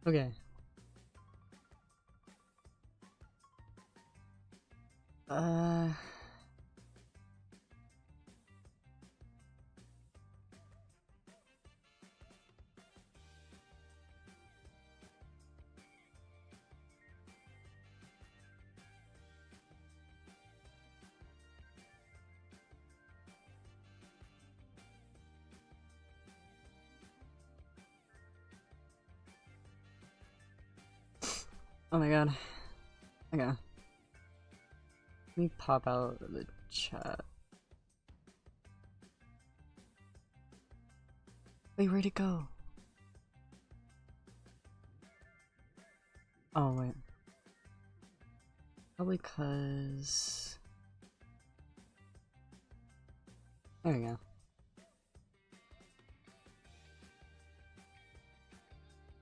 Okay. Oh my god. Okay. Let me pop out the chat. Wait, where'd it go? Oh, wait. Probably cause... There we go.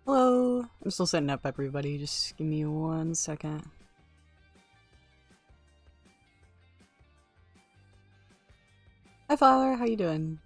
Hello! I'm still setting up everybody, just give me 1 second. Hi Flower, how you doing?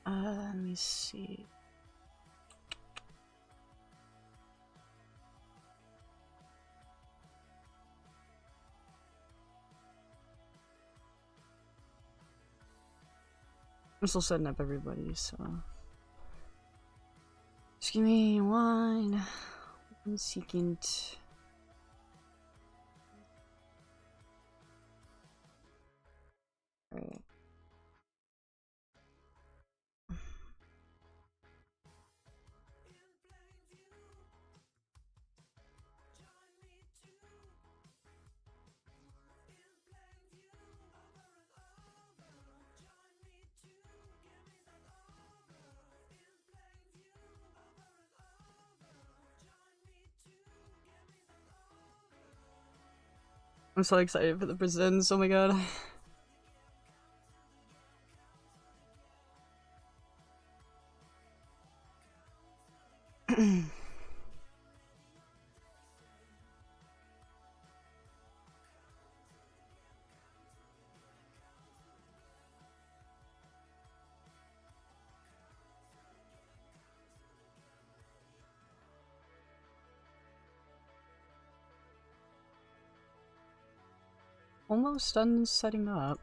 Let me see. I'm still setting up everybody, so... Just give me 1 second. Alright. I'm so excited for the presents, oh my god. Almost done setting up.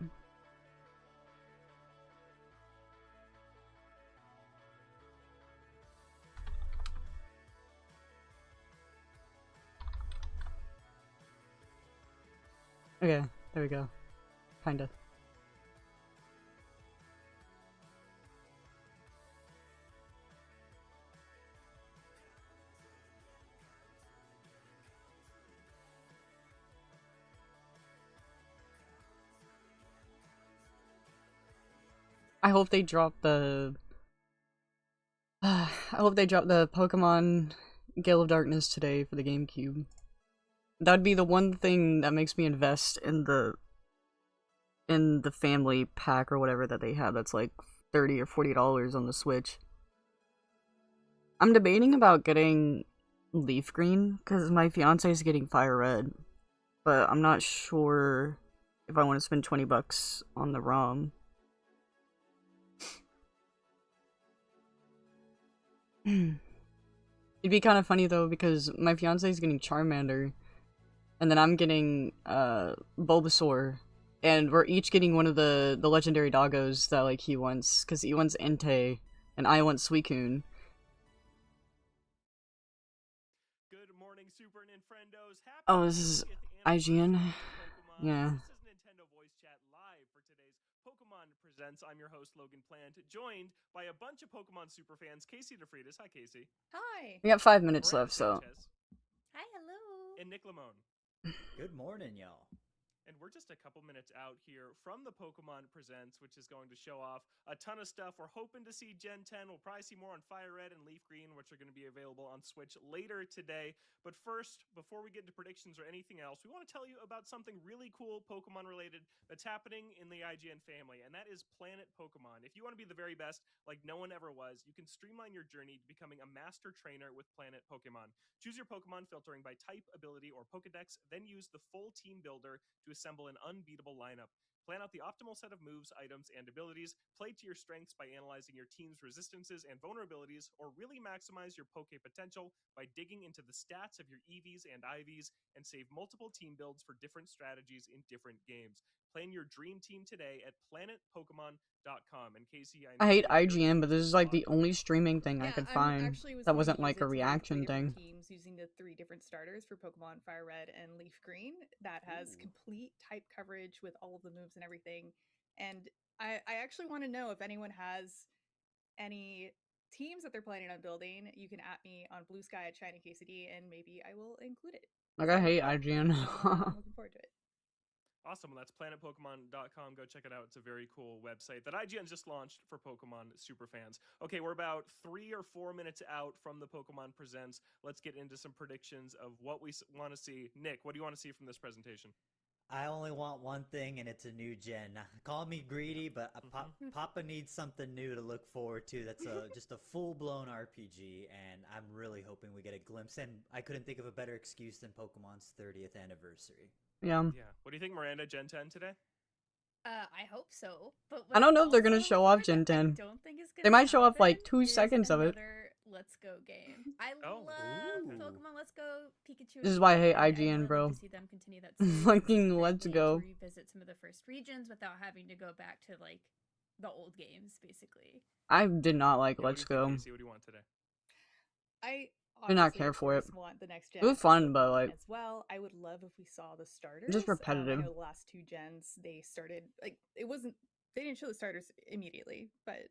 Okay, there we go. Kinda. I hope they drop the... I hope they drop the Pokemon Gale of Darkness today for the GameCube. That'd be the one thing that makes me invest in the family pack or whatever that they have that's like $30 or $40 on the Switch. I'm debating about getting Leaf Green because my fiance is getting Fire Red, but I'm not sure if I want to spend 20 bucks on the ROM. It'd be kind of funny though because my fiance is getting Charmander, and then I'm getting Bulbasaur, and we're each getting one of the legendary doggos that like he wants, because he wants Entei, and I want Suicune. Good morning, Super Nintendos. Oh, this is IGN. Yeah. This is Nintendo Voice Chat live for today's Pokemon Presents. I'm your host, Logan Plant, joined by a bunch of Pokemon superfans, Casey DeFreitas. Hi, Casey. Hi. We got 5 minutes Miranda left, so. Sanchez, Hi, hello. and Nick Lamone. Good morning, y'all. And we're just a couple minutes out here from the Pokemon Presents, which is going to show off a ton of stuff. We're hoping to see Gen 10. We'll probably see more on Fire Red and Leaf Green, which are going to be available on Switch later today. But first, before we get into predictions or anything else, we want to tell you about something really cool Pokemon related that's happening in the IGN family, and that is Planet Pokemon. If you want to be the very best, like no one ever was, you can streamline your journey to becoming a master trainer with Planet Pokemon. Choose your Pokemon filtering by type, ability, or Pokedex, then use the full team builder to assemble an unbeatable lineup. Plan out the optimal set of moves, items, and abilities, play to your strengths by analyzing your team's resistances and vulnerabilities, or really maximize your Poke potential by digging into the stats of your EVs and IVs and save multiple team builds for different strategies in different games. Plan your dream team today at planetpokemon.com. And Casey, I hate IGN, but this is like the only streaming thing I could find actually was that going wasn't to like use a it to make reaction 3 different thing. Teams using the 3 different starters for Pokemon Fire Red and Leaf Green that has complete type coverage with all of the moves and everything. And I actually want to know if anyone has any teams that they're planning on building. You can at me on Blue Sky at ShinyKCD, and maybe I will include it. Like, I hate I'm IGN. looking forward to it. Awesome. Well, that's planetpokemon.com. Go check it out. It's a very cool website that IGN just launched for Pokemon superfans. Okay, we're about 3 or 4 minutes out from the Pokemon Presents. Let's get into some predictions of what we want to see. Nick, what do you want to see from this presentation? I only want one thing, and it's a new gen. Call me greedy, but Papa needs something new to look forward to. That's just a full-blown RPG, and I'm really hoping we get a glimpse. And I couldn't think of a better excuse than Pokemon's 30th anniversary. Yeah. What do you think, Miranda? Gen 10 today? I hope so. But I don't know if they're gonna also show off heard Gen I 10. don't think it's gonna They might show off like happen 2 is seconds of it. another Let's Go game. I Oh. love Ooh. Pokemon Let's Go, Pikachu. This is why I hate and I'd IGN, really bro. love to see them continue that series. Fucking It's Let's great Go. to revisit some of the first regions without having to go back to like the old games, basically. I did not like Yeah, Let's what do you Go. think, Casey? What do you want today? I Did not obviously, care of for it. course, want the next gen. It was fun, but Pokemon like, as well. I would love if we saw the starters. just repetitive. I know the last 2 gens they started like it wasn't. They didn't show the starters immediately, but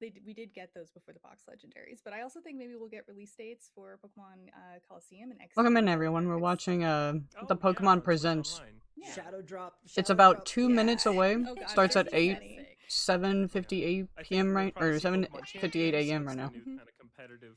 we did get those before the box legendaries. But I also think maybe we'll get release dates for Pokemon Coliseum and X. Welcome in, everyone. We're watching the Pokemon Presents. Yeah. Shadow Drop. It's about Drop, 2 yeah. minutes away. Oh, God, Starts at that'd be 8, funny. 7:58 I think p.m. we'll right, probably or see Pokemon 7:58 a.m. right Champions, now. the new kind of competitive,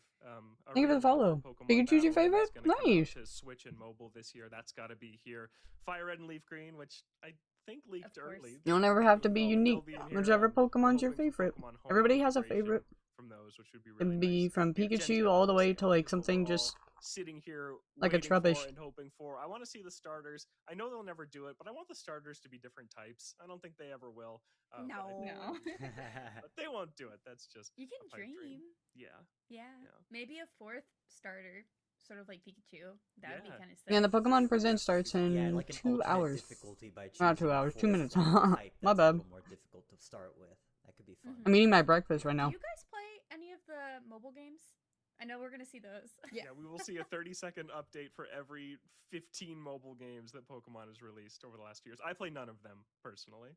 Thank you for the arena follow. for Pokemon Did you choose your Battle that's favorite? gonna come out Nice. to Switch and mobile this year. That's got to be here. Fire Red and Leaf Green, which I think leaked Of course. early. You'll never have to be They'll unique. be in here. Whichever We're Pokemon's your hoping for favorite. Pokemon Home Everybody has a integration favorite. from those, which would be really It'd be nice. from Yeah, Gen Pikachu 10 all the way obviously, to I like think is what something we're all just sitting here like a waiting for Trubbish. and hoping for. I want to see the starters. I know they'll never do it, but I want the starters to be different types. I don't think they ever will. No. But they won't do it. That's just You a can pipe dream. Yeah. Yeah. Yeah. Maybe a 4th starter, sort of like Pikachu. That would be Yeah. kind of sick. Yeah, and the Pokemon Present starts in Yeah, like an 2 alternate hours. difficulty by Not 2 choosing a hours, 2 fourth minutes. starter type My that's bad. A little more difficult to start with. That could be fun. Mhm. I'm eating my breakfast right now. Do you guys play any of the mobile games? I know we're gonna see those. Yeah, we will see a 30-second update for every 15 mobile games that Pokemon has released over the last 2 years. I play none of them, personally.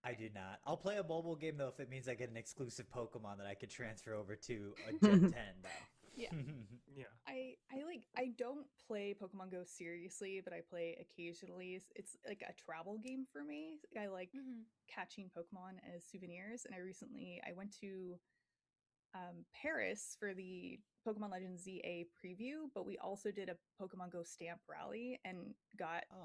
I do not. I'll play a mobile game though if it means I get an exclusive Pokemon that I could transfer over to a Gen 10 though. Yeah. Yeah. I don't play Pokemon Go seriously, but I play occasionally. It's like a travel game for me. I like catching Pokemon as souvenirs, and I went to Paris for the Pokemon Legends ZA preview, but we also did a Pokemon Go stamp rally and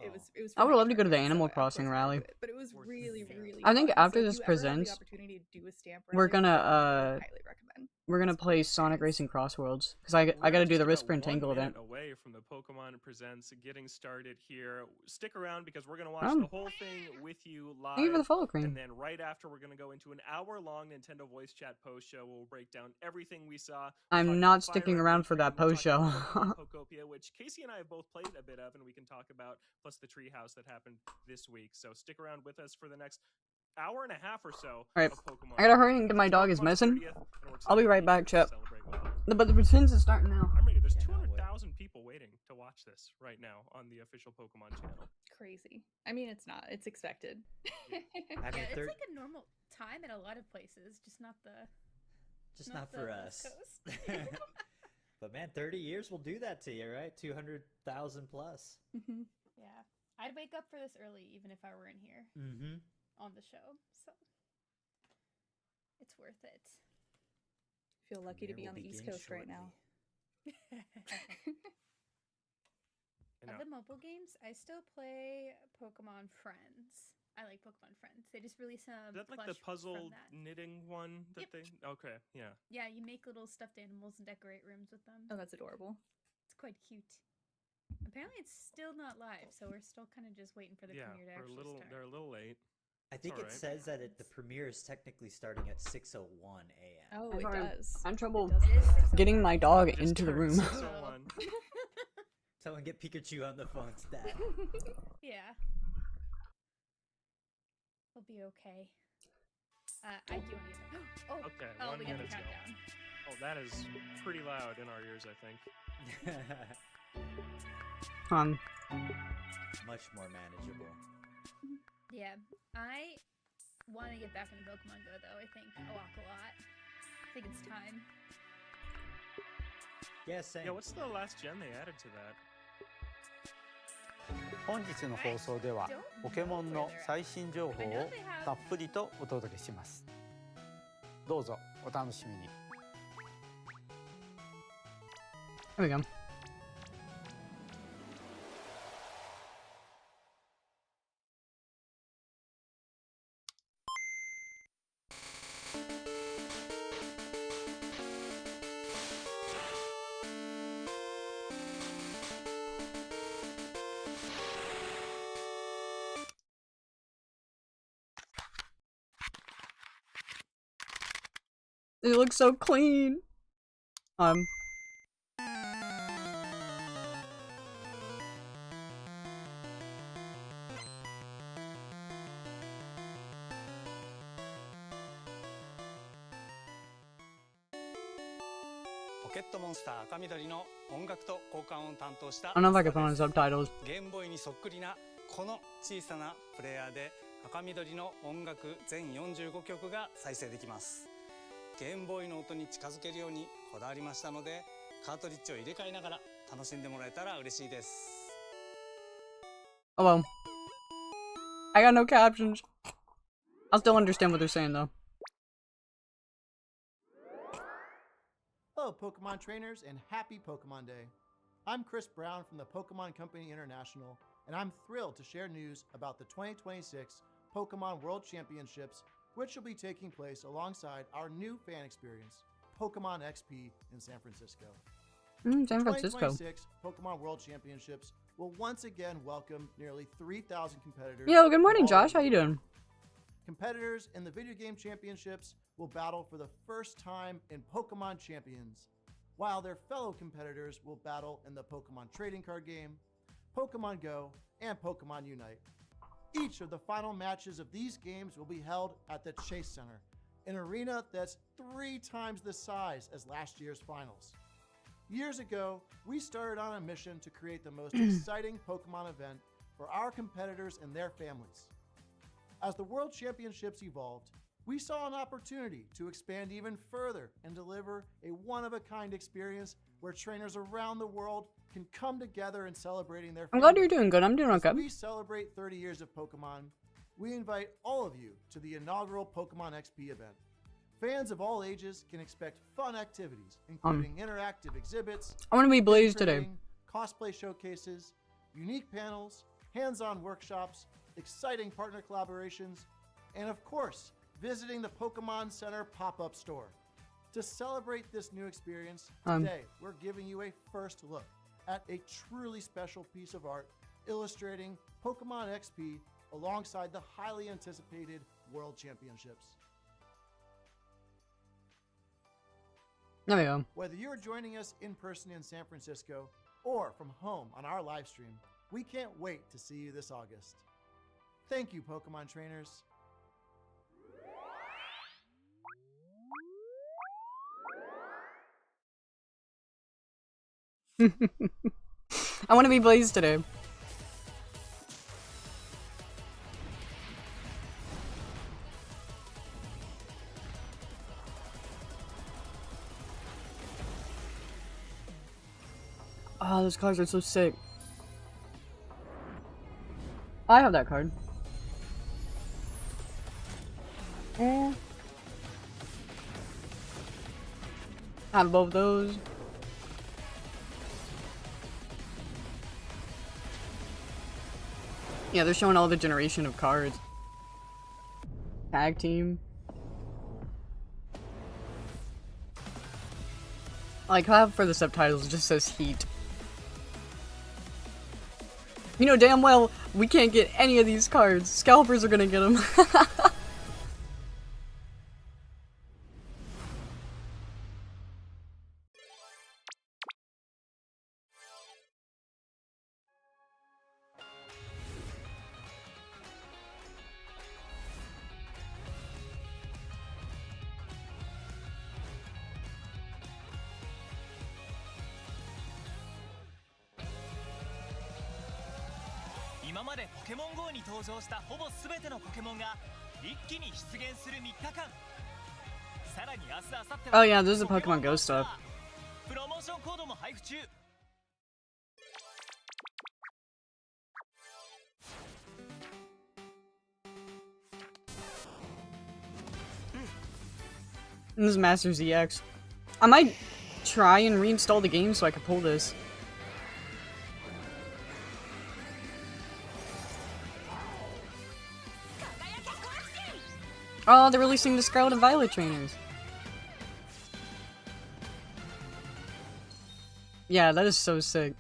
it was I would for love my to go to the target, so Animal of course Crossing I rally. went to it, but it was Worth really it. really I think fun. after So if this you ever have presents, the opportunity to do a stamp we're rally, gonna I highly recommend. we're gonna It's a play cool Sonic experience. Racing Crossworlds because I We're gotta do just the about Whisper and 1 Tangle minute event. away from the Pokemon Presents getting started here. Stick around because we're going to watch Oh. the whole thing with you live. Thank you for the follow, Cream. And then right after, we're going to go into an hour-long Nintendo voice chat post show. We'll break down everything we saw. We'll I'm talk not about Fire sticking Red, around Leaf for that Green. We'll post talk about show. Pokemon Pokopia, which Casey and I have both played a bit of, and we can talk about, plus the Treehouse that happened this week. So stick around with us for the next hour and a half or so Alright, of Pokemon. I gotta hurry and get my It's dog is Pokemon's messing. 30th, and we're I'll be right excited back, to chat. celebrate with them. But the Presents is starting now. I'm ready. There's Cannot wait. 200,000 200,000 people waiting to watch this right now on the official Pokemon channel. Crazy. I mean, it's not. It's expected. Yeah. I mean, it's like a normal time at a lot of places, just not for the us. West Coast. But man, 30 years will do that to you, right? 200,000 plus. Yeah, I'd wake up for this early, even if I were in here on the show. So it's worth it. Feel lucky to be on the East Coast right now. Of the mobile games, I still play Pokemon Friends. I like Pokemon Friends. They just released some. Is that like the puzzle knitting one that they? Okay, yeah. Yeah, you make little stuffed animals and decorate rooms with them. Oh, that's adorable. It's quite cute. Apparently, it's still not live, so we're still kind of just waiting for the premiere to actually start. They're a little late. I think it says that the premiere is technically starting at 6:01 a.m. Oh, it does. I'm trouble It getting my dog into the room. Someone get Pikachu on the phone stat. Yeah. We'll be okay. I do need to... Oh, okay, we got the countdown. Oh, that is pretty loud in our ears, I think. Much more manageable. Yeah, I want to get back into Pokemon Go, though. I think a lot. I think it's time. Yeah, same. Yeah, what's the last gen they added to that? 本日の放送ではポケモンの最新情報をたっぷりとお届けします。どうぞお楽しみに。There we go. It looks so clean. I don't know if I can put on subtitles. ゲームボーイにそっくりなこの小さなプレイヤーで赤緑の音楽全45曲が再生できます。ゲームボーイの音に近づけるようにこだわりましたので、カートリッジを入れ替えながら楽しんでもらえたら嬉しいです。Oh well. I got no captions. I'll still understand what they're saying though. Hello, Pokemon trainers, and happy Pokemon Day. I'm Chris Brown from the Pokemon Company International, and I'm thrilled to share news about the 2026 Pokemon World Championships, which will be taking place alongside our new fan experience, Pokemon XP in San Francisco. San Francisco. The 2026 Pokemon World Championships will once again welcome nearly 3,000 competitors. Yo, good morning, Josh. How you doing? Competitors in the video game championships will battle for the first time in Pokemon Champions, while their fellow competitors will battle in the Pokemon trading card game, Pokemon Go, and Pokemon Unite. Each of the final matches of these games will be held at the Chase Center, an arena that's 3 times the size as last year's finals. Years ago, we started on a mission to create the most exciting Pokemon event for our competitors and their families. As the World Championships evolved, we saw an opportunity to expand even further and deliver a one-of-a-kind experience where trainers around the world can come together in celebrating their I'm glad you're doing good. I'm doing okay. As we celebrate 30 years of Pokemon, we invite all of you to the inaugural Pokemon XP event. Fans of all ages can expect fun activities, including interactive exhibits, I want to be Blaze today. training, cosplay showcases, unique panels, hands-on workshops, exciting partner collaborations, and of course, visiting the Pokemon Center pop-up store. To celebrate this new experience, today we're giving you a first look at a truly special piece of art illustrating Pokemon XP alongside the highly anticipated World Championships. There we go. Whether you're joining us in person in San Francisco or from home on our live stream, we can't wait to see you this August. Thank you, Pokemon trainers. I want to be Blaze today. Oh, those cards are so sick. I have that card. Have both those. Yeah, they're showing all the generation of cards. Tag team. Like, how for the subtitles it just says heat. You know damn well we can't get any of these cards. Scalpers are gonna get them. 今までポケモン GO に登場したほぼ全てのポケモンが一気に出現する3日間。さらに明日明後日は Oh yeah, there's the Pokemon Go stuff. プロモーションコードも配布中。This is Master ZX. I might try and reinstall the game so I can pull this. Oh, they're releasing the Scarlet and Violet trainers. Yeah, that is so sick.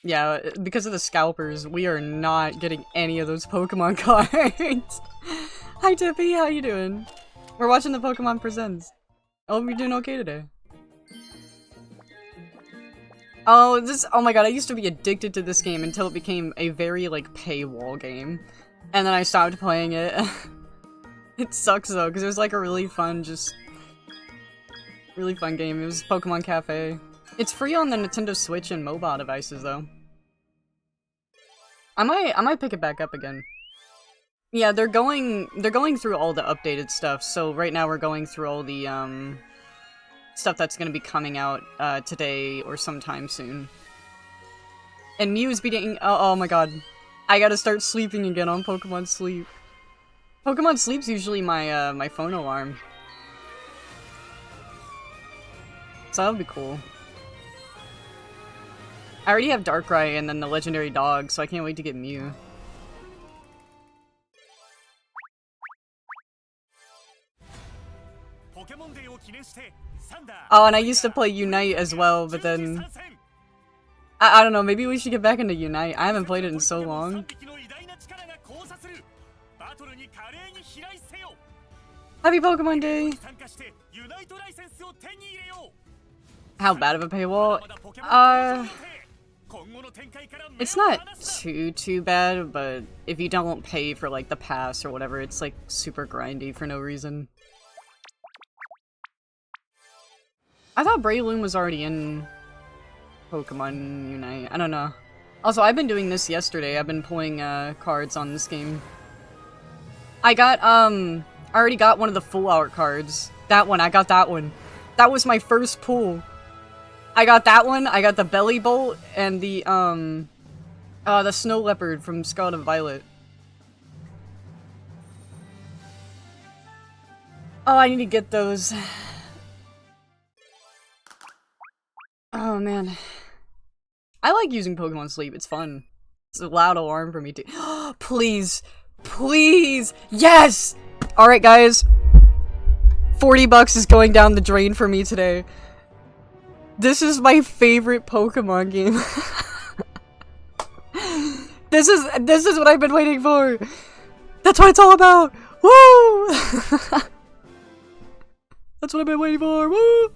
Yeah, because of the scalpers, we are not getting any of those Pokemon cards. Hi Tippy, how you doing? We're watching the Pokemon Presents. I hope you're doing okay today. Oh, oh my god, I used to be addicted to this game until it became a very, like, paywall game. And then I stopped playing it. It sucks though, because it was like a really fun, really fun game. It was Pokemon Cafe. It's free on the Nintendo Switch and mobile devices though. I might pick it back up again. Yeah, they're going through all the updated stuff, so right now we're going through all the, stuff that's gonna be coming out, today or sometime soon. And Mew's beating- oh my god. I gotta start sleeping again on Pokemon Sleep. Pokemon Sleep's usually my, my phone alarm. So that would be cool. I already have Darkrai and then the legendary dog, so I can't wait to get Mew. Oh, and I used to play Unite as well, but then... I don't know, maybe we should get back into Unite. I haven't played it in so long. Happy Pokemon Day! How bad of a paywall? It's not too bad, but if you don't pay for like the pass or whatever, it's like super grindy for no reason. I thought Breloom was already in Pokemon Unite. I don't know. Also, I've been doing this yesterday. I've been pulling cards on this game. I already got one of the full art cards. That one, I got that one. That was my first pull. I got that one, I got the Belly Bolt, and the Snow Leopard from Scarlet and Violet. Oh, I need to get those. Oh, man. I like using Pokemon Sleep, it's fun. It's a loud alarm for me too. Please! Please! Yes! Alright, guys. $40 is going down the drain for me today. This is my favorite Pokemon game. This is what I've been waiting for. That's what it's all about. Woo! That's what I've been waiting for. Woo!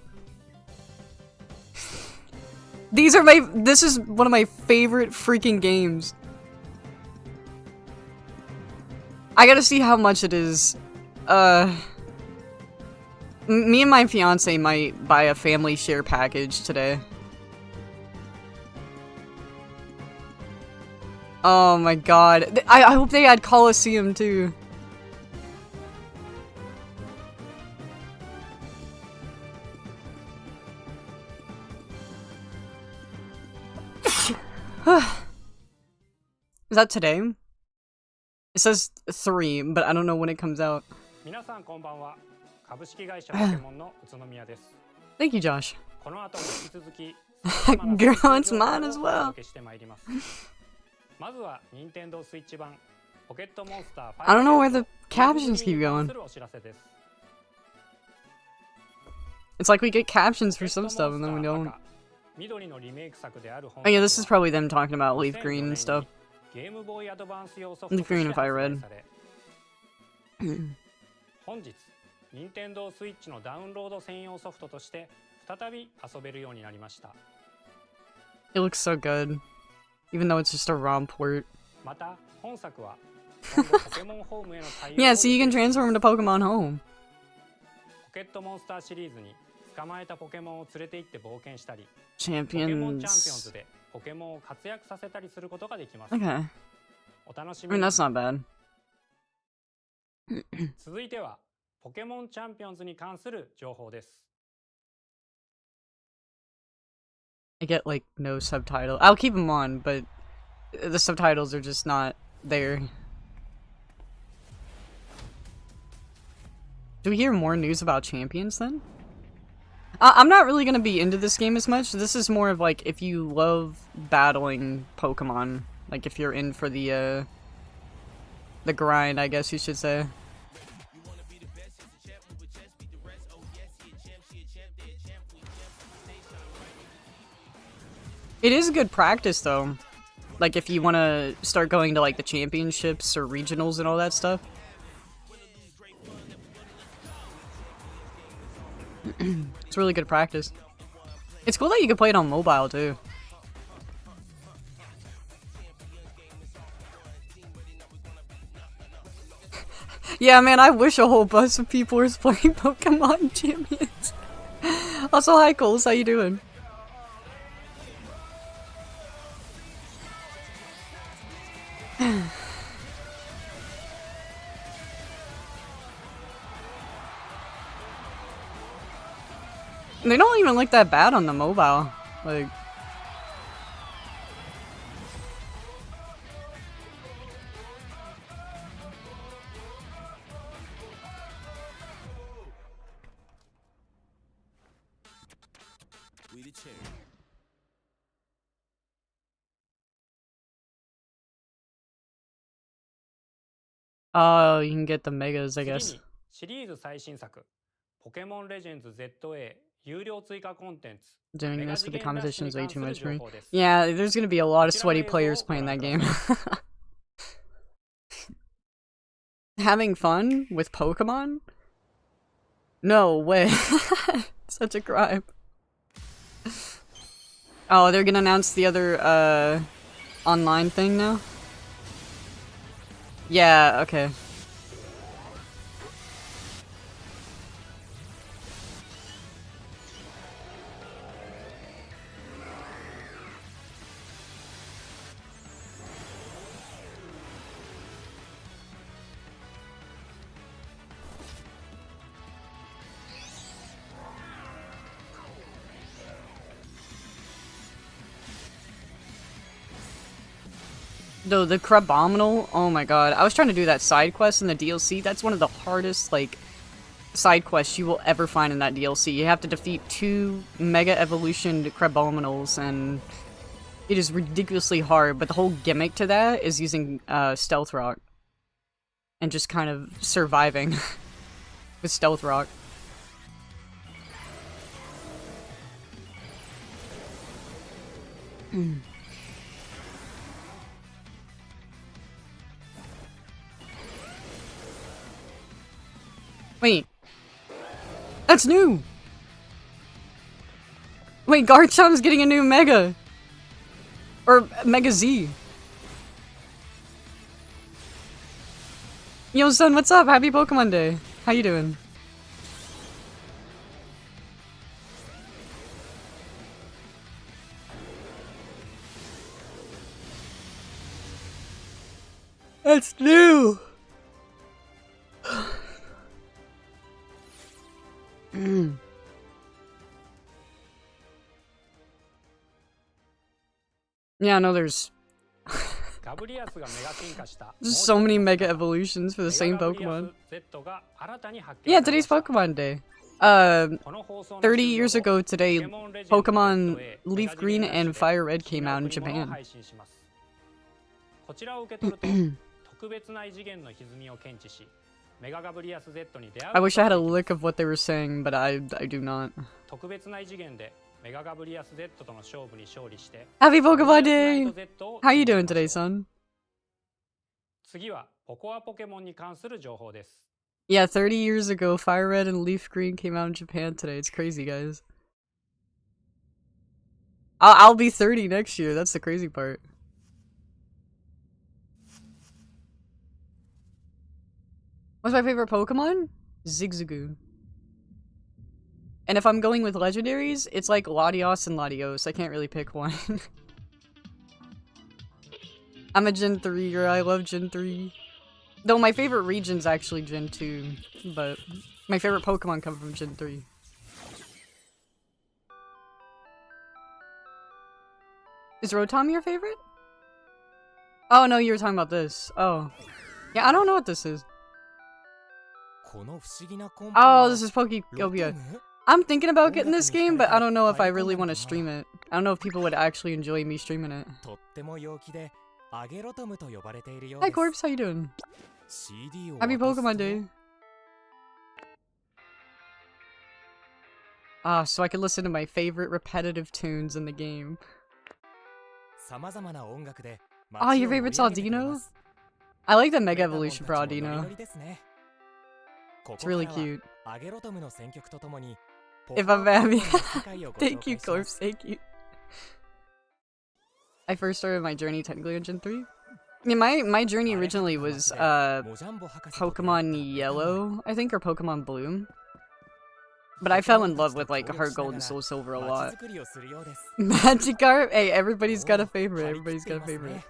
This is one of my favorite freaking games. I gotta see how much it is. Me and my fiance might buy a family share package today. Oh my god. I hope they add Coliseum too. Is that today? It says 3, but I don't know when it comes out. Thank you, Josh. Girl, it's mine as well. I don't know where the captions keep going. It's like we get captions for some stuff and then we don't. Oh yeah, this is probably them talking about Leaf Green and stuff. Leaf Green and Fire Red. It looks so good, even though it's just a ROM port. Yeah, so you can transform to Pokemon Home. Champions. Okay. I mean, that's not bad. I get like no subtitle. I'll keep them on, but the subtitles are just not there. Do we hear more news about champions then? I'm not really gonna be into this game as much. This is more of like if you love battling Pokemon, like if you're in for the grind, I guess you should say. It is good practice though. Like if you want to start going to like the championships or regionals and all that stuff. It's really good practice. It's cool that you can play it on mobile too. Yeah, man, I wish a whole bunch of people were playing Pokemon Champions. Also, hi, Coles, how you doing? They don't even look that bad on the mobile. Like... Oh, you can get the megas, I guess. Doing this with the competition is way too much for me. Yeah, there's gonna be a lot of sweaty players playing that game. Having fun with Pokemon? No way. Such a crime. Oh, they're gonna announce the other, online thing now? Yeah, okay. Though the Crabominal, oh my god. I was trying to do that side quest in the DLC. That's one of the hardest, like, side quests you will ever find in that DLC. You have to defeat 2 Mega Evolution Crabominals, and it is ridiculously hard, but the whole gimmick to that is using Stealth Rock. And just kind of surviving with Stealth Rock. Wait. That's new! Wait, Garchomp's getting a new Mega! Or Mega Z. Yo, son, what's up? Happy Pokemon Day. How you doing? That's new! Yeah, no, there's so many mega evolutions for the same Pokemon. Yeah, today's Pokemon Day. 30 years ago today, Pokemon Leaf Green and Fire Red came out in Japan. I wish I had a lick of what they were saying, but I do not. Happy Pokemon Day! How you doing today, son? Yeah, 30 years ago, Fire Red and Leaf Green came out in Japan today. It's crazy, guys. I'll be 30 next year. That's the crazy part. What's my favorite Pokemon? Zigzagoon. And if I'm going with legendaries, it's like Latios and Latios. I can't really pick one. I'm a Gen 3 girl. I love Gen 3. Though my favorite region's actually Gen 2, but my favorite Pokemon come from Gen 3. Is Rotom your favorite? Oh no, you were talking about this. Oh. Yeah, I don't know what this is. Oh, this is Pokegobia. I'm thinking about getting this game, but I don't know if I really want to stream it. I don't know if people would actually enjoy me streaming it. Hi Corpse, how you doing? Happy Pokemon Day. Ah, so I can listen to my favorite repetitive tunes in the game. Oh, your favorite's Audino? I like the Mega Evolution for Audino. It's really cute. If I'm happy. Thank you, Corpse, thank you. I first started my journey technically on Gen 3. Yeah, my journey originally was Pokemon Yellow, I think, or Pokemon Blue. But I fell in love with like Heart Gold and Soul Silver a lot. Magikarp? Hey, everybody's got a favorite. Everybody's got a favorite.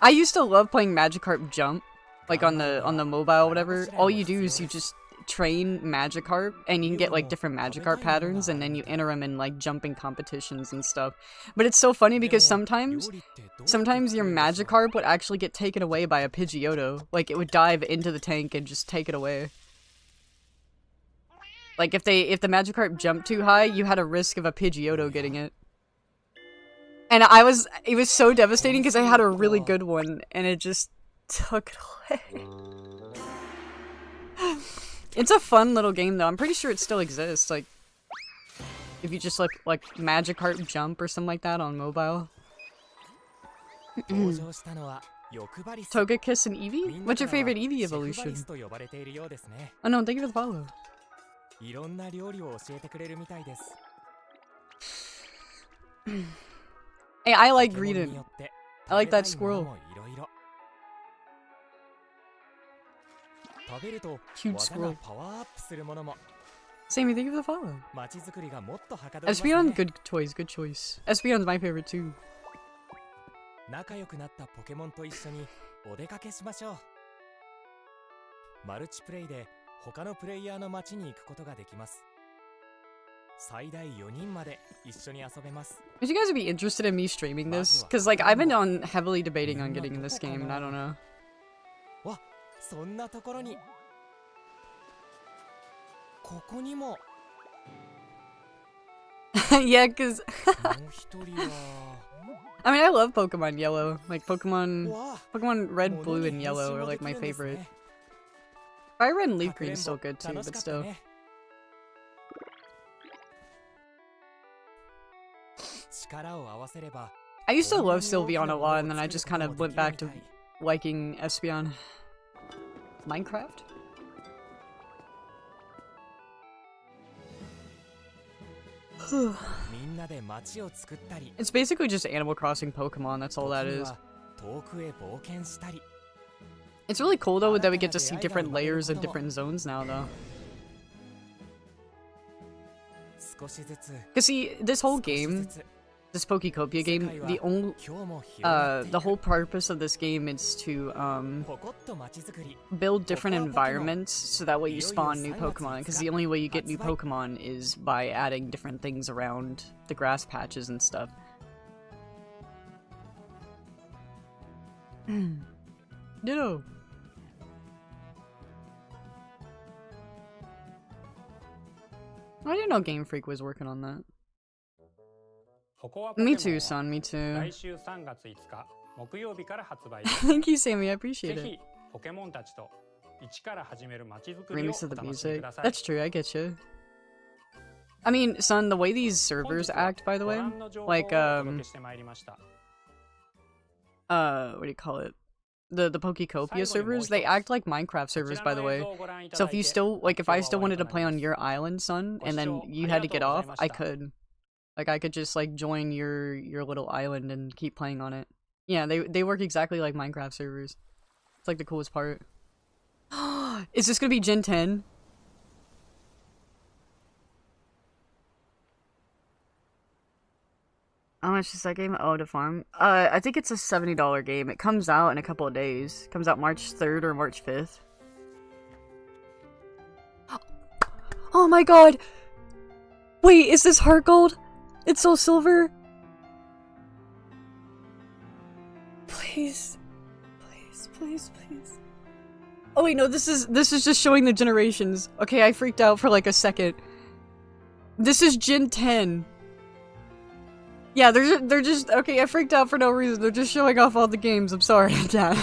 I used to love playing Magikarp Jump, like on the mobile, whatever. All you do is you just train Magikarp, and you can get like different Magikarp patterns, and then you enter them in like jumping competitions and stuff. But it's so funny because sometimes your Magikarp would actually get taken away by a Pidgeotto. Like it would dive into the tank and just take it away. Like if the Magikarp jumped too high, you had a risk of a Pidgeotto getting it. And it was so devastating because I had a really good one and it just took it away. It's a fun little game though. I'm pretty sure it still exists. Like if you just like Magikarp Jump or something like that on mobile. Togekiss and Eevee? What's your favorite Eevee evolution? Oh no, thank you for the follow. Hey, I like Greedent. I like that squirrel. Cute squirrel. Sammy, thank you for the follow. Espeon, good choice, good choice. Espeon's my favorite too. Would you guys be interested in me streaming this? Because like I've been heavily debating on getting in this game and I don't know. Yeah, because I mean I love Pokemon Yellow. Like Pokemon Red, Blue, and Yellow are like my favorite. Fire Red and Leaf Green is still good too, but still. I used to love Sylveon a lot, and then I just kind of went back to liking Espeon. Minecraft? It's basically just Animal Crossing Pokemon, that's all that is. It's really cool though that we get to see different layers and different zones now though. Cause see, this whole game, this Pokecopia game, the whole purpose of this game is to build different environments so that way you spawn new Pokemon, because the only way you get new Pokemon is by adding different things around the grass patches and stuff. Ditto. I didn't know Game Freak was working on that. Me too, son, me too. Thank you, Sammy, I appreciate it. Remix of the music. That's true, I get you. I mean, son, the way these servers act, by the way, like, what do you call it? The Pokecopia servers, they act like Minecraft servers, by the way. So if you still, like, if I still wanted to play on your island, son, and then you had to get off, I could. Like, I could just, like, join your little island and keep playing on it. Yeah, they work exactly like Minecraft servers. It's, like, the coolest part. Is this gonna be Gen 10? How much is that game? Oh, to farm? I think it's a $70 game. It comes out in a couple of days. It comes out March 3rd or March 5th. Oh my god! Wait, is this Heart Gold? It's Soul Silver? Please. Please, please, please. Oh wait, no, this is just showing the generations. Okay, I freaked out for like a second. This is Gen 10. Yeah, they're just okay, I freaked out for no reason. They're just showing off all the games. I'm sorry, Dad.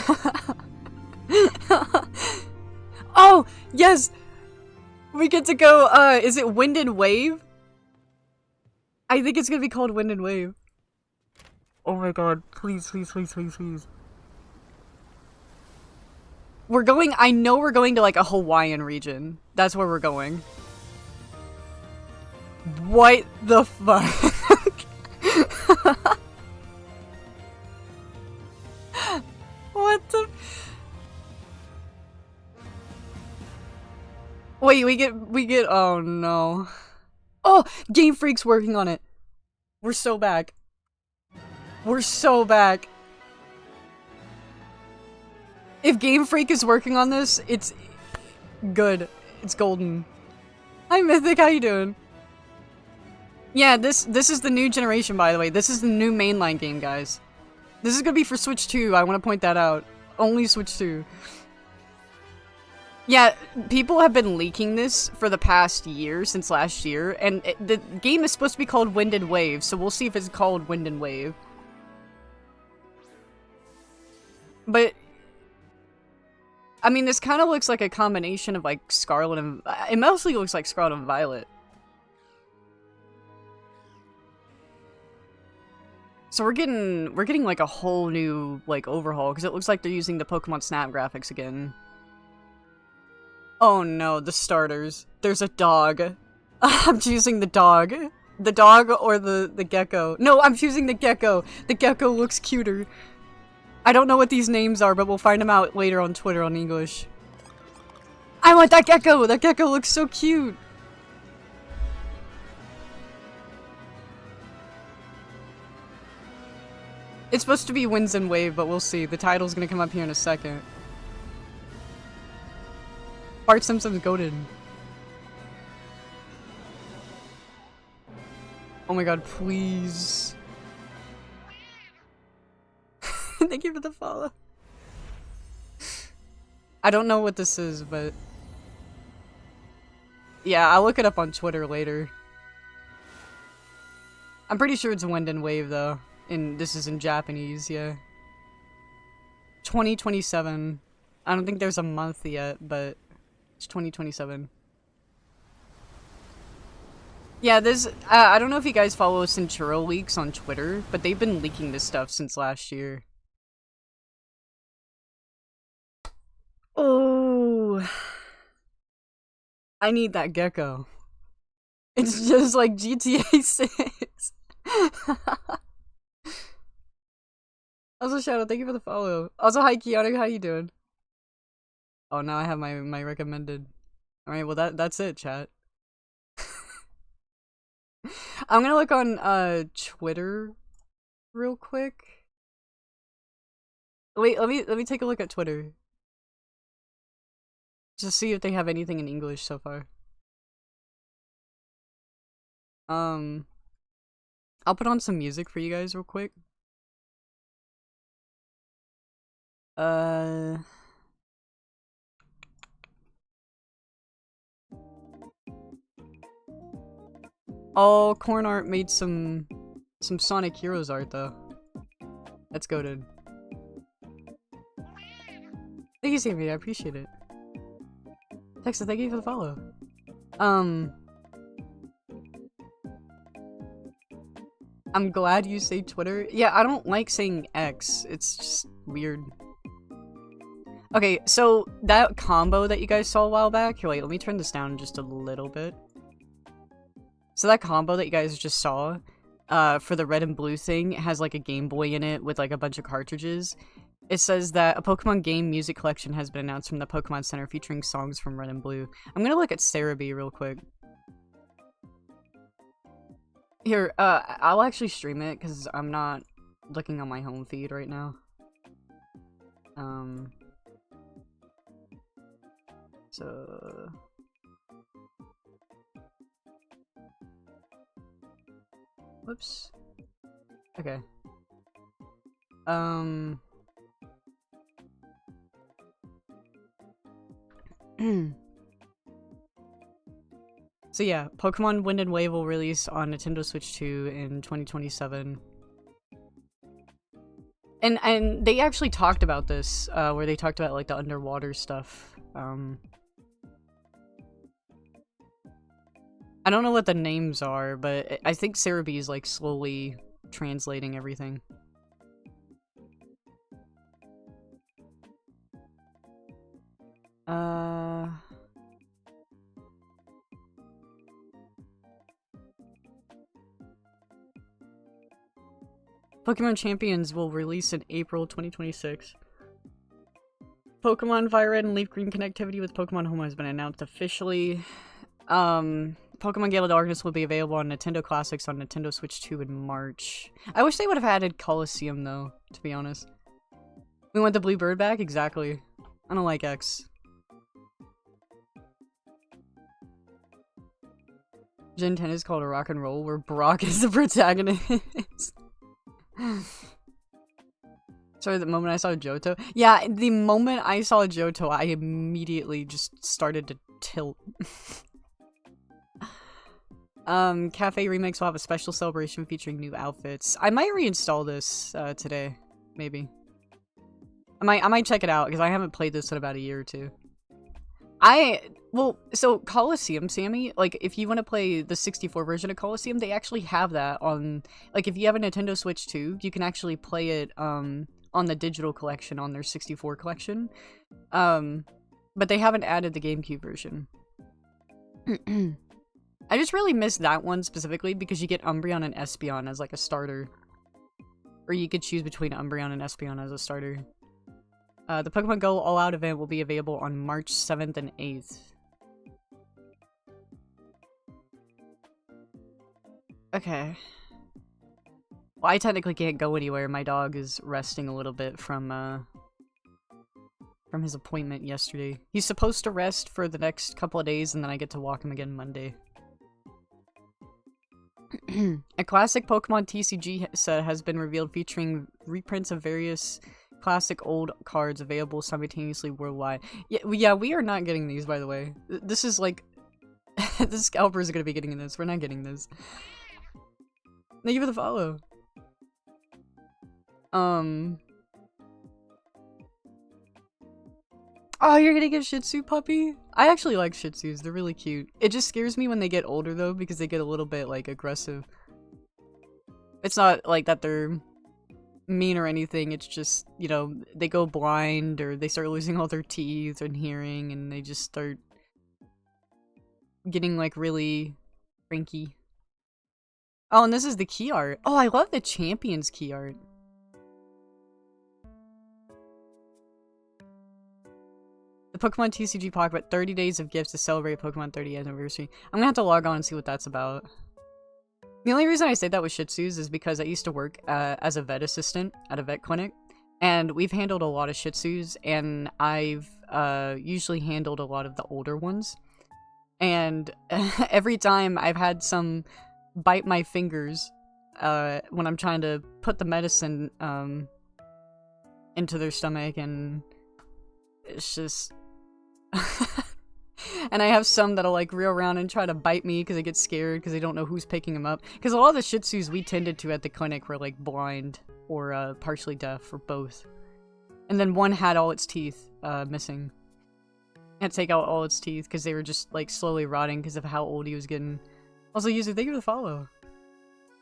Oh, yes! We get to go, is it Wind and Wave? I think it's gonna be called Wind and Wave. Oh my god, please, please, please, please, please. We're going, I know we're going to like a Hawaiian region. That's where we're going. What the fuck? What the? Wait, we get, oh no. Oh, Game Freak's working on it. We're so back. We're so back. If Game Freak is working on this, it's good. It's golden. Hi Mythic, how you doing? Yeah, this is the new generation, by the way. This is the new mainline game, guys. This is gonna be for Switch 2, I want to point that out. Only Switch 2. Yeah, people have been leaking this for the past year, since last year, and the game is supposed to be called Wind and Wave, so we'll see if it's called Wind and Wave. But, I mean, this kind of looks like a combination of, like, Scarlet and... It mostly looks like Scarlet and Violet. So we're getting like a whole new, like, overhaul, because it looks like they're using the Pokemon Snap graphics again. Oh no, the starters. There's a dog. I'm choosing the dog. The dog or the gecko. No, I'm choosing the gecko. The gecko looks cuter. I don't know what these names are, but we'll find them out later on Twitter on English. I want that gecko! That gecko looks so cute! It's supposed to be Winds and Wave, but we'll see. The title's gonna come up here in a second. Bart Simpson's goated. Oh my god, please. Thank you for the follow. I don't know what this is, but... Yeah, I'll look it up on Twitter later. I'm pretty sure it's Wind and Wave, though. And this is in Japanese, yeah. 2027. I don't think there's a month yet, but... It's 2027. Yeah, this, I don't know if you guys follow Centuro Leaks on Twitter, but they've been leaking this stuff since last year. Oh. I need that gecko. It's just like GTA 6. Also, Shadow, thank you for the follow. Also, hi, Kiana, how you doing? Oh, now I have my recommended. Alright, well that's it, chat. I'm gonna look on Twitter real quick. Wait, let me take a look at Twitter. Just see if they have anything in English so far. I'll put on some music for you guys real quick. Oh, Corn Art made some Sonic Heroes art though. That's goated. Thank you, Sammy. I appreciate it. Texas, thank you for the follow. I'm glad you say Twitter. Yeah, I don't like saying X. It's just weird. Okay, so that combo that you guys saw a while back. Here, wait, let me turn this down just a little bit. So that combo that you guys just saw, for the red and blue thing, has like a Game Boy in it with like a bunch of cartridges. It says that a Pokemon game music collection has been announced from the Pokemon Center featuring songs from Red and Blue. I'm gonna look at Cerebi real quick. Here, I'll actually stream it because I'm not looking on my home feed right now. So... Whoops. Okay. So yeah, Pokemon Wind and Wave will release on Nintendo Switch 2 in 2027. And they actually talked about this, where they talked about like the underwater stuff. I don't know what the names are, but I think Cerebi is like slowly translating everything. Pokemon Champions will release in April 2026. Pokemon Fire Red and Leaf Green connectivity with Pokemon Home has been announced officially. Pokemon Gale of Darkness will be available on Nintendo Classics on Nintendo Switch 2 in March. I wish they would have added Coliseum though, to be honest. We want the blue bird back? Exactly. I don't like X. Gen 10 is called a rock and roll where Brock is the protagonist. Sorry, the moment I saw Johto? Yeah, the moment I saw Johto, I immediately just started to tilt. Cafe Remix will have a special celebration featuring new outfits. I might reinstall this, today. Maybe. I might check it out, because I haven't played this in about a year or two. Well, so Coliseum, Sammy, like, if you want to play the 64 version of Coliseum, they actually have that on, like, if you have a Nintendo Switch 2, you can actually play it, on the digital collection on their 64 collection. But they haven't added the GameCube version. I just really miss that one specifically because you get Umbreon and Espeon as, like, a starter. Or you could choose between Umbreon and Espeon as a starter. The Pokemon Go All Out event will be available on March 7th and 8th. Okay. Well, I technically can't go anywhere. My dog is resting a little bit from his appointment yesterday. He's supposed to rest for the next couple of days, and then I get to walk him again Monday. A classic Pokemon TCG set has been revealed featuring reprints of various classic old cards available simultaneously worldwide. Yeah, we are not getting these, by the way. This is like... the scalpers are gonna be getting this. We're not getting this. Thank you for the follow. Oh, you're gonna get a Shih Tzu puppy? I actually like Shih Tzus. They're really cute. It just scares me when they get older, though, because they get a little bit, like, aggressive. It's not like that they're mean or anything. It's just, you know, they go blind or they start losing all their teeth and hearing, and they just start getting, like, really cranky. Oh, and this is the key art. Oh, I love the Champions key art. The Pokemon TCG Pocket, 30 days of gifts to celebrate Pokemon 30th anniversary. I'm gonna have to log on and see what that's about. The only reason I say that with Shih Tzus is because I used to work as a vet assistant at a vet clinic, and we've handled a lot of Shih Tzus, and I've usually handled a lot of the older ones. And every time I've had some bite my fingers when I'm trying to put the medicine into their stomach, and it's just... And I have some that'll like reel around and try to bite me because they get scared because they don't know who's picking them up. Because a lot of the Shih Tzus we tended to at the clinic were like blind or partially deaf or both. And then one had all its teeth missing. I had to take out all its teeth because they were just like slowly rotting because of how old he was getting. Also, user, thank you for the follow.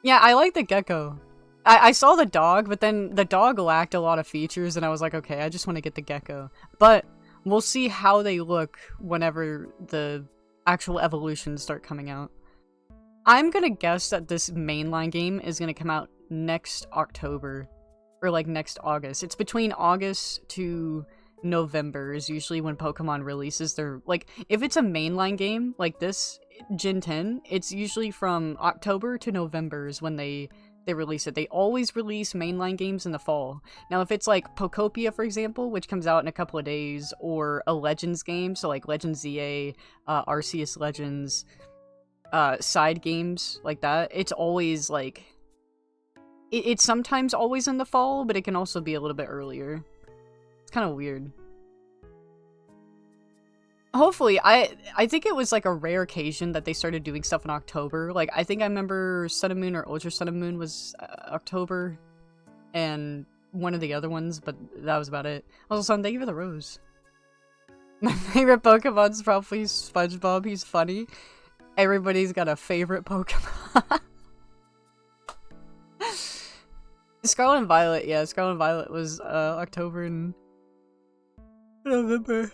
Yeah, I like the gecko. I saw the dog, but then the dog lacked a lot of features, and I was like, okay, I just want to get the gecko. But we'll see how they look whenever the actual evolutions start coming out. I'm gonna guess that this mainline game is gonna come out next October. Or like next August. It's between August to November is usually when Pokemon releases their... Like, if it's a mainline game, like this, Gen 10, it's usually from October to November is when they release it. They always release mainline games in the fall. Now, if it's like Pokopia, for example, which comes out in a couple of days, or a Legends game, so like Legends ZA, Arceus Legends, side games like that, it's always like... It's sometimes always in the fall, but it can also be a little bit earlier. It's kind of weird. Hopefully, I think it was like a rare occasion that they started doing stuff in October. Like, I think I remember Sun and Moon or Ultra Sun and Moon was October, and one of the other ones, but that was about it. Also, Son, thank you for the rose. My favorite Pokemon's probably SpongeBob. He's funny. Everybody's got a favorite Pokemon. Scarlet and Violet, yeah, Scarlet and Violet was October and November.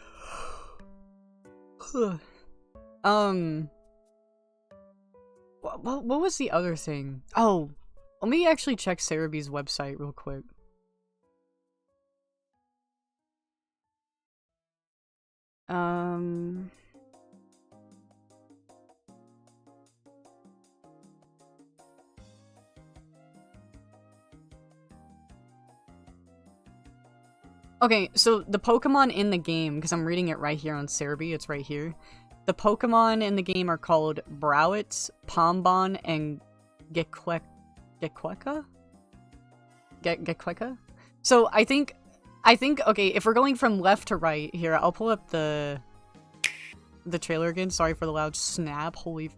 What was the other thing? Oh, let me actually check Cerebee's website real quick. Okay, so the Pokemon in the game, because I'm reading it right here on Cerebee, it's right here. The Pokemon in the game are called Browitz, Pombon, and Gequeka? Gequeka? So I think, okay, if we're going from left to right here, I'll pull up the trailer again. Sorry for the loud snap. Holy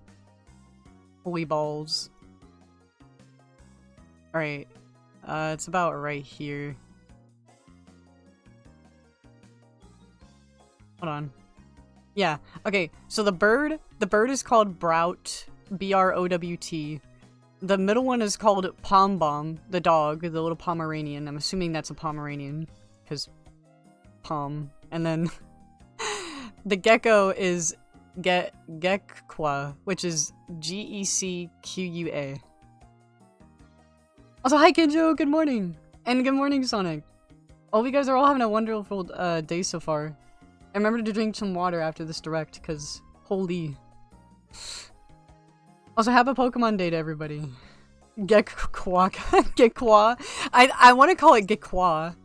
balls. Alright, it's about right here. Hold on. Yeah, okay, so the bird is called Brout, B-R-O-W-T. The middle one is called Pombom, the dog, the little Pomeranian. I'm assuming that's a Pomeranian, because Pom. And then the gecko is Gekqua, which is G-E-C-Q-U-A. Also, hi Kinjo, good morning! And good morning, Sonic. Hope you guys are all having a wonderful day so far. I remember to drink some water after this direct, because holy. Also, have a Pokemon day to everybody. Gekqua. Gekqua. I want to call it Gekqua.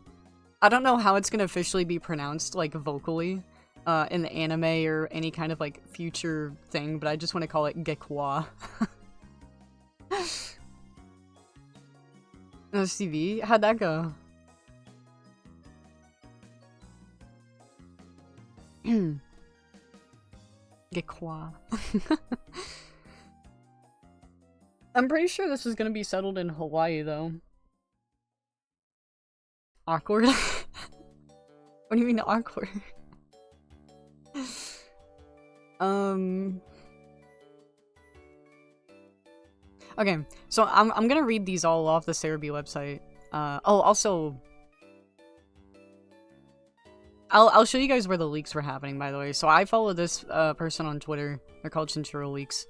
I don't know how it's going to officially be pronounced, like, vocally, in the anime or any kind of, like, future thing, but I just want to call it Gekqua. CV? How'd that go? Gekqua. I'm pretty sure this is gonna be settled in Hawaii, though. Awkward? What do you mean awkward? Okay, so I'm gonna read these all off the Cerebee website. Oh, also... I'll show you guys where the leaks were happening, by the way. So I follow this person on Twitter. They're called Chinchurro Leaks.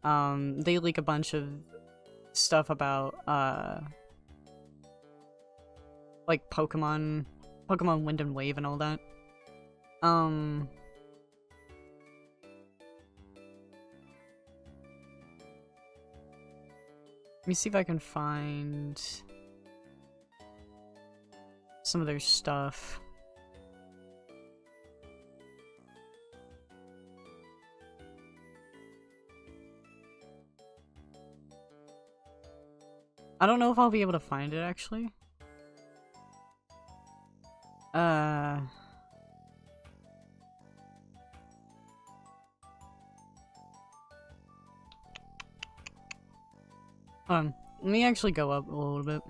They leak a bunch of stuff about like Pokemon Wind and Wave and all that. Let me see if I can find some of their stuff. I don't know if I'll be able to find it, actually. Let me actually go up a little bit.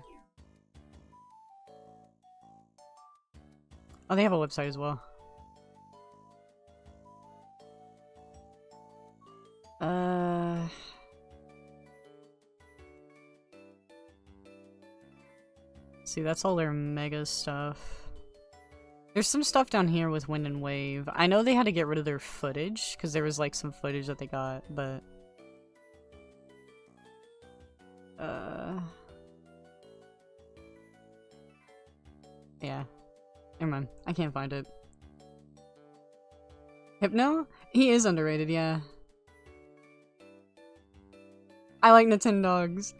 Oh, they have a website as well. See, that's all their mega stuff. There's some stuff down here with Wind and Wave. I know they had to get rid of their footage, because there was like some footage that they got, but... yeah. Never mind. I can't find it. Hypno? He is underrated, yeah. I like Nintendogs.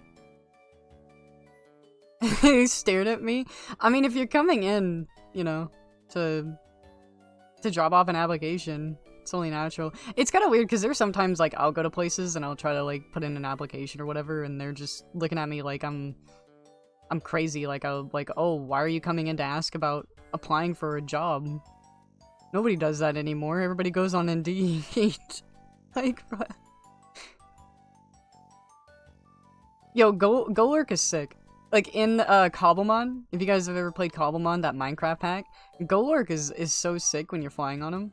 He stared at me. I mean, if you're coming in, you know, to drop off an application, it's only natural. It's kind of weird because there's sometimes like I'll go to places and I'll try to like put in an application or whatever, and they're just looking at me like I'm crazy. Like I'll like, oh, why are you coming in to ask about applying for a job? Nobody does that anymore. Everybody goes on Indeed. Like, bro. Yo, Go Lurk is sick. Like in Cobblemon, if you guys have ever played Cobblemon, that Minecraft pack, Golurk is so sick when you're flying on him.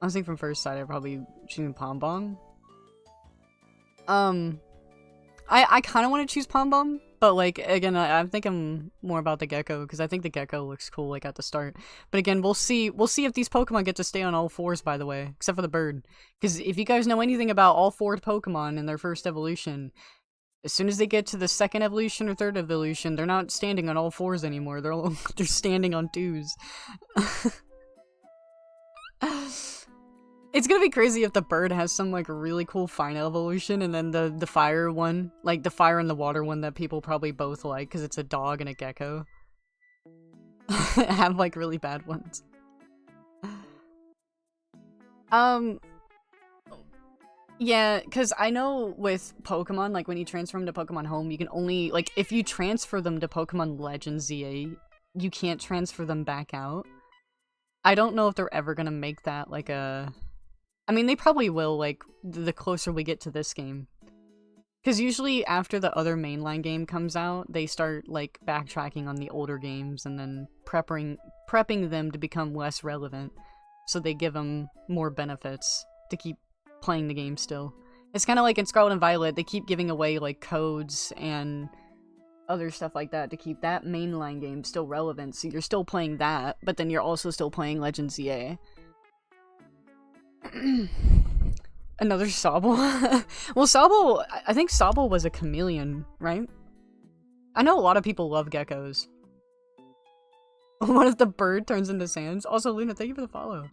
Honestly, from first sight, I'd probably choose Pom Bomb. I kind of want to choose Pom Bomb, but like again, I'm thinking more about the Gecko because I think the Gecko looks cool like at the start. But again, we'll see if these Pokemon get to stay on all fours. By the way, except for the bird, because if you guys know anything about all four Pokemon in their first evolution. As soon as they get to the second evolution or third evolution, they're not standing on all fours anymore. They're standing on twos. It's gonna be crazy if the bird has some like really cool final evolution, and then the fire one, like the fire and the water one that people probably both like because it's a dog and a gecko, have like really bad ones. Yeah, because I know with Pokemon, like when you transfer them to Pokemon Home, you can only, like, if you transfer them to Pokemon Legends ZA, you can't transfer them back out. I don't know if they're ever gonna make that, like, a... I mean, they probably will, like, the closer we get to this game. Because usually after the other mainline game comes out, they start, like, backtracking on the older games and then prepping them to become less relevant. So they give them more benefits to keep playing the game still. It's kind of like in Scarlet and Violet, they keep giving away like codes and other stuff like that to keep that mainline game still relevant, so you're still playing that, but then you're also still playing Legends ZA. Another Sobble? Well, Sobble, I think Sobble was a chameleon, right? I know a lot of people love geckos. What if the bird turns into sands? Also, Luna, thank you for the follow.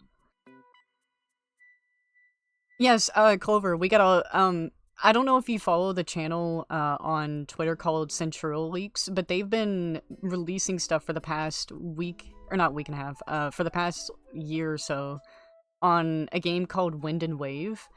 Yes, Clover, we got a, I don't know if you follow the channel, on Twitter called Central Leaks, but they've been releasing stuff for the past week, or not week and a half, for the past year or so, on a game called Wind and Wave,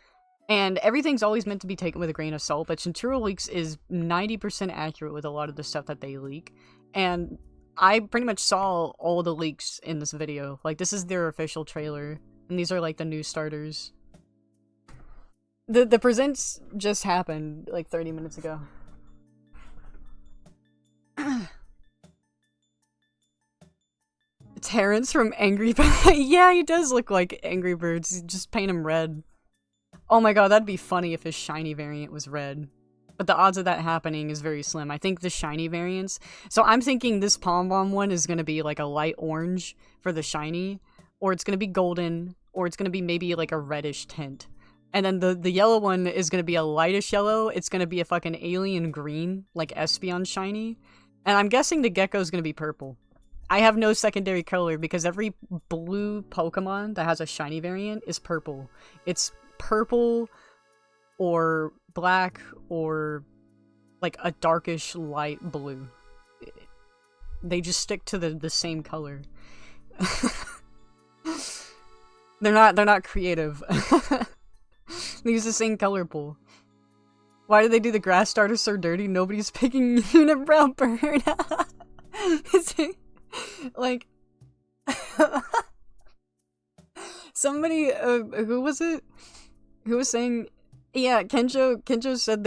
and everything's always meant to be taken with a grain of salt, but Central Leaks is 90% accurate with a lot of the stuff that they leak, and I pretty much saw all the leaks in this video. Like, this is their official trailer, and these are, like, the new starters. The presents just happened, like, 30 minutes ago. Terrence from Angry Birds. Yeah, he does look like Angry Birds. Just paint him red. Oh my god, that'd be funny if his shiny variant was red. But the odds of that happening is very slim. I think the shiny variants... So I'm thinking this Pom Bomb one is gonna be like a light orange for the shiny, or it's gonna be golden, or it's gonna be maybe like a reddish tint. And then the yellow one is gonna be a lightish yellow. It's gonna be a fucking alien green, like Espeon shiny. And I'm guessing the gecko's gonna be purple. I have no secondary color because every blue Pokemon that has a shiny variant is purple. It's purple, or black or like a darkish light blue. They just stick to the same color. They're not creative. They use the same color pool. Why do they do the grass starter so dirty? Nobody's picking unibrow bird. Like somebody who was it? Who was saying, yeah, Kenjo said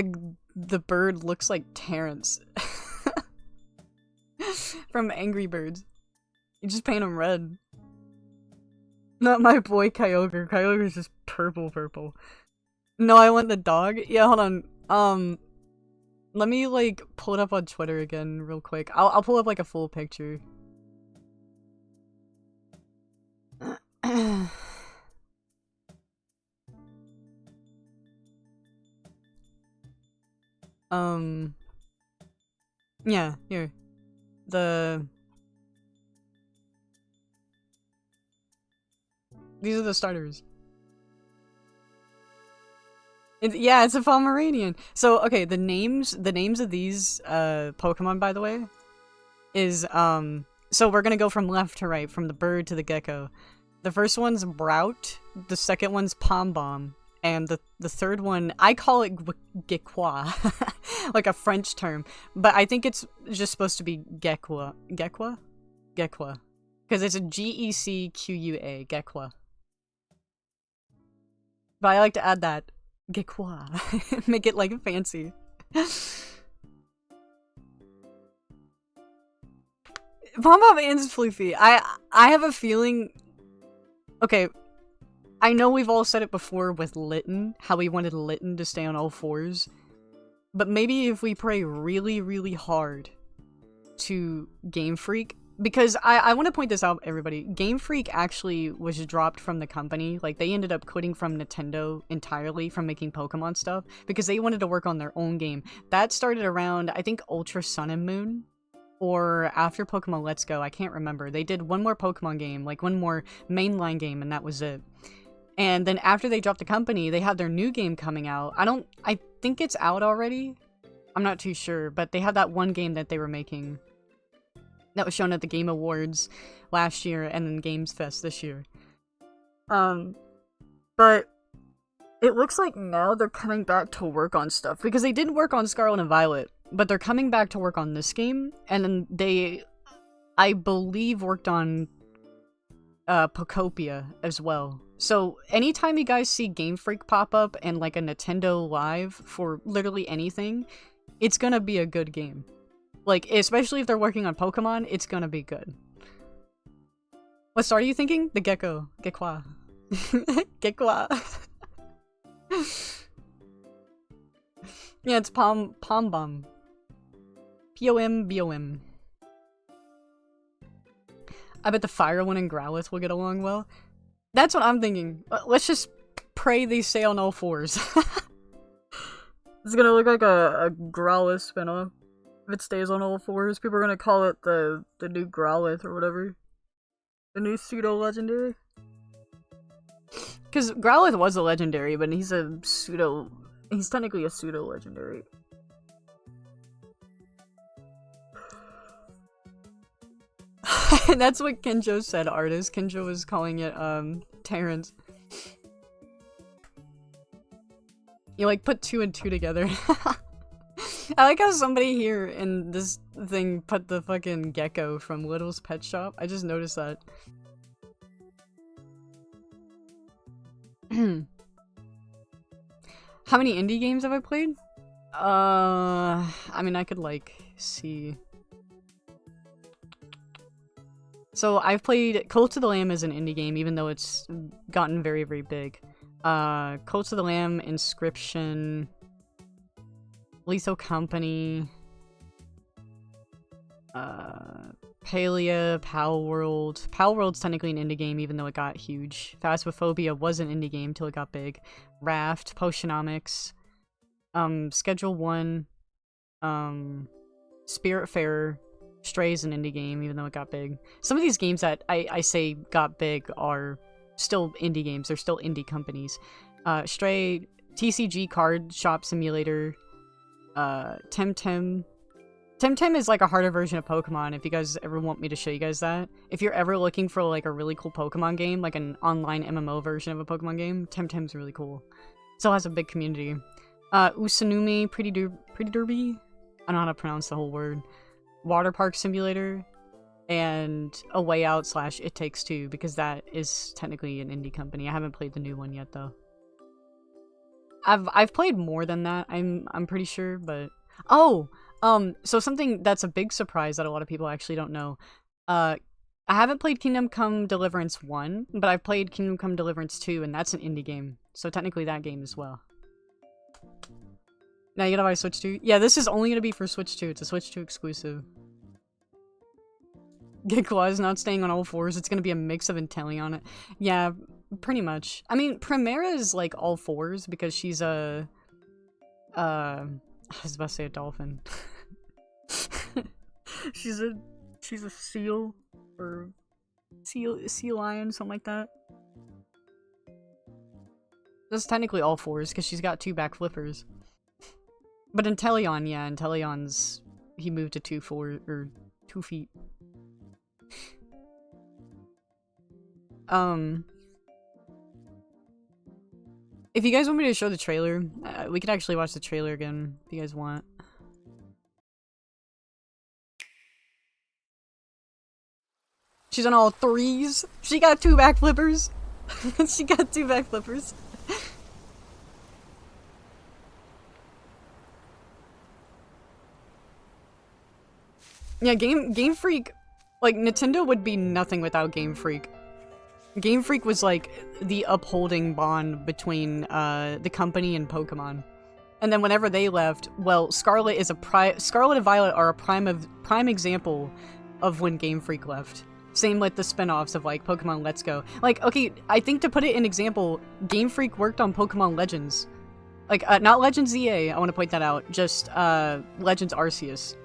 the bird looks like Terrence from Angry Birds. You just paint him red. Not my boy Kyogre. Kyogre's just purple. No, I want the dog. Yeah, hold on. Let me like pull it up on Twitter again real quick. I'll pull up like a full picture. Yeah, here. These are the starters. Yeah, it's a Pomeranian. So, okay, the names of these Pokemon, by the way, is so we're gonna go from left to right, from the bird to the gecko. The first one's Brout, the second one's Pom Bomb, and the third one, I call it Gekwa, like a French term, but I think it's just supposed to be Gekwa, because it's a G-E-C-Q-U-A, Gekwa. But I like to add that. Gekwa. Make it, like, fancy. Pom-Pom and Floofy. I have a feeling... Okay, I know we've all said it before with Litten, how we wanted Litten to stay on all fours. But maybe if we pray really, really hard to Game Freak... Because I want to point this out, everybody. Game Freak actually was dropped from the company. Like, they ended up quitting from Nintendo entirely from making Pokemon stuff because they wanted to work on their own game. That started around, I think, Ultra Sun and Moon, or after Pokemon Let's Go. I can't remember. They did one more Pokemon game, like one more mainline game, and that was it. And then after they dropped the company, they had their new game coming out. I think it's out already. I'm not too sure, but they had that one game that they were making that was shown at the Game Awards last year and then Games Fest this year. But it looks like now they're coming back to work on stuff because they did work on Scarlet and Violet, but they're coming back to work on this game, and then they, I believe, worked on Pokopia as well. So anytime you guys see Game Freak pop up and like a Nintendo Live for literally anything, it's gonna be a good game. Like, especially if they're working on Pokemon, it's gonna be good. What star are you thinking? The Gecko. Gekwa. Gekwa. Yeah, it's Pom Bomb. P-O-M-B-O-M. I bet the Fire one and Growlithe will get along well. That's what I'm thinking. Let's just pray they stay on all fours. It's gonna look like a Growlithe spinoff. If it stays on all fours, people are gonna call it the new Growlithe or whatever. The new pseudo-legendary. Because Growlithe was a legendary, but he's technically a pseudo-legendary. That's what Kenjo said, artist. Kenjo was calling it, Terrence. You, like, put 2 and 2 together. I like how somebody here in this thing put the fucking gecko from Little's Pet Shop. I just noticed that. How many indie games have I played? I mean, I could, like, see. So, I've played Cult of the Lamb as an indie game, even though it's gotten very, very big. Cult of the Lamb, Inscription, Lethal Company, Palia, Palworld. Palworld's technically an indie game, even though it got huge. Phasmophobia was an indie game till it got big. Raft, Potionomics, Schedule 1, Spiritfarer, Stray's an indie game, even though it got big. Some of these games that I say got big are still indie games. They're still indie companies. Stray TCG Card Shop Simulator, Temtem. Temtem is like a harder version of Pokemon, if you guys ever want me to show you guys that. If you're ever looking for like a really cool Pokemon game, like an online MMO version of a Pokemon game, Temtem's really cool. Still has a big community. Usanumi, Pretty Derby? I don't know how to pronounce the whole word. Water Park Simulator, and A Way Out / It Takes Two, because that is technically an indie company. I haven't played the new one yet though. I've played more than that, I'm pretty sure, but so something that's a big surprise that a lot of people actually don't know. I haven't played Kingdom Come Deliverance 1, but I've played Kingdom Come Deliverance 2, and that's an indie game. So technically that game as well. Now you gotta buy Switch 2? Yeah, this is only gonna be for Switch 2. It's a Switch 2 exclusive. Gekla is not staying on all fours. It's gonna be a mix of Inteleon. Yeah, pretty much. I mean, Primera is like all fours because she's a... I was about to say a dolphin. she's a seal, or sea lion, something like that. That's technically all fours because she's got 2 back flippers. But Inteleon, yeah, Inteleon's he moved to 2 feet. If you guys want me to show the trailer, we could actually watch the trailer again if you guys want. She's on all 3s. She got 2 back flippers. She got 2 back flippers. Yeah, Game Freak, like, Nintendo would be nothing without Game Freak. Game Freak was like the upholding bond between the company and Pokemon. And then whenever they left, well, Scarlet and Violet are a prime example of when Game Freak left. Same with the spin-offs of like Pokemon Let's Go. Like, okay, I think to put it in example, Game Freak worked on Pokemon Legends. Like, not Legends ZA, I want to point that out, just Legends Arceus.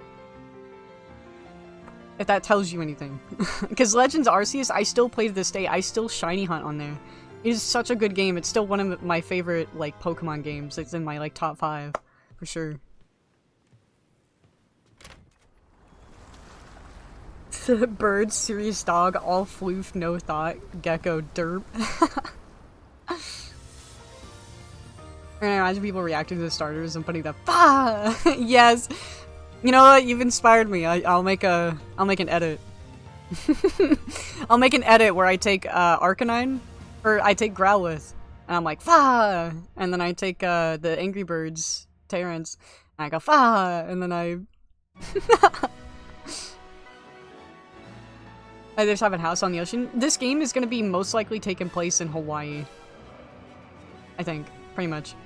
If that tells you anything. Because Legends Arceus, I still play to this day. I still shiny hunt on there. It is such a good game. It's still one of my favorite, like, Pokemon games. It's in my, like, top 5. For sure. Bird, serious dog, all floof, no thought, gecko, derp. I imagine people reacting to the starters and putting the FAH! Yes! You know what? You've inspired me. I'll make an edit. I'll make an edit where I take Arcanine, or I take Growlithe, and I'm like FAH, and then I take the Angry Birds Terrence, and I go FAH, and then I just have a house on the ocean. This game is gonna be most likely taking place in Hawaii. I think, pretty much.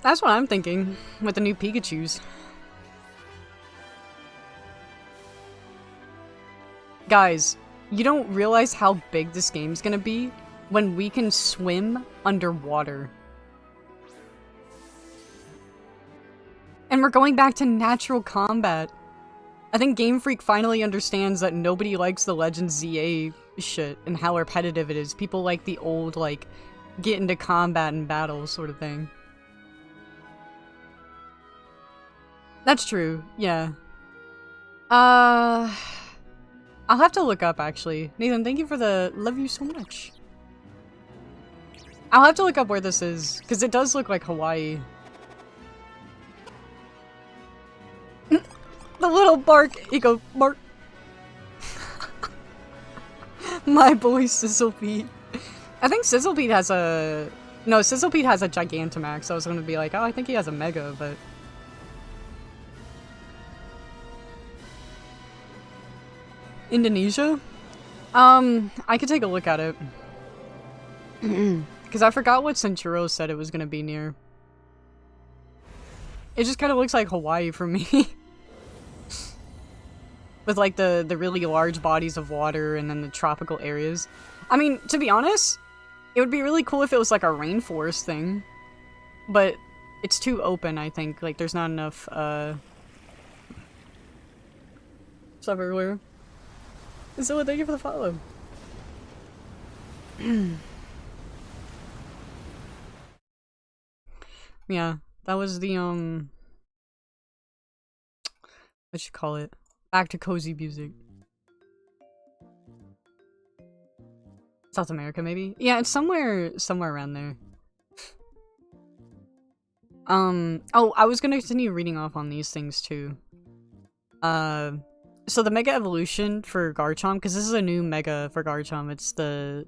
That's what I'm thinking, with the new Pikachus. Guys, you don't realize how big this game's gonna be when we can swim underwater. And we're going back to natural combat. I think Game Freak finally understands that nobody likes the Legends ZA shit and how repetitive it is. People like the old, like, get into combat and battle sort of thing. That's true, yeah. I'll have to look up, actually. Nathan, thank you for the love you so much. I'll have to look up where this is, because it does look like Hawaii. The little bark, eco bark. My boy Sizzlebeat. I think Sizzlebeat has a... No, Sizzlebeat has a Gigantamax. I was gonna be like, oh, I think he has a Mega, but... Indonesia? I could take a look at it. Because I forgot what Centuro said it was gonna be near. It just kind of looks like Hawaii for me. With like the really large bodies of water and then the tropical areas. I mean, to be honest, it would be really cool if it was like a rainforest thing. But it's too open, I think. Like, there's not enough, stuff everywhere. So thank you for the follow. Yeah, that was the what you call it? Back to cozy music. South America, maybe? Yeah, it's somewhere around there. Oh, I was gonna continue reading off on these things too. So the Mega Evolution for Garchomp, because this is a new Mega for Garchomp, it's the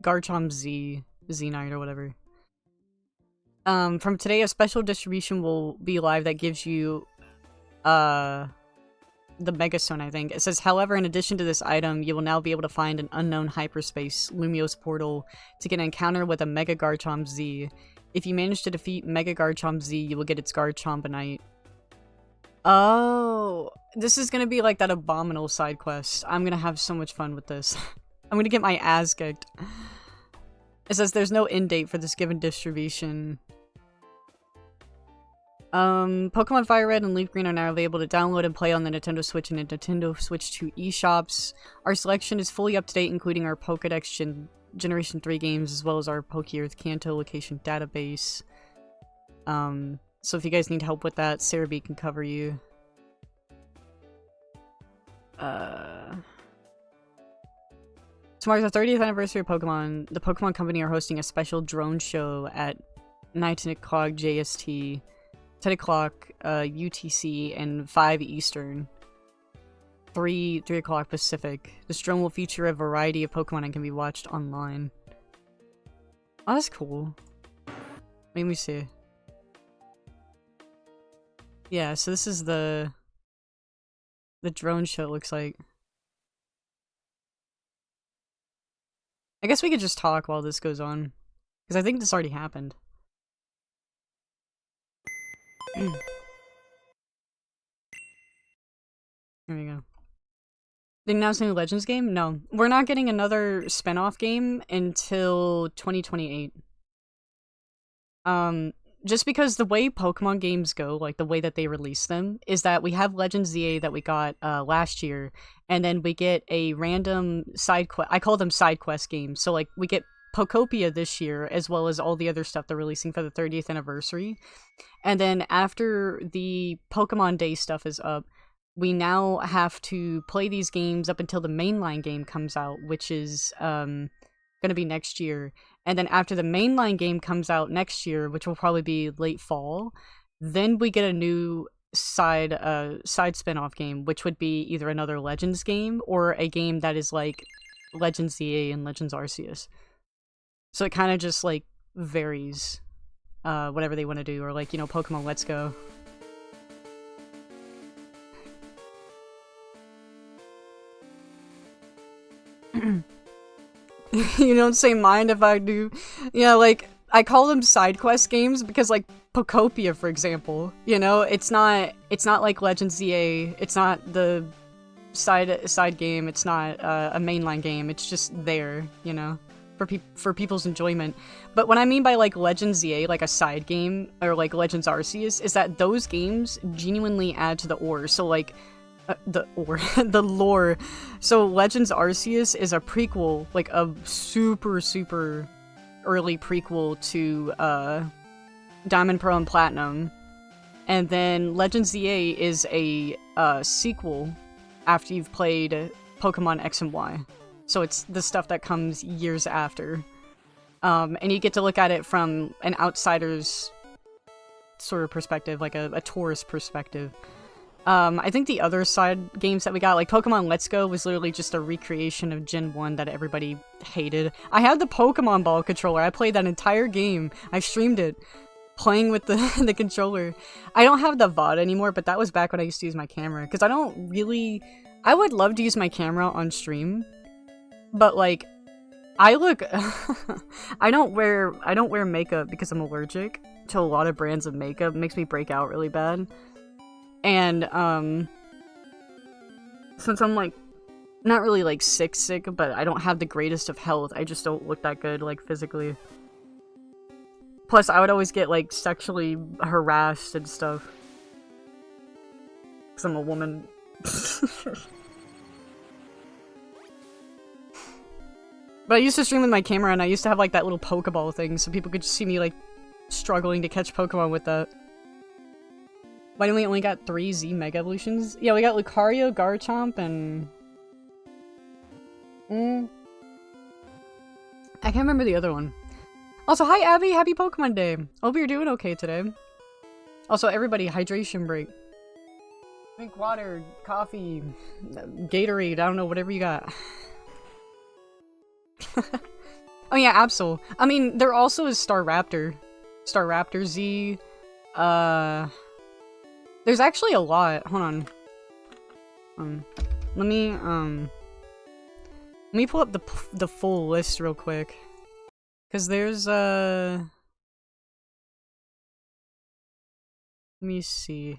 Garchomp Z Knight or whatever. From today, a special distribution will be live that gives you, the Mega Stone, I think. It says, however, in addition to this item, you will now be able to find an unknown hyperspace, Lumiose Portal, to get an encounter with a Mega Garchomp Z. If you manage to defeat Mega Garchomp Z, you will get its Garchompionite. Oh, this is gonna be like that abominable side quest. I'm gonna have so much fun with this. I'm gonna get my ass kicked. It says there's no end date for this given distribution. Pokemon Fire Red and Leaf Green are now available to download and play on the Nintendo Switch and the Nintendo Switch 2 eShops. Our selection is fully up to date, including our Pokédex Generation 3 games, as well as our Poké-Earth Kanto location database. So if you guys need help with that, Sarah B can cover you. Tomorrow's the 30th anniversary of Pokemon. The Pokemon Company are hosting a special drone show at 9 o'clock JST, 10 o'clock UTC, and 5 Eastern. 3 o'clock Pacific. This drone will feature a variety of Pokemon and can be watched online. Oh, that's cool. Let me see. Yeah, so this is the drone show, it looks like. I guess we could just talk while this goes on, because I think this already happened. Here we go. They announced a new Legends game? No. We're not getting another spin-off game until 2028. Just because the way Pokemon games go, like the way that they release them, is that we have Legends ZA that we got last year, and then we get a random side quest. I call them side quest games. So like we get Pokopia this year, as well as all the other stuff they're releasing for the 30th anniversary. And then after the Pokemon Day stuff is up, we now have to play these games up until the mainline game comes out, which is going to be next year. And then after the mainline game comes out next year, which will probably be late fall, then we get a new side spin-off game, which would be either another Legends game or a game that is like Legends ZA and Legends Arceus. So it kind of just like varies whatever they want to do, or like, you know, Pokemon Let's Go. You don't say mind if I do. Yeah, like, I call them side quest games because, like, Pokopia, for example, you know, it's not like Legends ZA, it's not the side game, it's not a mainline game, it's just there, you know, for people's enjoyment. But what I mean by, like, Legends ZA, like a side game, or like Legends Arceus, is that those games genuinely add to the lore. So, like, the lore. So Legends Arceus is a prequel, like a super early prequel to Diamond, Pearl, and Platinum. And then Legends ZA is a sequel after you've played Pokemon X and Y. So it's the stuff that comes years after. And you get to look at it from an outsider's sort of perspective, like a tourist perspective. I think the other side games that we got, like Pokemon Let's Go, was literally just a recreation of Gen 1 that everybody hated. I had the Pokemon Ball controller. I played that entire game. I streamed it, playing with the controller. I don't have the VOD anymore, but that was back when I used to use my camera. Because I would love to use my camera on stream, but like, I don't wear makeup because I'm allergic to a lot of brands of makeup. It makes me break out really bad. And, since I'm, like, not really, like, sick, but I don't have the greatest of health, I just don't look that good, like, physically. Plus, I would always get, like, sexually harassed and stuff. Because I'm a woman. But I used to stream with my camera, and I used to have like that little Pokeball thing, so people could just see me like struggling to catch Pokemon with that. Why do we only got 3 Z Mega Evolutions? Yeah, we got Lucario, Garchomp, and... I can't remember the other one. Also, hi Abby! Happy Pokemon Day! Hope you're doing okay today. Also, everybody, hydration break. Drink water, coffee, Gatorade, I don't know, whatever you got. Oh yeah, Absol. I mean, there also is Staraptor. Staraptor Z. There's actually a lot. Hold on. Let me pull up the full list real quick. Cause there's let me see.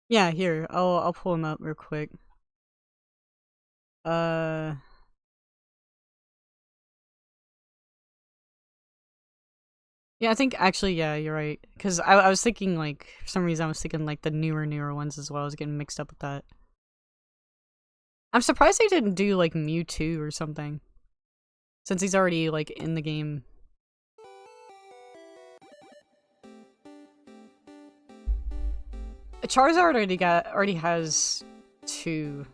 Yeah, here. I'll pull them up real quick. Yeah, I think actually, yeah, you're right. Cause I was thinking like for some reason I was thinking like the newer ones as well. I was getting mixed up with that. I'm surprised they didn't do like Mewtwo or something. Since he's already like in the game. Charizard already has 2.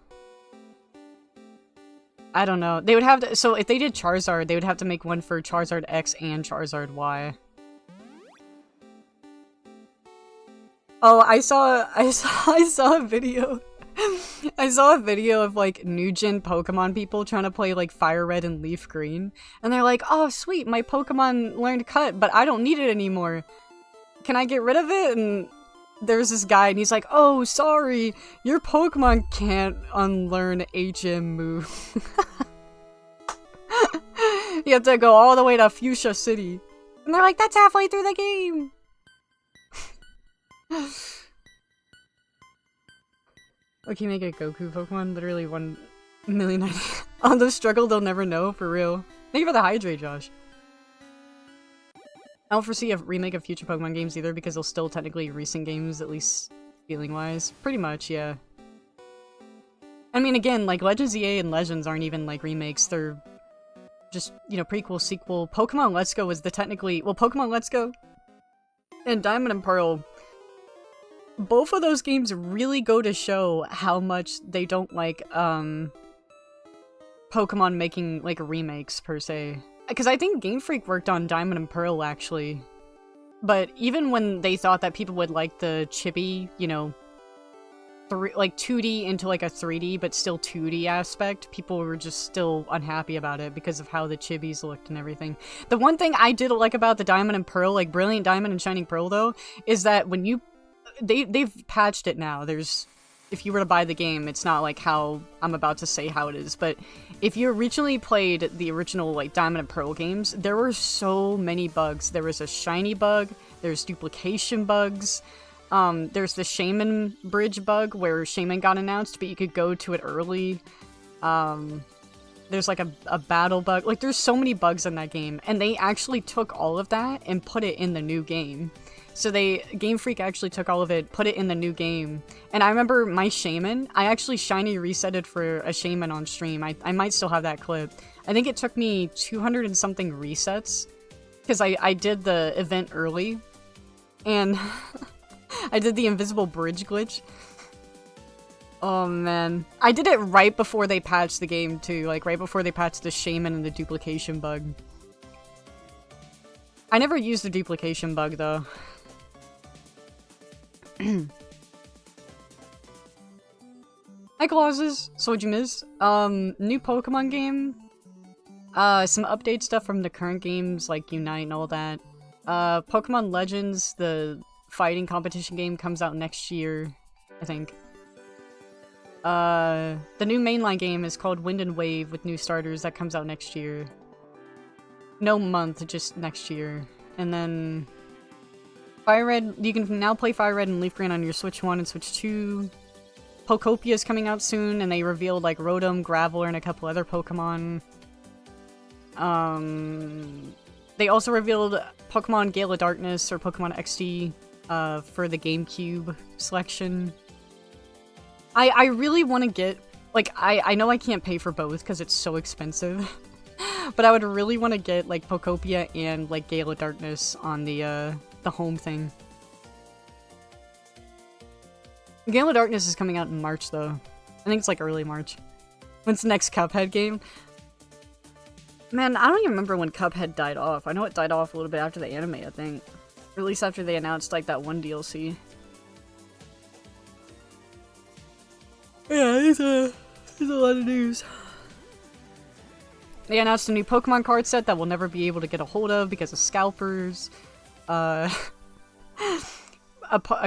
I don't know. They would have to, so if they did Charizard, they would have to make one for Charizard X and Charizard Y. Oh, I saw a video. I saw a video of like new gen Pokemon people trying to play like Fire Red and Leaf Green, and they're like, "Oh, sweet, my Pokemon learned Cut, but I don't need it anymore. Can I get rid of it?" And there's this guy, and he's like, "Oh, sorry, your Pokemon can't unlearn HM move. You have to go all the way to Fuchsia City." And they're like, "That's halfway through the game." Okay, make a Goku Pokemon, literally 1,000,000. On the struggle they'll never know, for real. Thank you for the hydrate, Josh. I don't foresee a remake of future Pokemon games either, because they'll still technically recent games, at least feeling-wise. Pretty much, yeah. I mean, again, like, Legends EA and Legends aren't even, like, remakes, they're just, you know, prequel, sequel. Pokemon Let's Go is the technically... Well, Pokemon Let's Go and Diamond and Pearl, both of those games really go to show how much they don't like, Pokemon making, like, remakes, per se. Because I think Game Freak worked on Diamond and Pearl, actually. But even when they thought that people would like the chibi, you know, like 2D into like a 3D, but still 2D aspect, people were just still unhappy about it because of how the chibis looked and everything. The one thing I did like about the Diamond and Pearl, like Brilliant Diamond and Shining Pearl, though, is that when you... They've patched it now. There's... If you were to buy the game, it's not like how I'm about to say how it is, but if you originally played the original, like, Diamond and Pearl games, there were so many bugs. There was a shiny bug, there's duplication bugs, there's the Shaman bridge bug where Shaman got announced, but you could go to it early. There's like a battle bug. Like, there's so many bugs in that game, and they actually took all of that and put it in the new game. So Game Freak actually took all of it, put it in the new game. And I remember my Shaman, I actually shiny resetted for a Shaman on stream. I might still have that clip. I think it took me 200 and something resets, because I did the event early, and I did the invisible bridge glitch. Oh man. I did it right before they patched the game too, like right before they patched the Shaman and the duplication bug. I never used the duplication bug though. Hi Colossus! So what'd you miss? New Pokemon game. Some update stuff from the current games like Unite and all that. Pokemon Legends, the fighting competition game, comes out next year, I think. The new mainline game is called Wind and Wave with new starters, that comes out next year. No month, just next year. And then Fire Red, you can now play Fire Red and Leaf Green on your Switch 1 and Switch 2. Pokopia is coming out soon, and they revealed like Rotom, Graveler, and a couple other Pokemon. They also revealed Pokemon Gale of Darkness or Pokemon XD for the GameCube selection. I really want to get, like, I know I can't pay for both because it's so expensive, but I would really want to get, like, Pokopia and, like, Gale of Darkness on the home thing. Gale of Darkness is coming out in March, though. I think it's, like, early March. When's the next Cuphead game? Man, I don't even remember when Cuphead died off. I know it died off a little bit after the anime, I think. Or at least after they announced, like, that one DLC. Yeah, there's a lot of news. They announced a new Pokemon card set that we'll never be able to get a hold of because of scalpers. A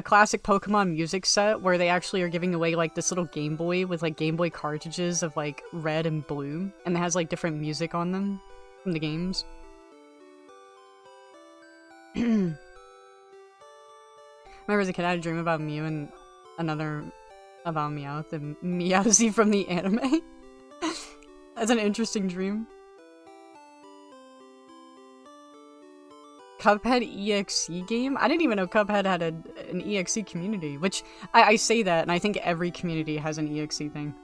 classic Pokemon music set where they actually are giving away, like, this little Game Boy with, like, Game Boy cartridges of, like, red and blue. And it has, like, different music on them from the games. Remember as a kid, I had a dream about Mew and another about Meowth and Meowsy from the anime. That's an interesting dream. Cuphead EXE game? I didn't even know Cuphead had an EXE community, which I say that, and I think every community has an EXE thing.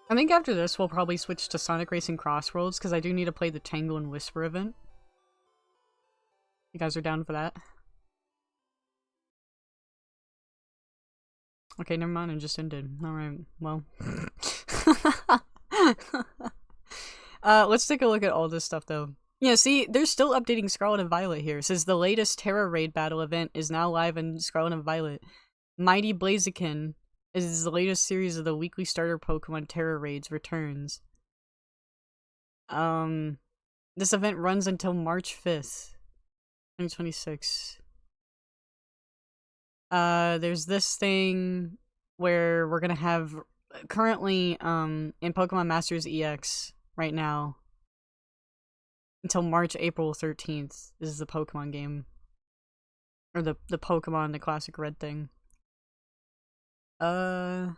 I think after this, we'll probably switch to Sonic Racing Crossroads, because I do need to play the Tangle and Whisper event. You guys are down for that? Okay, never mind, it just ended. Alright, well. Let's take a look at all this stuff, though. Yeah, see, they're still updating Scarlet and Violet here. It says the latest Terra Raid battle event is now live in Scarlet and Violet. Mighty Blaziken is the latest series of the weekly starter Pokemon Terra Raids returns. This event runs until March 5th, 2026. There's this thing where we're gonna have currently in Pokemon Masters EX right now until April 13th is the Pokemon game. Or the Pokemon, the classic red thing. Oh,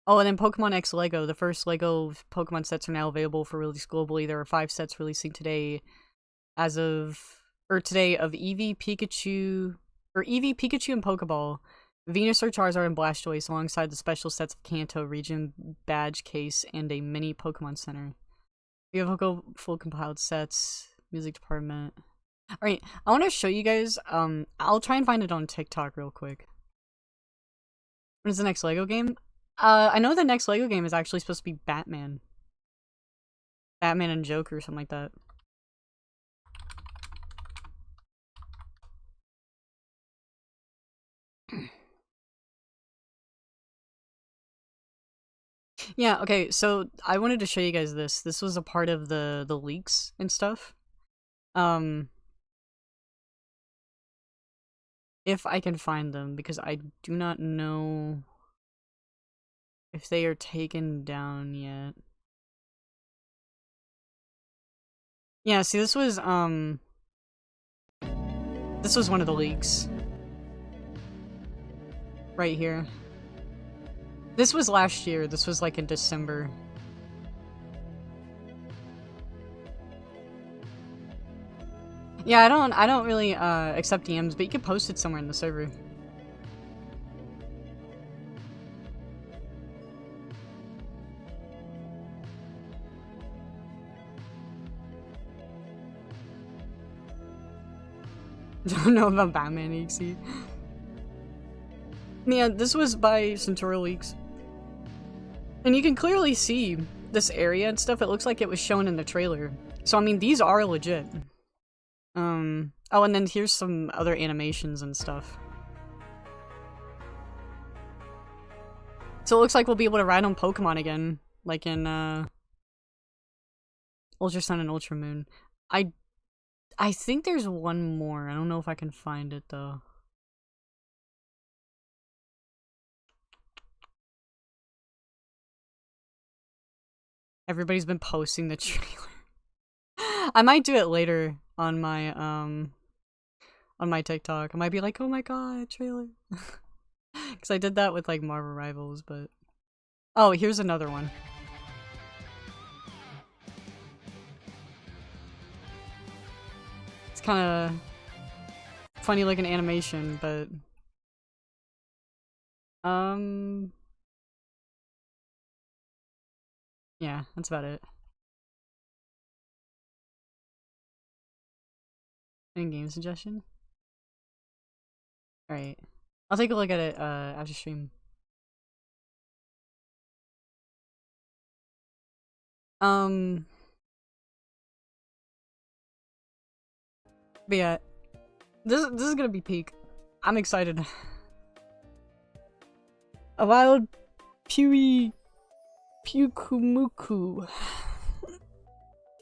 and then Pokemon X Lego. The first Lego Pokemon sets are now available for release globally. There are 5 sets releasing today today of Eevee, Pikachu and Pokeball, Venusaur, Charizard, and Blastoise alongside the special sets of Kanto, Region, Badge Case, and a mini Pokemon Center. We have full compiled sets, music department. Alright, I want to show you guys, I'll try and find it on TikTok real quick. When is the next Lego game? I know the next Lego game is actually supposed to be Batman. Batman and Joker or something like that. Yeah, okay, so I wanted to show you guys this. This was a part of the leaks and stuff. If I can find them, because I do not know if they are taken down yet. Yeah, see, this was one of the leaks. Right here. This was last year. This was like in December. Yeah, I don't really accept DMs, but you can post it somewhere in the server. Don't know about Batman EXE. Yeah, this was by Centauro Leaks. And you can clearly see this area and stuff. It looks like it was shown in the trailer. So, I mean, these are legit. Oh, and then here's some other animations and stuff. So it looks like we'll be able to ride on Pokemon again. Like in, Ultra Sun and Ultra Moon. I think there's one more. I don't know if I can find it, though. Everybody's been posting the trailer. I might do it later. on my TikTok. I might be like, oh my god, trailer. Because I did that with like Marvel Rivals, but oh, here's another one. It's kind of funny looking animation, but yeah, that's about it. Any game suggestion? Alright. I'll take a look at it after stream. But yeah, this is gonna be peak. I'm excited. A wild Pukumuku.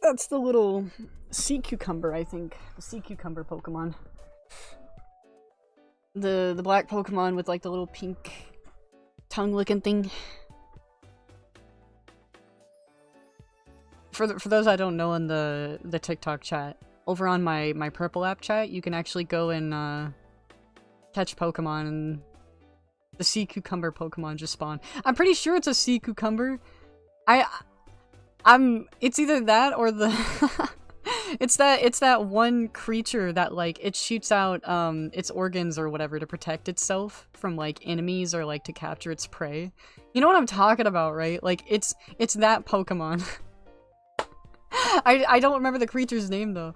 That's the little sea cucumber, I think. The sea cucumber Pokemon. The black Pokemon with like the little pink tongue looking thing. For those I don't know in the TikTok chat, over on my purple app chat, you can actually go and catch Pokemon, and the sea cucumber Pokemon just spawn. I'm pretty sure it's a sea cucumber. It's either that or the it's that one creature that like it shoots out its organs or whatever to protect itself from like enemies or like to capture its prey. You know what I'm talking about, right? Like it's that Pokemon. I don't remember the creature's name though.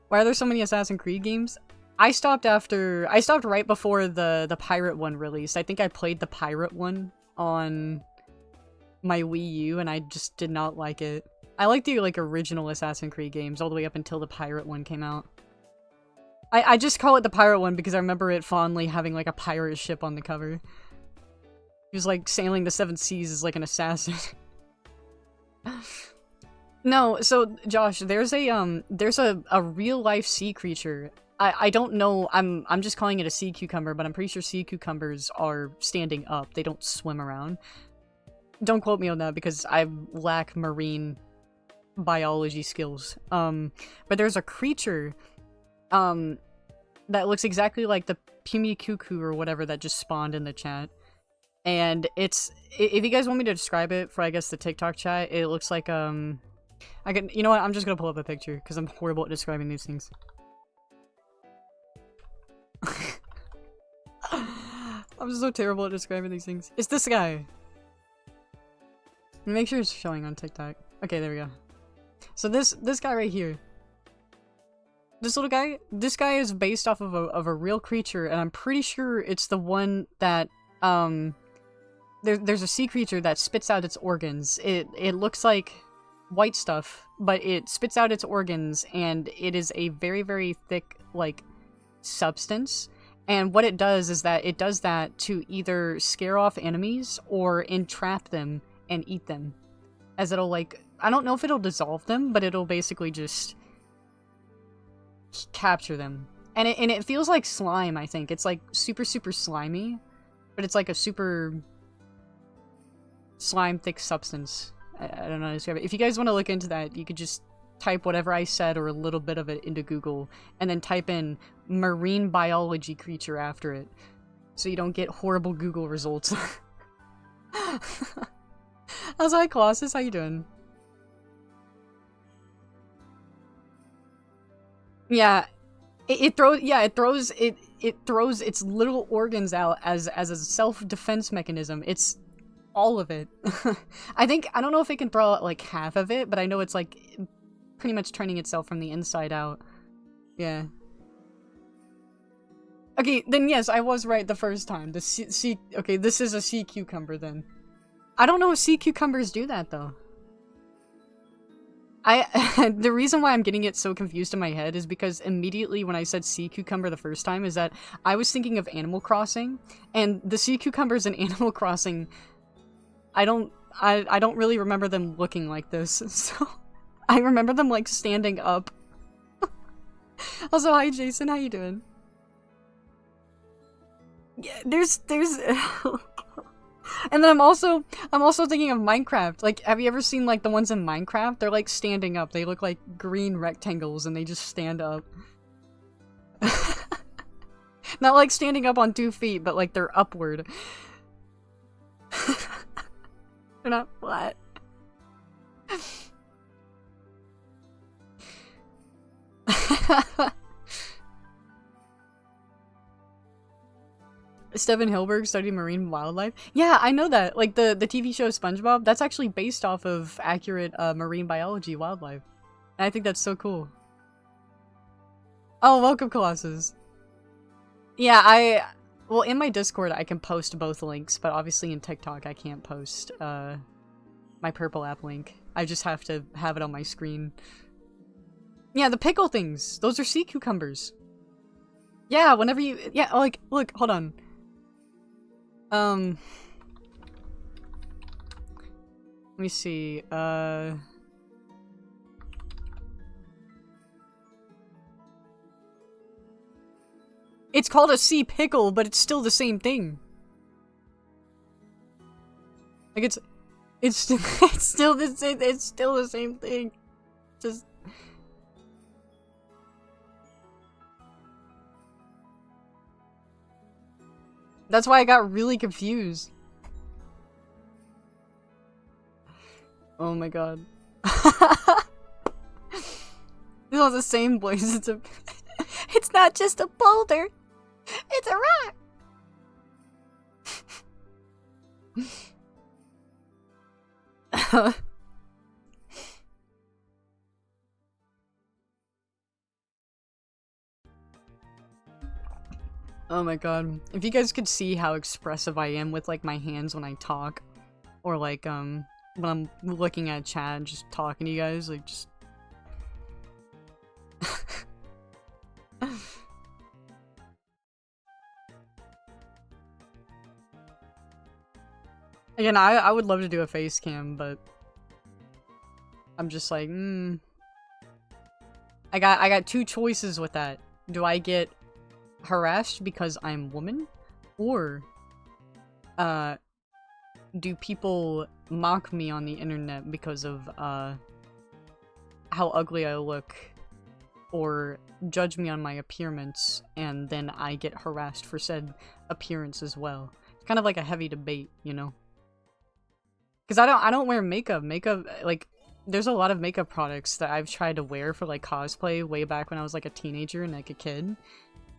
Why are there so many Assassin's Creed games? I stopped right before the pirate one released. I think I played the pirate one on my Wii U and I just did not like it. I like the like original Assassin's Creed games all the way up until the pirate one came out. I just call it the pirate one because I remember it fondly having like a pirate ship on the cover. He was like sailing the seven seas as like an assassin. No, so Josh, there's a real life sea creature. I don't know, I'm just calling it a sea cucumber, but I'm pretty sure sea cucumbers are standing up. They don't swim around. Don't quote me on that because I lack marine biology skills. But there's a creature that looks exactly like the Pumikuku or whatever that just spawned in the chat. And it's, if you guys want me to describe it for I guess the TikTok chat, it looks like you know what, I'm just gonna pull up a picture because I'm horrible at describing these things. I'm so terrible at describing these things. It's this guy. Make sure it's showing on TikTok. Okay, there we go. So this guy right here. This little guy, this guy is based off of a real creature, and I'm pretty sure it's the one that there's a sea creature that spits out its organs. It looks like white stuff, but it spits out its organs, and it is a very, very thick like substance. And what it does is that it does that to either scare off enemies or entrap them and eat them. As it'll like, I don't know if it'll dissolve them, but it'll basically just capture them. And it feels like slime, I think. It's like super, super slimy, but it's like a super slime thick substance. I don't know how to describe it. If you guys want to look into that, you could just type whatever I said or a little bit of it into Google, and then type in marine biology creature after it, so you don't get horrible Google results. How's High Colossus? How you doing? Yeah, it throws its little organs out as a self-defense mechanism. It's all of it. I don't know if it can throw out like half of it, but I know it's like pretty much turning itself from the inside out. Yeah. Okay, then yes, I was right the first time. Okay, this is a sea cucumber then. I don't know if sea cucumbers do that though. The reason why I'm getting it so confused in my head is because immediately when I said sea cucumber the first time is that I was thinking of Animal Crossing, and the sea cucumbers in Animal Crossing, I don't really remember them looking like this, so I remember them like standing up. Also, hi Jason, how you doing? Yeah, there's And then I'm also thinking of Minecraft. Like, have you ever seen like the ones in Minecraft? They're like standing up. They look like green rectangles and they just stand up. Not like standing up on 2 feet, but like they're upward. They're not flat. Steven Hilberg studied marine wildlife. Yeah, I know that. Like the TV show SpongeBob, that's actually based off of accurate marine biology wildlife. And I think that's so cool. Oh, welcome, Colossus. Yeah, well, in my Discord, I can post both links, but obviously in TikTok, I can't post my purple app link. I just have to have it on my screen. Yeah, the pickle things. Those are sea cucumbers. Yeah, whenever you... Yeah, like, look, hold on. Let me see, it's called a sea pickle, but it's still the same thing. Like, it's still the same thing. Just... That's why I got really confused. Oh my god. These are the same voice. It's not just a boulder. It's a rock. Oh my god. If you guys could see how expressive I am with like my hands when I talk, or like when I'm looking at chat and just talking to you guys, like just Again, I would love to do a face cam, but I'm just like, I got 2 choices with that. Do I get harassed because I'm woman, or do people mock me on the internet because of how ugly I look, or judge me on my appearance, and then I get harassed for said appearance as well? It's kind of like a heavy debate, you know? Because I don't wear makeup. Makeup, like, there's a lot of makeup products that I've tried to wear for like cosplay way back when I was like a teenager and like a kid.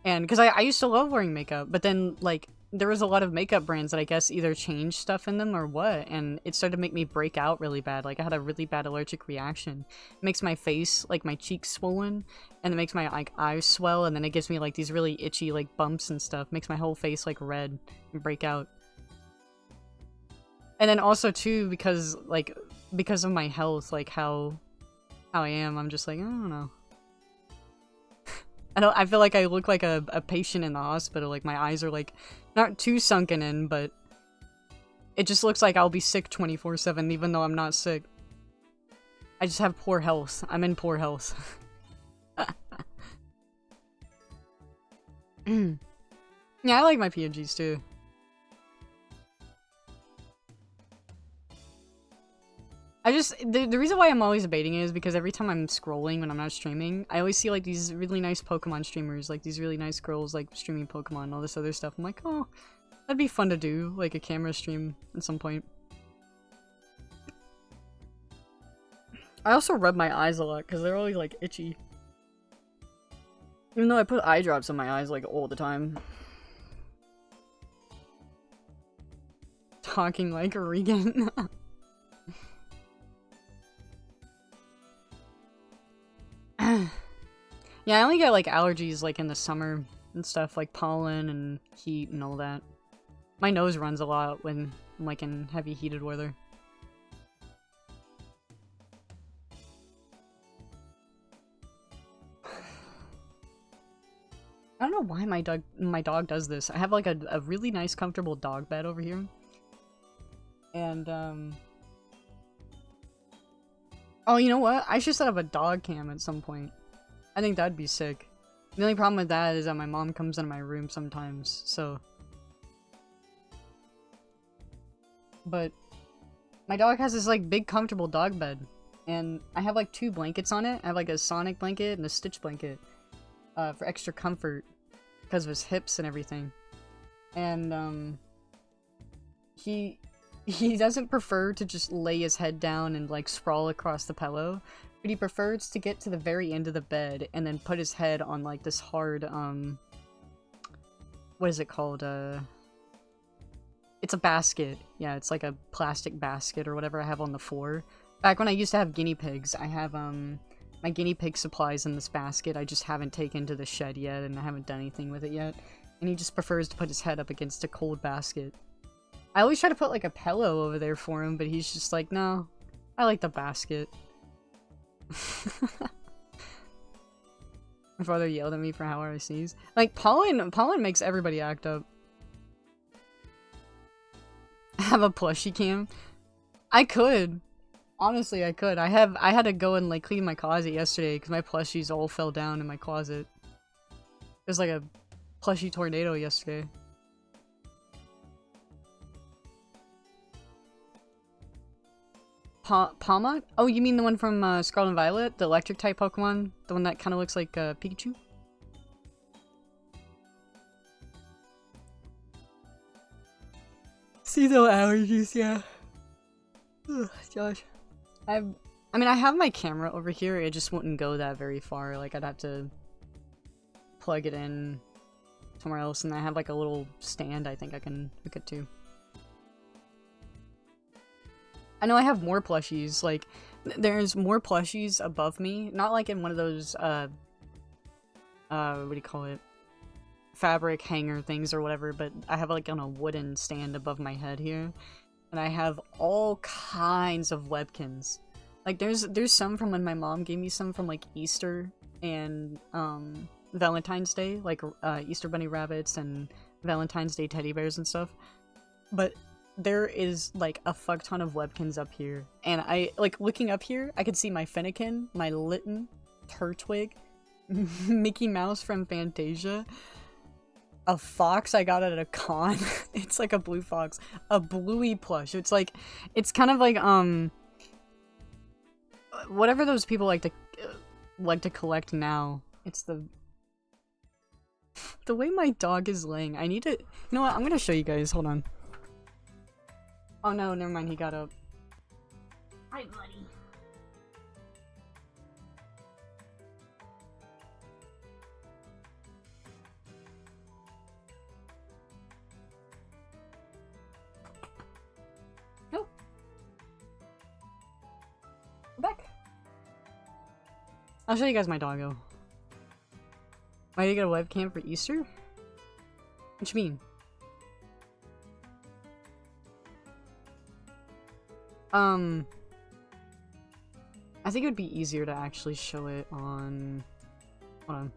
And because I used to love wearing makeup, but then like there was a lot of makeup brands that I guess either changed stuff in them or what, and it started to make me break out really bad. Like I had a really bad allergic reaction. It makes my face, like my cheeks swollen, and it makes my like eyes swell, and then it gives me like these really itchy like bumps and stuff. Makes my whole face like red and break out. And then also too, because of my health, like how I am, I'm just like, I don't know. I feel like I look like a patient in the hospital. Like my eyes are like not too sunken in, but it just looks like I'll be sick 24/7 even though I'm not sick. I just have poor health. I'm in poor health. Yeah, I like my PNGs too. The reason why I'm always debating it is because every time I'm scrolling when I'm not streaming, I always see like these really nice Pokemon streamers, like these really nice girls like streaming Pokemon and all this other stuff. I'm like, oh, that'd be fun to do, like a camera stream at some point. I also rub my eyes a lot because they're always like itchy. Even though I put eye drops on my eyes like all the time. Talking like a Regan. Yeah, I only get like allergies like in the summer and stuff, like pollen and heat and all that. My nose runs a lot when I'm like in heavy heated weather. I don't know why my dog does this. I have like a really nice comfortable dog bed over here. And oh, you know what? I should set up a dog cam at some point. I think that'd be sick. The only problem with that is that my mom comes into my room sometimes, so... But my dog has this like big comfortable dog bed, and I have like 2 blankets on it. I have like a Sonic blanket and a Stitch blanket for extra comfort because of his hips and everything. And he doesn't prefer to just lay his head down and like sprawl across the pillow, but he prefers to get to the very end of the bed and then put his head on like this hard what is it called? It's a basket. Yeah, it's like a plastic basket or whatever I have on the floor. Back when I used to have guinea pigs, I have my guinea pig supplies in this basket. I just haven't taken to the shed yet, and I haven't done anything with it yet. And he just prefers to put his head up against a cold basket. I always try to put like a pillow over there for him, but he's just like, no, I like the basket. My father yelled at me for how I sneeze. Like, pollen makes everybody act up. Have a plushie cam? I could. Honestly, I could. I had to go and like clean my closet yesterday because my plushies all fell down in my closet. It was like a plushie tornado yesterday. Palma? Oh, you mean the one from Scarlet and Violet? The electric type Pokemon? The one that kind of looks like Pikachu? Seasonal allergies, yeah. Ugh, Josh. I mean, I have my camera over here, it just wouldn't go that very far. Like, I'd have to plug it in somewhere else, and I have like a little stand I think I can hook it to. I know I have more plushies, like, there's more plushies above me, not like in one of those, what do you call it? Fabric hanger things or whatever, but I have like on a wooden stand above my head here. And I have all kinds of Webkins. Like, there's some from when my mom gave me some from like Easter and, Valentine's Day, like, Easter bunny rabbits and Valentine's Day teddy bears and stuff. But there is like a fuck ton of Webkins up here, and I like looking up here I could see my Fennekin, my Litten, Turtwig, Mickey Mouse from Fantasia, a fox I got at a con. It's like a blue fox, a Bluey plush. It's like, it's kind of like whatever those people like to collect now. It's the way my dog is laying. I need to, you know what, I'm gonna show you guys, hold on. Oh no, never mind, he got up. Hi, buddy. No. Go back. I'll show you guys my doggo. Why did you get a webcam for Easter? What you mean? I think it would be easier to actually show it on... Hold on.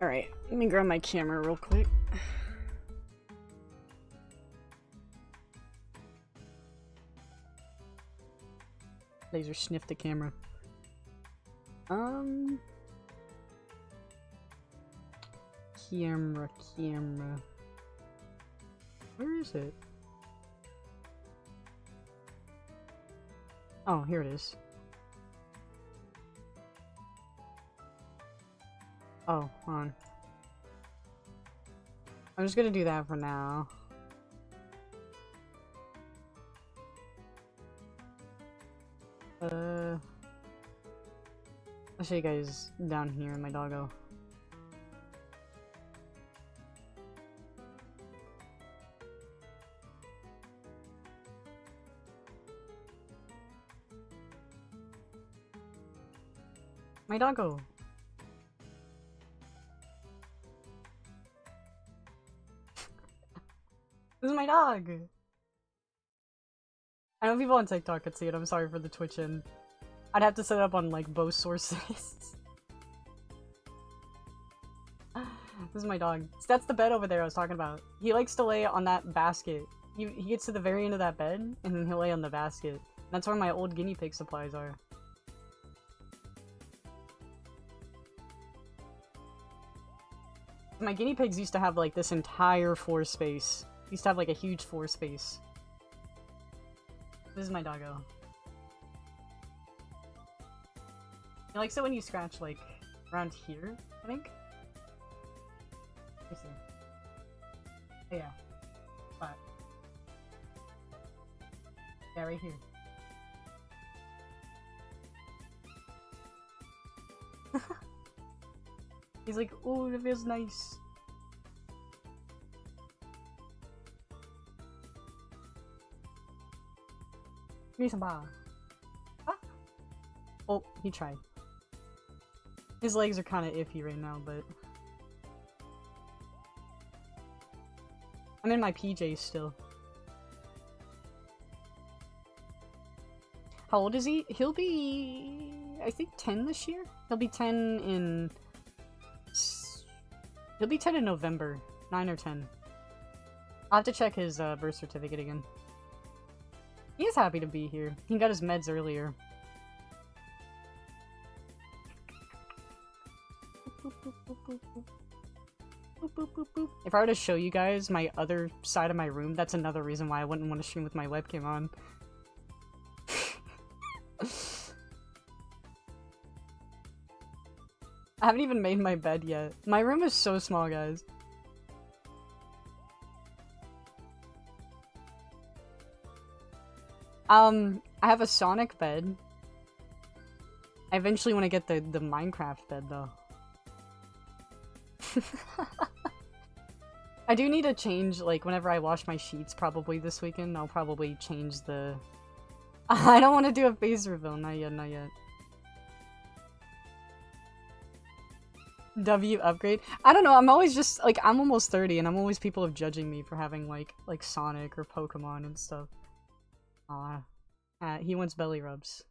Alright, let me grab my camera real quick. Laser sniff the camera. Camera. Where is it? Oh, here it is. Oh, hold on. I'm just gonna do that for now. I'll show you guys down here in my doggo. My doggo. This is my dog. I know people on TikTok could see it. I'm sorry for the Twitch in. I'd have to set it up on like both sources. This is my dog. So that's the bed over there I was talking about. He likes to lay on that basket. He gets to the very end of that bed, and then he'll lay on the basket. That's where my old guinea pig supplies are. My guinea pigs used to have like this entire floor space. Used to have like a huge floor space. This is my doggo. He likes it when you scratch like around here, I think. Let me see. Oh, yeah. Spot. Yeah, right here. He's like, oh, that feels nice. Give me some bar. Ah. Oh, he tried. His legs are kind of iffy right now, but... I'm in my PJs still. How old is he? He'll be... I think 10 this year? He'll be 10 in... He'll be 10 in November. 9 or 10. I'll have to check his birth certificate again. He is happy to be here. He got his meds earlier. If I were to show you guys my other side of my room, that's another reason why I wouldn't want to stream with my webcam on. I haven't even made my bed yet. My room is so small, guys. I have a Sonic bed. I eventually want to get the Minecraft bed, though. I do need to change, like, whenever I wash my sheets, probably this weekend, I'll probably change the... I don't want to do a face reveal, not yet, not yet. W upgrade? I don't know, I'm always just, like, I'm almost 30, and I'm always people of judging me for having, like Sonic or Pokemon and stuff. Aw. He wants belly rubs.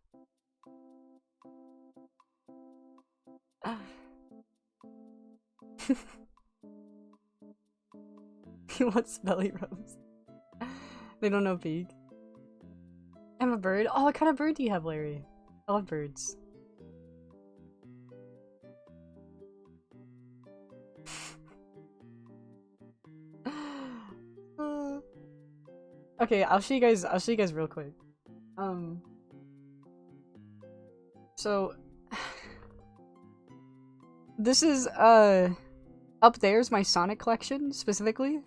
He wants belly rubs. They don't know pig. I'm a bird? Oh, what kind of bird do you have, Larry? I love birds. Okay, I'll show you guys real quick. So this is up there's my Sonic collection specifically.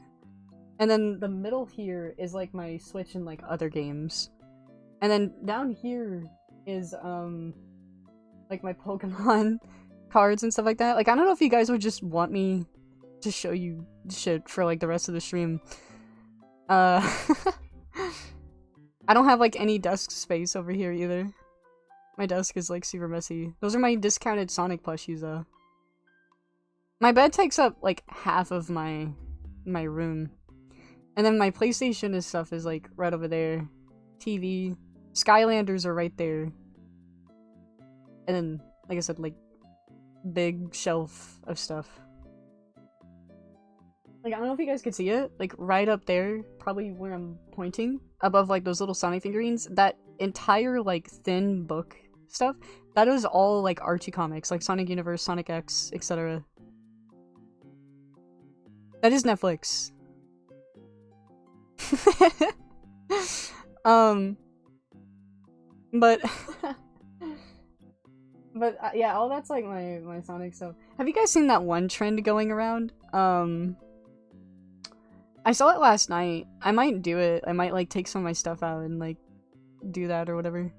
And then the middle here is like my Switch and like other games. And then down here is like my Pokemon cards and stuff like that. Like I don't know if you guys would just want me to show you shit for like the rest of the stream. I don't have like any desk space over here either. My desk is like super messy. Those are my discounted Sonic plushies though. My bed takes up like half of my room. And then my PlayStation and stuff is like right over there. TV. Skylanders are right there. And then, like I said, like big shelf of stuff. Like, I don't know if you guys could see it, like, right up there, probably where I'm pointing, above, like, those little Sonic figurines, that entire, like, thin book stuff, that is all, like, Archie comics, like Sonic Universe, Sonic X, etc. That is Netflix. But... but, yeah, all that's, like, my Sonic stuff. Have you guys seen that one trend going around? I saw it last night. I might do it. I might, like, take some of my stuff out and, like, do that or whatever.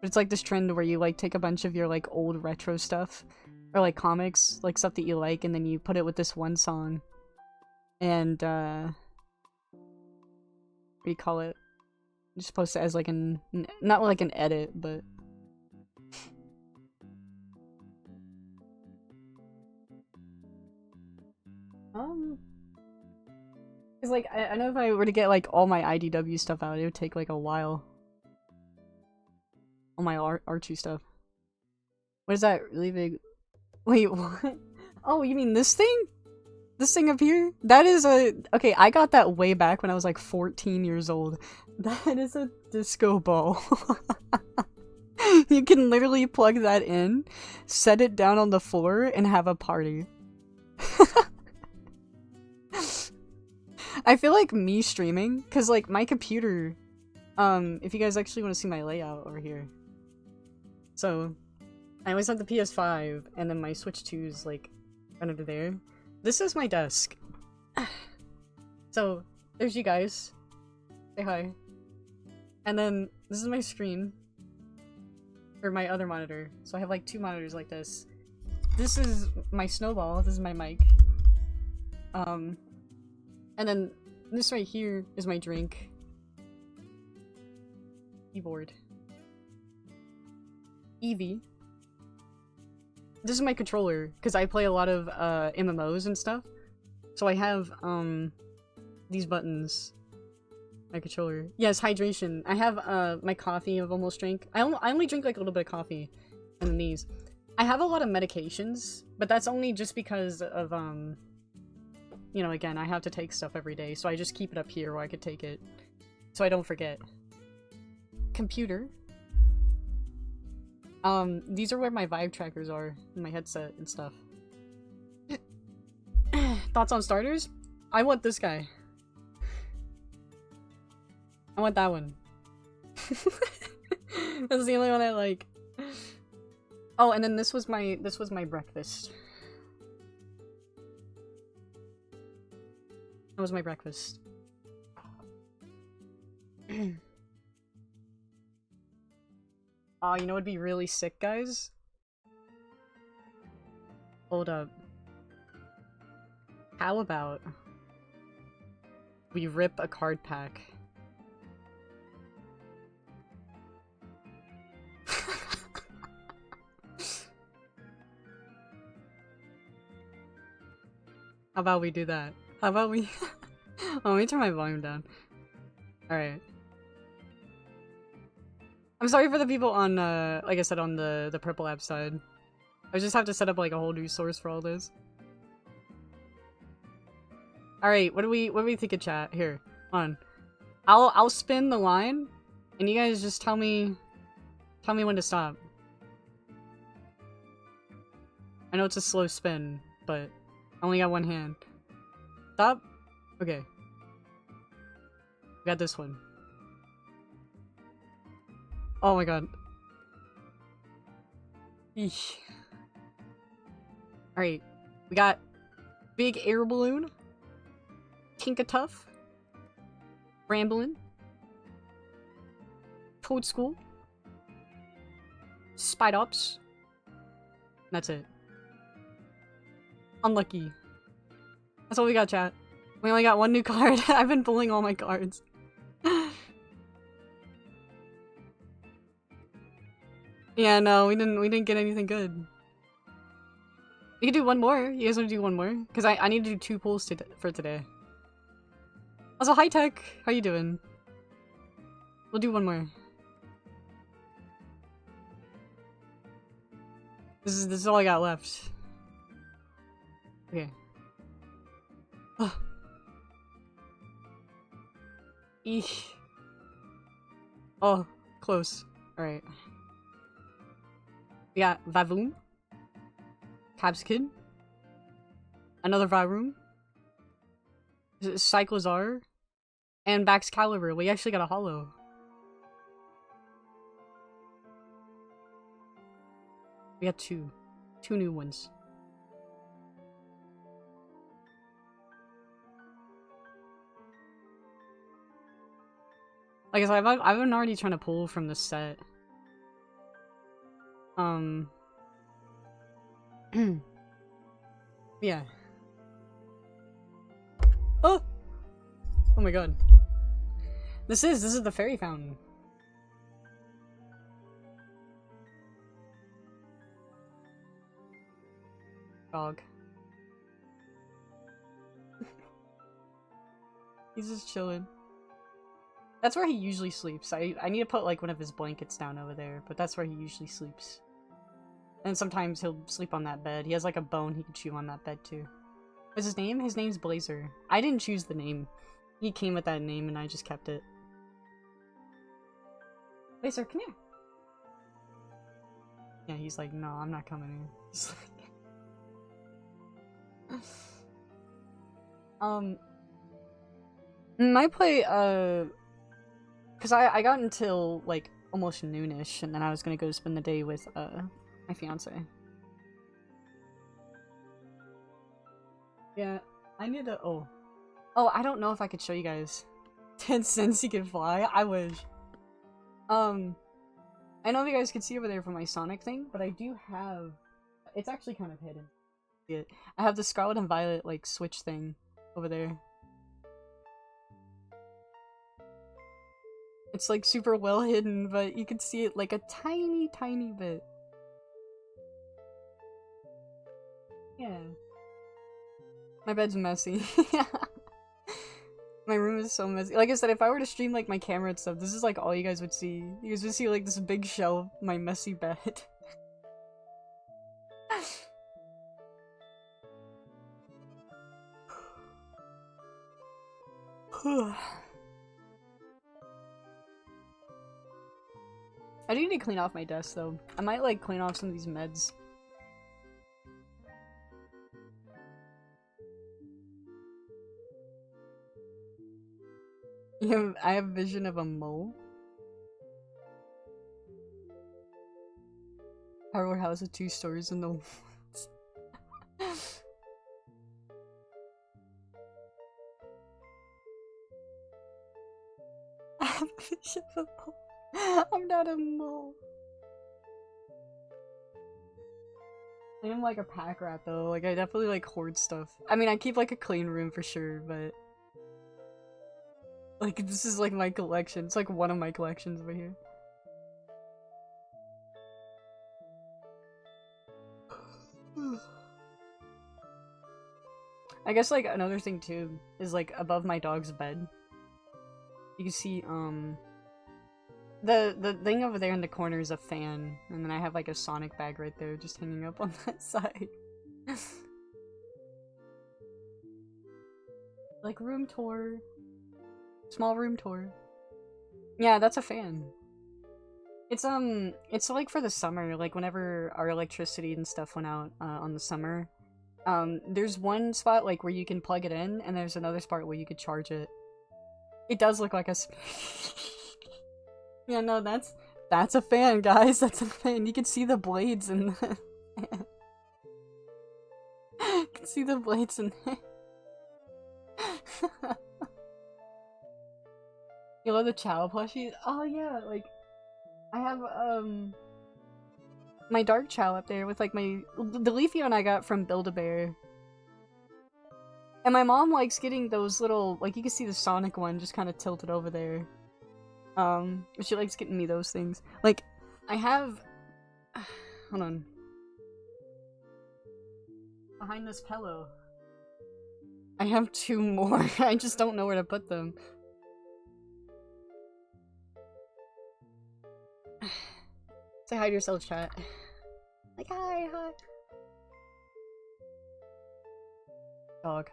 But it's, like, this trend where you, like, take a bunch of your, like, old retro stuff. Or, like, comics. Like, stuff that you like. And then you put it with this one song. And, what do you call it? You just post it as, like, not like an edit, but... Cause like, I know if I were to get like all my IDW stuff out, it would take like a while. All my Archie stuff. What is that really big? Wait, what? Oh, you mean this thing? This thing up here? That is a... Okay, I got that way back when I was like 14 years old. That is a disco ball. You can literally plug that in, set it down on the floor, and have a party. I feel like me streaming, cause like my computer, if you guys actually want to see my layout over here. So, I always have the PS5, and then my Switch 2 is like right under there. This is my desk. So, there's you guys. Say hi. And then this is my screen. Or my other monitor. So I have like 2 monitors like this. This is my snowball. This is my mic. And then this right here is my drink. Keyboard. Eevee. This is my controller, because I play a lot of MMOs and stuff. So I have these buttons. My controller. Yes, hydration. I have my coffee I've almost drank. I only drink like a little bit of coffee. And then these. I have a lot of medications, but that's only just because of you know, again, I have to take stuff every day, so I just keep it up here where I could take it. So I don't forget. Computer. These are where my vibe trackers are, and my headset and stuff. Thoughts on starters? I want this guy. I want that one. That's the only one I like. Oh, and then this was my breakfast. That was my breakfast. Oh, you know what'd be really sick, guys? Hold up. How about we rip a card pack? How about we do that? How about we... Oh, let me turn my volume down. Alright. I'm sorry for the people on, like I said, on the Purple app side. I just have to set up, like, a whole new source for all this. Alright, what do we think of chat? Here, on. I'll spin the line, and you guys just tell me when to stop. I know it's a slow spin, but I only got one hand. Stop? Okay. We got this one. Oh my god. Eesh. Alright. We got Big Air Balloon. Tinkatuff. Ramblin'. Toad School. Spidops. That's it. Unlucky. That's all we got, chat. We only got one new card. I've been pulling all my cards. Yeah, no, we didn't get anything good. We can do one more. You guys want to do one more? Because I need to do 2 pulls for today. Also, hi Tech. How you doing? We'll do one more. This is all I got left. Okay. Oh. Eesh. Oh, close. Alright. We got Vavoom. Cabskid. Another Vavoom. Cyclozar. And Baxcalibur. We actually got a holo. We got 2. 2 new ones. Like I said, I've been already trying to pull from the set. Yeah. Oh! Oh my god. This is the fairy fountain. Dog. He's just chilling. That's where he usually sleeps. I need to put like one of his blankets down over there, but that's where he usually sleeps. And sometimes he'll sleep on that bed. He has like a bone he can chew on that bed too. What's his name? His name's Blazer. I didn't choose the name. He came with that name and I just kept it. Blazer, come here. Yeah, he's like, no, I'm not coming in. He's like... I play, cause I got until, like, almost noonish, and then I was gonna go spend the day with, my fiance. Yeah, I need to- oh. Oh, I don't know if I could show you guys. 10 cents you can fly? I wish. I know you guys can see over there from my Sonic thing, but I do have... It's actually kind of hidden. I have the Scarlet and Violet, like, Switch thing over there. It's, like, super well hidden, but you can see it, like, a tiny, tiny bit. Yeah. My bed's messy. My room is so messy. Like I said, if I were to stream, like, my camera and stuff, this is, like, all you guys would see. You guys would see, like, this big shelf, my messy bed. I do need to clean off my desk, though. I might, like, clean off some of these meds. I have vision of a mole. Hardware house with 2 stories in the woods. I have vision of a mole. I'm not a mole. I am like a pack rat though. Like I definitely like hoard stuff. I mean I keep like a clean room for sure, but like this is like my collection. It's like one of my collections over here. I guess like another thing too is like above my dog's bed. You can see the thing over there in the corner is a fan, and then I have like a Sonic bag right there just hanging up on that side. Like room tour. Small room tour. Yeah, that's a fan. It's like for the summer, like whenever our electricity and stuff went out on the summer. There's one spot like where you can plug it in, and there's another spot where you could charge it. It does look like a yeah, no, that's a fan, guys. That's a fan. You can see the blades in the you can see the blades in there. You love the Chow plushies? Oh yeah, like I have my dark Chow up there with like the Leafy one I got from Build-A-Bear. And my mom likes getting those little, like you can see the Sonic one just kind of tilted over there. She likes getting me those things. Like, I have... Hold on. Behind this pillow. I have 2 more. I just don't know where to put them. Say hi to yourself, chat. Like, hi. Dog.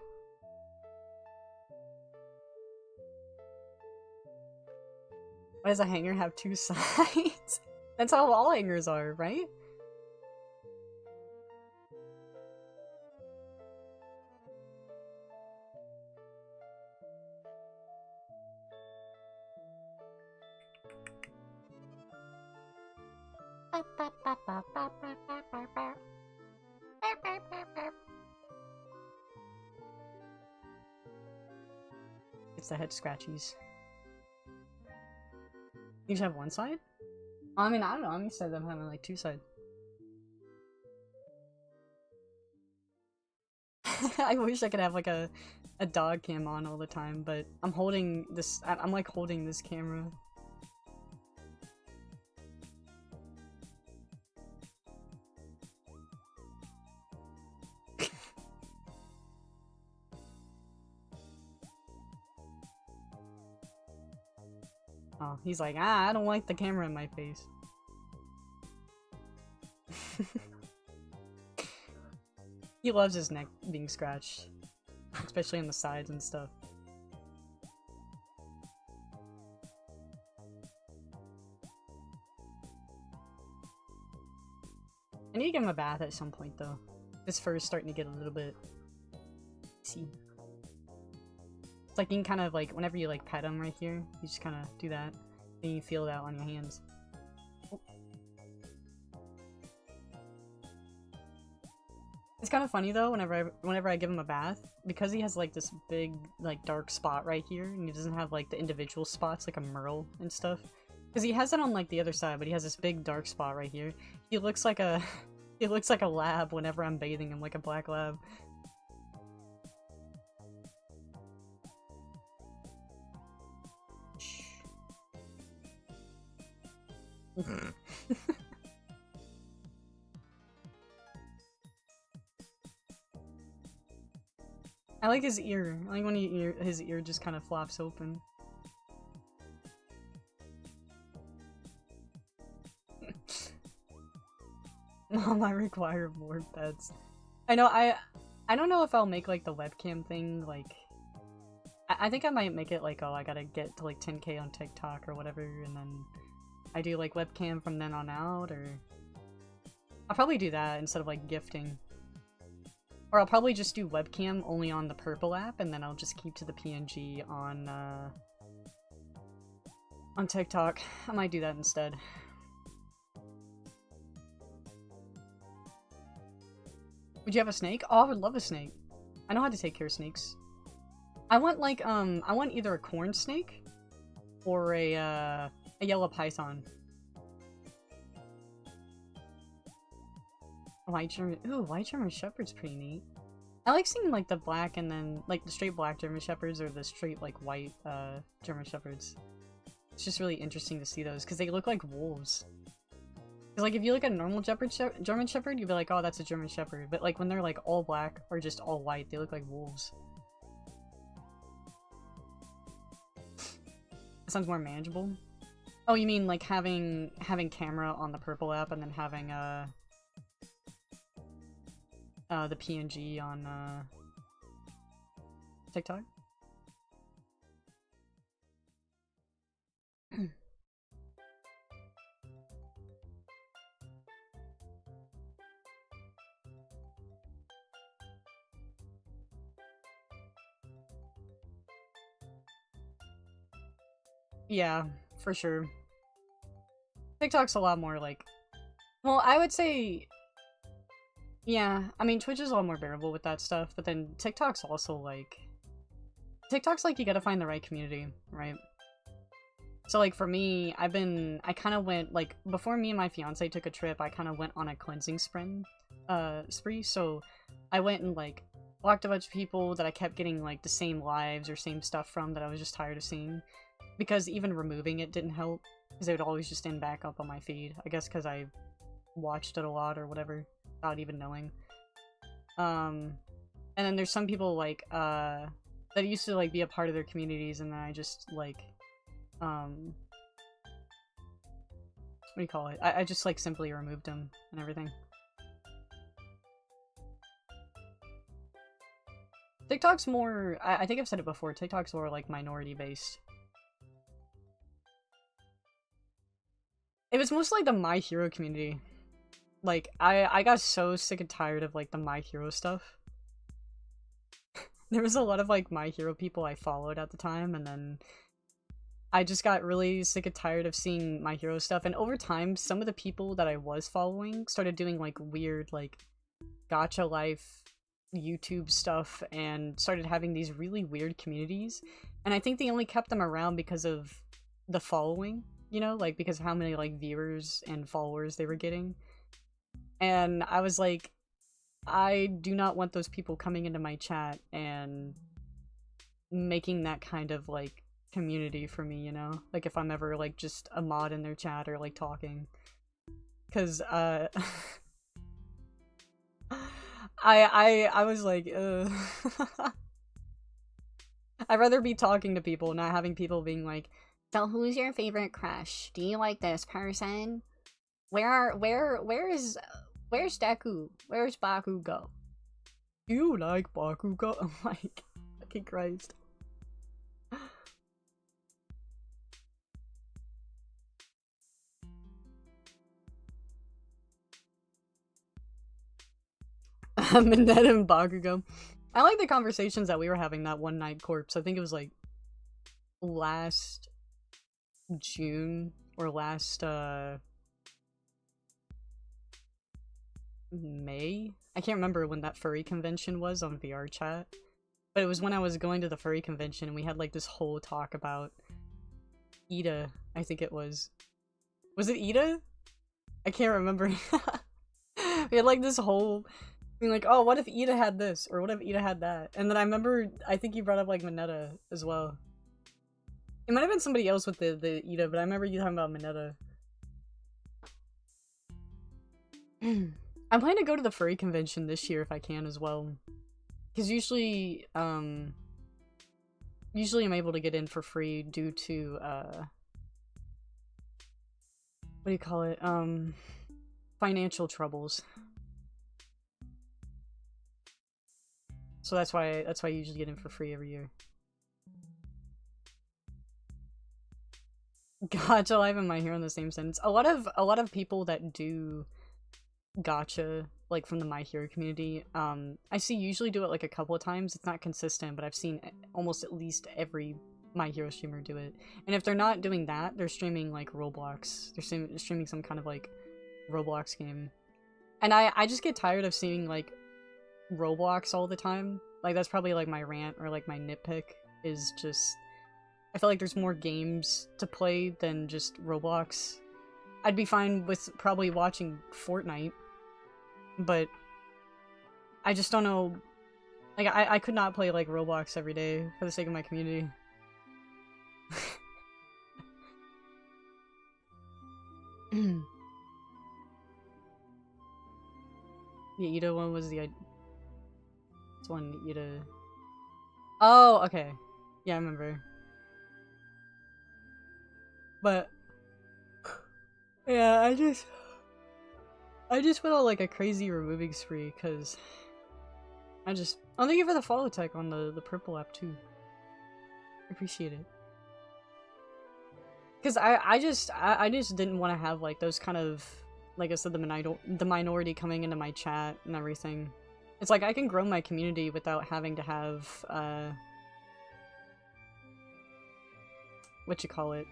Why does a hanger have 2 sides? That's how all hangers are, right? It's the head scratchies. You just have 1 side? I mean, I don't know. I'm used to them having like 2 sides. I wish I could have like a dog cam on all the time, but I'm holding this. I'm like holding this camera. Oh, he's like, I don't like the camera in my face. He loves his neck being scratched, especially on the sides and stuff. I need to give him a bath at some point though. His fur is starting to get a little bit... see. It's like you can kind of like, whenever you like pet them right here, you just kind of do that. And you feel that on your hands. It's kind of funny though, whenever I give him a bath, because he has like this big, like dark spot right here, and he doesn't have like the individual spots like a merle and stuff. Because he has it on like the other side, but he has this big dark spot right here. He looks like a, he looks like a lab whenever I'm bathing him, like a black lab. I like his ear. I like when his ear just kind of flops open. Mom, I require more pets. I know, I don't know if I'll make like the webcam thing, like I think I might make it like, oh, I gotta get to like 10K on TikTok or whatever, and then I do like webcam from then on out, or I'll probably do that instead of like gifting. Or I'll probably just do webcam only on the purple app, and then I'll just keep to the PNG on TikTok. I might do that instead. Would you have a snake? Oh, I would love a snake. I know how to take care of snakes. I want like I want either a corn snake or a yellow python. White German. Ooh, white German Shepherd's pretty neat. I like seeing like the black and then like the straight black German Shepherds or the straight like white German Shepherds. It's just really interesting to see those because they look like wolves. Because like if you look at a normal German Shepherd, you'd be like, oh, that's a German Shepherd. But like when they're like all black or just all white, they look like wolves. That sounds more manageable. Oh, you mean like having camera on the purple app and then having the PNG on TikTok? Yeah, for sure. TikTok's a lot more like... Well, I would say... Yeah, I mean, Twitch is a lot more bearable with that stuff, but then TikTok's also like... TikTok's like you gotta find the right community, right? So like for me, I kind of went, like, before me and my fiance took a trip, I kind of went on a cleansing spree, so I went and like blocked a bunch of people that I kept getting like the same lives or same stuff from that I was just tired of seeing. Because even removing it didn't help, because it would always just end back up on my feed. I guess because I watched it a lot or whatever, without even knowing. And then there's some people like that used to like be a part of their communities, and then I just like what do you call it? I just like simply removed them and everything. TikTok's more, I think I've said it before, TikTok's more like minority based. It was mostly like the My Hero community. Like, I got so sick and tired of, like, the My Hero stuff. There was a lot of, like, My Hero people I followed at the time, and then I just got really sick and tired of seeing My Hero stuff, and over time, some of the people that I was following started doing, like, weird, like, gacha life YouTube stuff, and started having these really weird communities, and I think they only kept them around because of the following. You know, like, because of how many, like, viewers and followers they were getting. And I was like, I do not want those people coming into my chat and making that kind of, like, community for me, you know? Like, if I'm ever, like, just a mod in their chat or, like, talking. Because, I was like, I'd rather be talking to people, not having people being like, so who's your favorite crush? Do you like this person? Where's Deku? Where's Bakugo? Do you like Bakugo? I'm like, fucking Christ. Minette and Bakugo. I like the conversations that we were having that one night, Corpse. I think it was like last June or last May. I can't remember when that furry convention was on VR chat, but it was when I was going to the furry convention and we had like this whole talk about Ida. I think it was. Was it Ida? I can't remember. We had like this whole thing like, oh, what if Ida had this? Or what if Ida had that? And then I remember, I think you brought up like Mineta as well. It might have been somebody else with the Ida, but I remember you talking about Mineta. I'm planning to go to the furry convention this year if I can as well. Because usually I'm able to get in for free due to, what do you call it? Financial troubles. So that's why I usually get in for free every year. Gacha Live and My Hero in the same sentence. A lot of people that do gacha, like from the My Hero community, I see usually do it like a couple of times. It's not consistent, but I've seen almost at least every My Hero streamer do it. And if they're not doing that, they're streaming like Roblox. They're streaming some kind of like Roblox game. And I just get tired of seeing like Roblox all the time. Like that's probably like my rant or like my nitpick is just I feel like there's more games to play than just Roblox. I'd be fine with probably watching Fortnite, but I just don't know. Like I could not play like Roblox every day for the sake of my community. The Ida one was the... This one, Ida... Oh, okay. Yeah, I remember. But... Yeah, I just went on like a crazy removing spree, cause... Oh, thank you for the follow tech on the purple app, too. I appreciate it. Cause I just didn't want to have like those kind of... Like I said, the minority coming into my chat and everything. It's like I can grow my community without having to have, what you call it,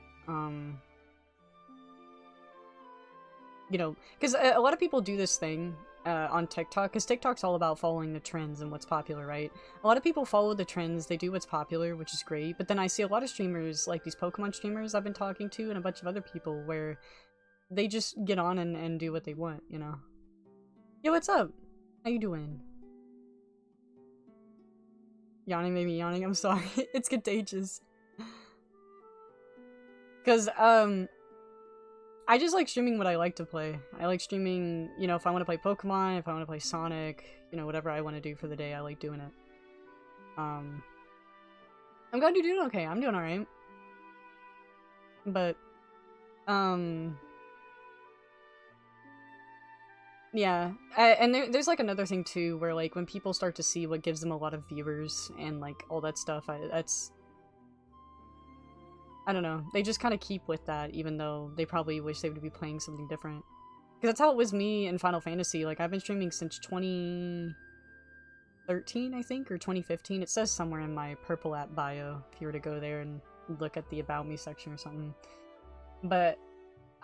you know, because a lot of people do this thing, on TikTok, because TikTok's all about following the trends and what's popular, right? A lot of people follow the trends, they do what's popular, which is great, but then I see a lot of streamers, like these Pokemon streamers I've been talking to, and a bunch of other people, where they just get on and do what they want, you know? Yo, what's up? How you doing? Yawning made me yawning, I'm sorry. It's contagious. Cause, I just like streaming what I like to play. I like streaming, you know, if I want to play Pokemon, if I want to play Sonic, you know, whatever I want to do for the day, I like doing it. I'm glad you're doing okay. I'm doing alright. But, yeah, and there's like another thing too, where like when people start to see what gives them a lot of viewers and like all that stuff, I don't know, they just kind of keep with that, even though they probably wish they would be playing something different. Because that's how it was me in Final Fantasy. Like I've been streaming since 2013, I think, or 2015. It says somewhere in my purple app bio if you were to go there and look at the About Me section or something. But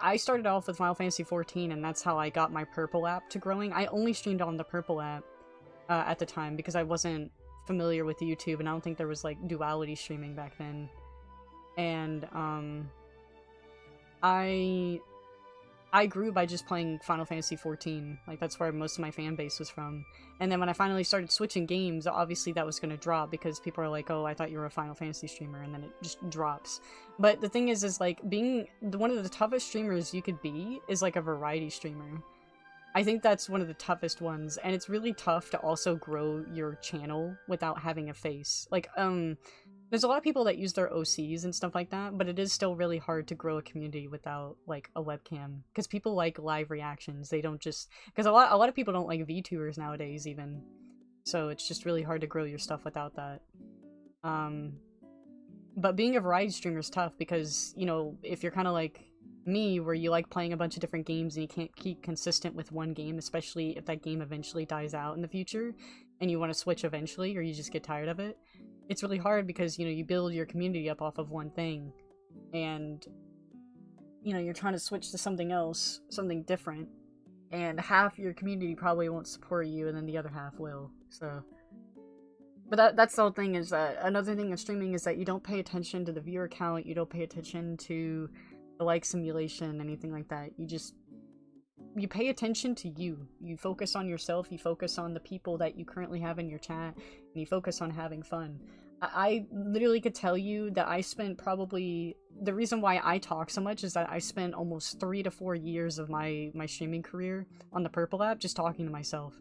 I started off with Final Fantasy 14, and that's how I got my purple app to growing. I only streamed on the purple app at the time because I wasn't familiar with YouTube, and I don't think there was like duality streaming back then. And I grew by just playing Final Fantasy 14. Like that's where most of my fan base was from. And then when I finally started switching games, obviously that was going to drop because people are like, oh, I thought you were a Final Fantasy streamer, and then it just drops. But the thing is like being one of the toughest streamers you could be is like a variety streamer. I think that's one of the toughest ones, and it's really tough to also grow your channel without having a face. Like, there's a lot of people that use their OCs and stuff like that, but it is still really hard to grow a community without, like, a webcam. Because people like live reactions, they don't just... Because a lot of people don't like VTubers nowadays, even. So it's just really hard to grow your stuff without that. But being a variety streamer is tough because, you know, if you're kind of like me, where you like playing a bunch of different games and you can't keep consistent with one game, especially if that game eventually dies out in the future, and you want to switch eventually, or you just get tired of it, it's really hard because, you know, you build your community up off of one thing, and, you know, you're trying to switch to something else, something different, and half your community probably won't support you, and then the other half will, so... But that's the whole thing, is that another thing of streaming is that you don't pay attention to the viewer count, you don't pay attention to the like simulation, anything like that. You pay attention to you. You focus on yourself, you focus on the people that you currently have in your chat, and you focus on having fun. I literally could tell you that I spent probably... The reason why I talk so much is that I spent almost 3 to 4 years of my streaming career on the Purple app just talking to myself.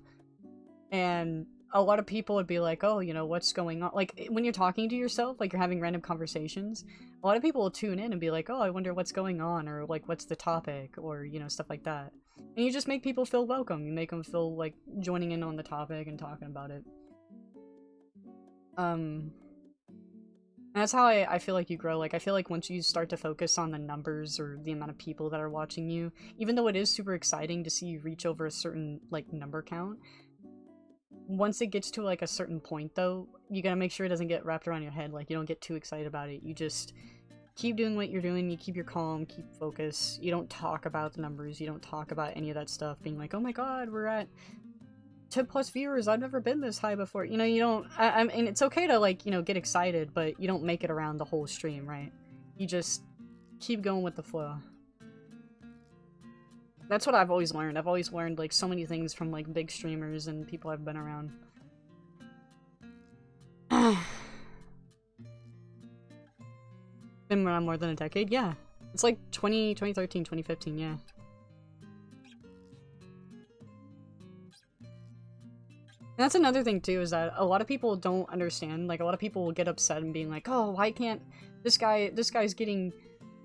And a lot of people would be like, oh, you know, what's going on? Like, when you're talking to yourself, like, you're having random conversations, a lot of people will tune in and be like, oh, I wonder what's going on, or, like, what's the topic, or, you know, stuff like that. And you just make people feel welcome. You make them feel like joining in on the topic and talking about it. And that's how I feel like you grow. Like, I feel like once you start to focus on the numbers or the amount of people that are watching you, even though it is super exciting to see you reach over a certain, like, number count, once it gets to, like, a certain point, though, you gotta make sure it doesn't get wrapped around your head. Like, you don't get too excited about it. You just keep doing what you're doing, you keep your calm, keep focus. You don't talk about the numbers, you don't talk about any of that stuff, being like, oh my god, we're at 10 plus viewers, I've never been this high before. You know, you don't... I mean, it's okay to, like, you know, get excited, but you don't make it around the whole stream, right? You just keep going with the flow. That's what I've always learned. I've always learned, like, so many things from, like, big streamers and people I've been around. Been around more than a decade? Yeah. It's like 2013, 2015, yeah. And that's another thing, too, is that a lot of people don't understand. Like, a lot of people will get upset and being like, oh, why can't this guy's getting,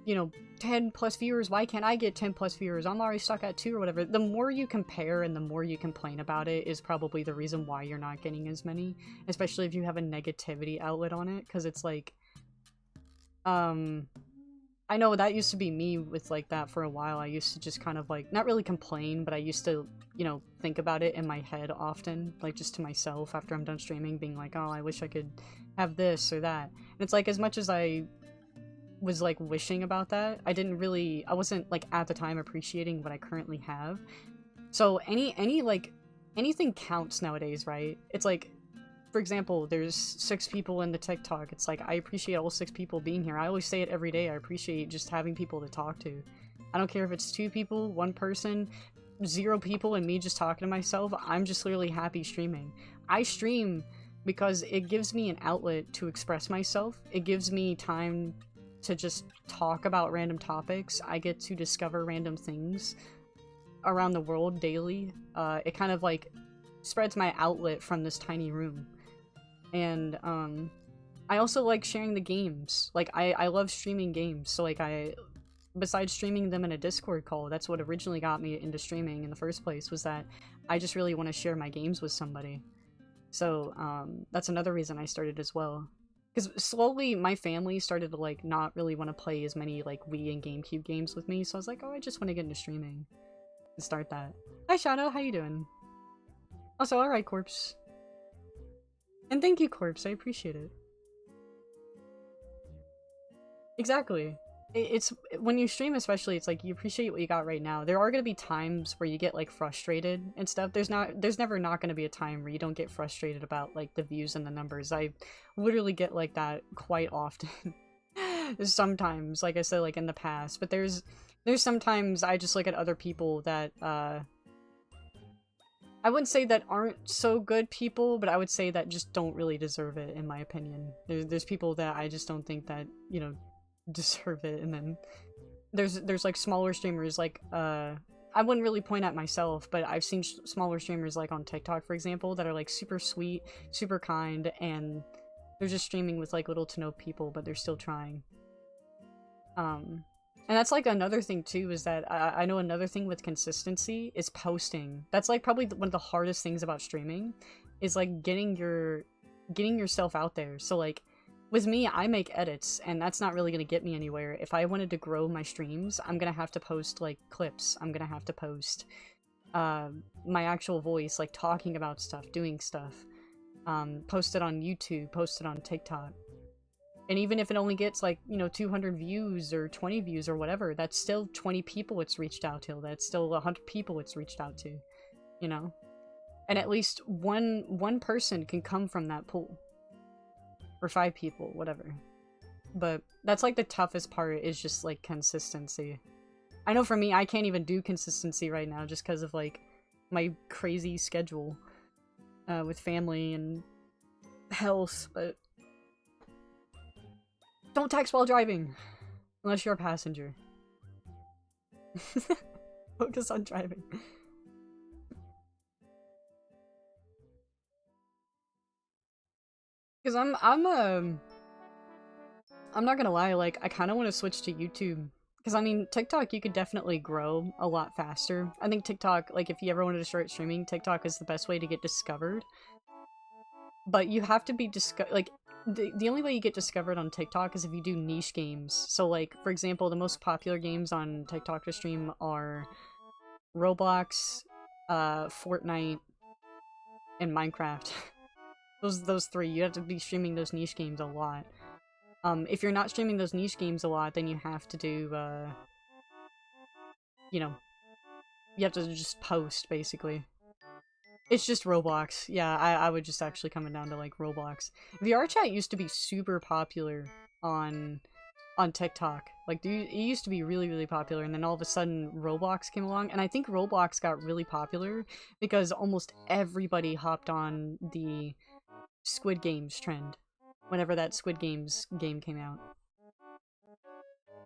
you know, 10 plus viewers, why can't I get 10 plus viewers? I'm already stuck at 2 or whatever. The more you compare and the more you complain about it is probably the reason why you're not getting as many, especially if you have a negativity outlet on it, because it's like, I know that used to be me with, like, that for a while. I used to just kind of, like, not really complain, but I used to, you know, think about it in my head often, like, just to myself after I'm done streaming, being like, oh, I wish I could have this or that. And it's like, as much as I was, like, wishing about that, I wasn't, like, at the time appreciating what I currently have. So anything counts nowadays, right? It's like, for example, there's 6 people in the TikTok. It's like, I appreciate all 6 people being here. I always say it every day. I appreciate just having people to talk to. I don't care if it's 2 people, 1 person, 0 people, and me just talking to myself. I'm just literally happy streaming. I stream because it gives me an outlet to express myself. It gives me time to just talk about random topics. I get to discover random things around the world daily. It kind of, like, spreads my outlet from this tiny room. And, I also like sharing the games. Like, I love streaming games, so, like, besides streaming them in a Discord call, that's what originally got me into streaming in the first place, was that I just really want to share my games with somebody. So, that's another reason I started as well. Because slowly, my family started to, like, not really want to play as many, like, Wii and GameCube games with me, so I was like, oh, I just want to get into streaming. And start that. Hi, Shadow, how you doing? Also, alright, Corpse. And thank you, Corpse, I appreciate it. Exactly. It's when you stream, especially, it's like you appreciate what you got right now. There are gonna be times where you get, like, frustrated and stuff. There's never not gonna be a time where you don't get frustrated about, like, the views and the numbers. I literally get like that quite often. Sometimes, like I said, like, in the past. But there's sometimes I just look at other people that, I wouldn't say that aren't so good people, but I would say that just don't really deserve it, in my opinion. There's people that I just don't think that, you know, deserve it, and then there's like smaller streamers, like, I wouldn't really point at myself, but I've seen smaller streamers, like, on TikTok, for example, that are, like, super sweet, super kind, and they're just streaming with, like, little to no people, but they're still trying. And that's, like, another thing, too, is that I know another thing with consistency is posting. That's, like, probably one of the hardest things about streaming, is, like, getting yourself out there. So, like, with me, I make edits, and that's not really gonna get me anywhere. If I wanted to grow my streams, I'm gonna have to post, like, clips. I'm gonna have to post, my actual voice, like, talking about stuff, doing stuff. post it on YouTube, post it on TikTok. And even if it only gets like, 200 views or 20 views or whatever, that's still 20 people it's reached out to. That's still 100 people it's reached out to, And at least one person can come from that pool. Or 5 people, whatever. But that's like the toughest part, is just like consistency. I know for me, I can't even do consistency right now just because of like my crazy schedule with family and health, but don't text while driving unless you're a passenger. Focus on driving. Because I'm not gonna lie, like, I kind of want to switch to YouTube. Because, I mean, TikTok, you could definitely grow a lot faster. I think TikTok, like, if you ever wanted to start streaming, TikTok is the best way to get discovered. But you have to be like, the only way you get discovered on TikTok is if you do niche games. So, like, for example, the most popular games on TikTok to stream are Roblox, Fortnite, and Minecraft. Those 3. You have to be streaming those niche games a lot. If you're not streaming those niche games a lot, then you have to do, you have to just post, basically. It's just Roblox. Yeah, I would just actually come down to, like, Roblox. VR chat used to be super popular on TikTok. Like, it used to be really, really popular, and then all of a sudden, Roblox came along, and I think Roblox got really popular because almost everybody hopped on the Squid Games trend whenever that Squid Games game came out.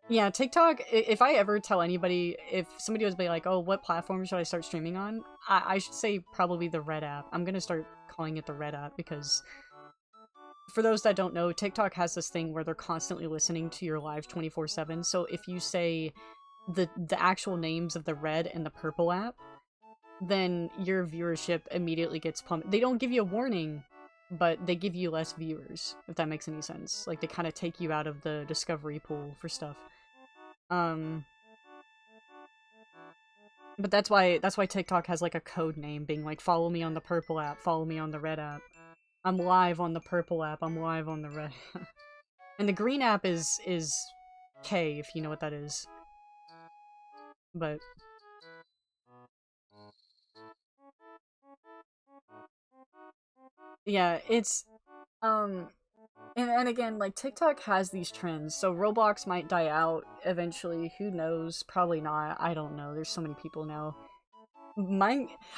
Yeah, TikTok, if I ever tell anybody, if somebody was like, oh, what platform should I start streaming on? I should say probably the Red app. I'm gonna start calling it the Red app because for those that don't know, TikTok has this thing where they're constantly listening to your live 24/7. So if you say the actual names of the Red and the Purple app, then your viewership immediately gets plummeted. They don't give you a warning, but they give you less viewers, if that makes any sense. Like, they kind of take you out of the discovery pool for stuff. But that's why TikTok has, like, a code name, being like, follow me on the Purple app, follow me on the Red app. I'm live on the Purple app, I'm live on the Red app. And the Green app is K, if you know what that is. But yeah, it's, and again, like, TikTok has these trends, so Roblox might die out eventually, who knows, probably not, I don't know, there's so many people now.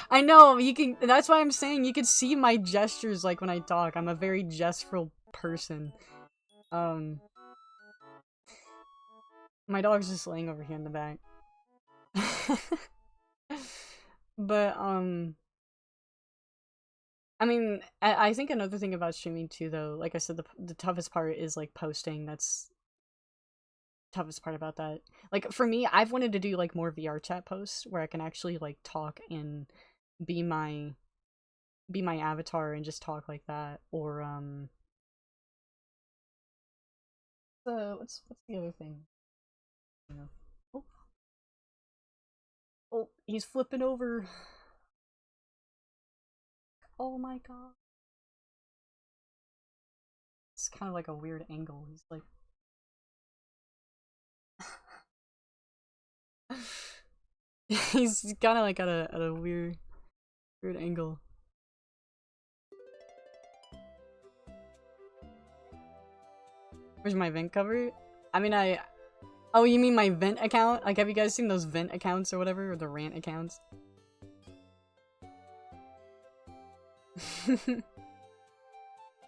I know, that's why I'm saying, you can see my gestures, like, when I talk, I'm a very gestural person. My dog's just laying over here in the back. But, I mean, I think another thing about streaming too, though, like I said, the toughest part is, like, posting. That's the toughest part about that. Like, for me, I've wanted to do, like, more VR chat posts where I can actually, like, talk and be my avatar and just talk like that. Or, so, what's the other thing? You know. Oh, he's flipping over. Oh my god. It's kind of like a weird angle. He's like... he's kind of like at a weird angle. Where's my vent cover? I mean, oh, you mean my vent account? Like, have you guys seen those vent accounts or whatever? Or the rant accounts?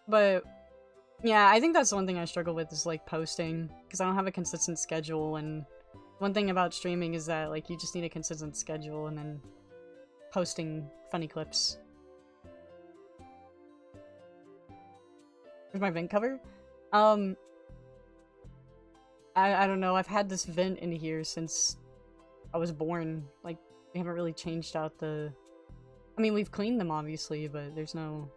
But yeah, I think that's the one thing I struggle with, is, like, posting, because I don't have a consistent schedule. And one thing about streaming is that, like, you just need a consistent schedule and then posting funny clips. Where's my vent cover? I don't know, I've had this vent in here since I was born. Like, we haven't really changed out the... I mean, we've cleaned them, obviously, but there's no...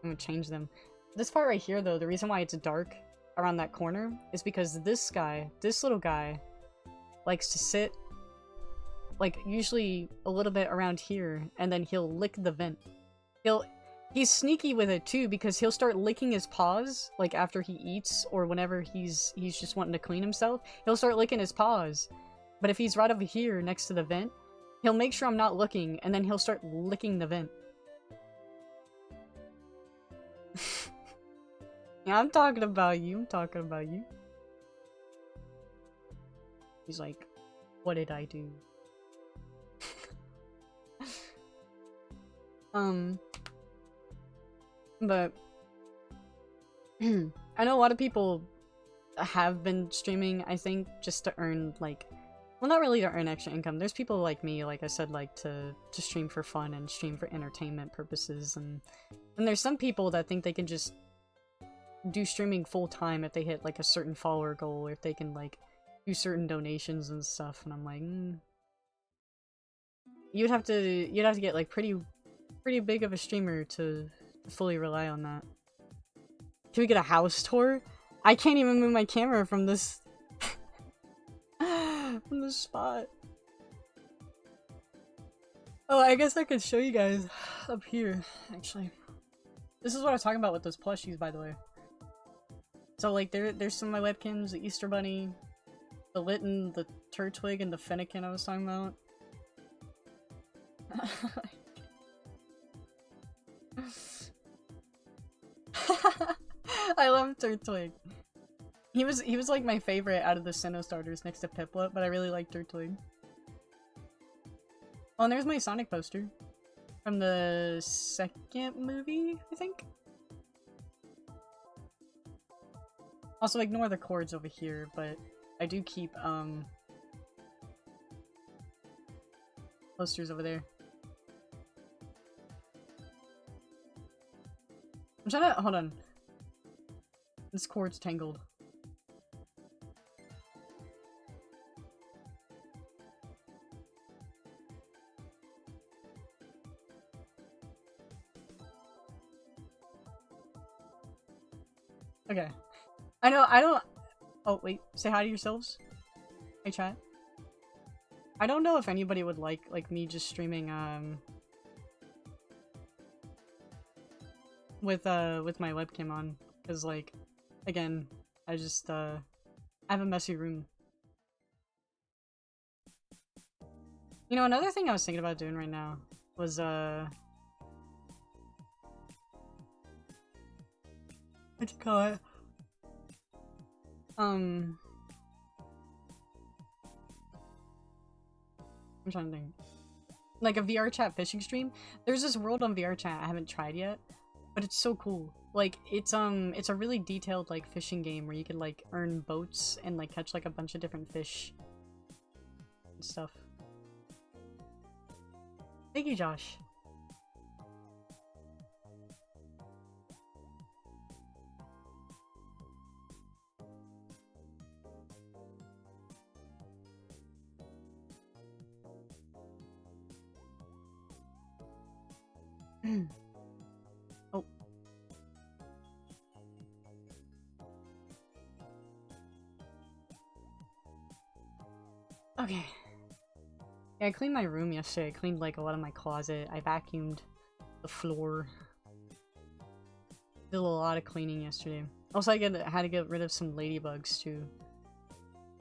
I'm gonna change them. This part right here, though, the reason why it's dark around that corner is because this little guy, likes to sit, like, usually a little bit around here, and then he'll lick the vent. he's sneaky with it too, because he'll start licking his paws, like after he eats, or whenever he's just wanting to clean himself, he'll start licking his paws. But if he's right over here next to the vent, he'll make sure I'm not looking, and then he'll start licking the vent. Yeah, I'm talking about you, I'm talking about you. He's like, what did I do? But I know a lot of people have been streaming, I think, just to earn, like, well, not really to earn extra income. There's people like me, like I said, like to stream for fun and stream for entertainment purposes, and there's some people that think they can just do streaming full time if they hit like a certain follower goal, or if they can like do certain donations and stuff, and I'm like, you'd have to get like pretty big of a streamer to fully rely on that. Can we get a house tour? I can't even move my camera from this from this spot. Oh, I guess I could show you guys up here, actually. This is what I was talking about with those plushies, by the way. So, like, there's some of my webkins, the Easter Bunny, the Litten, the Turtwig, and the Fennekin I was talking about. I love Turtwig. He was like my favorite out of the Sinnoh starters next to Piplup, but I really like Turtwig. Oh, and there's my Sonic poster from the second movie, I think. Also, ignore the cords over here, but I do keep posters over there. I'm trying to hold on. This cord's tangled. Okay. I don't- Oh, wait. Say hi to yourselves. Hey, chat. I don't know if anybody would like me just streaming, with my webcam on. Because, like, again, I just, I have a messy room. You know, another thing I was thinking about doing right now was, what you call it? I'm trying to think. Like a VR chat fishing stream. There's this world on VR chat I haven't tried yet, but it's so cool. Like, it's a really detailed, like, fishing game where you can, like, earn boats and, like, catch, like, a bunch of different fish and stuff. Thank you, Josh. Oh. Okay. Yeah, I cleaned my room yesterday. I cleaned like a lot of my closet. I vacuumed the floor. Did a lot of cleaning yesterday. Also, I had to get rid of some ladybugs too.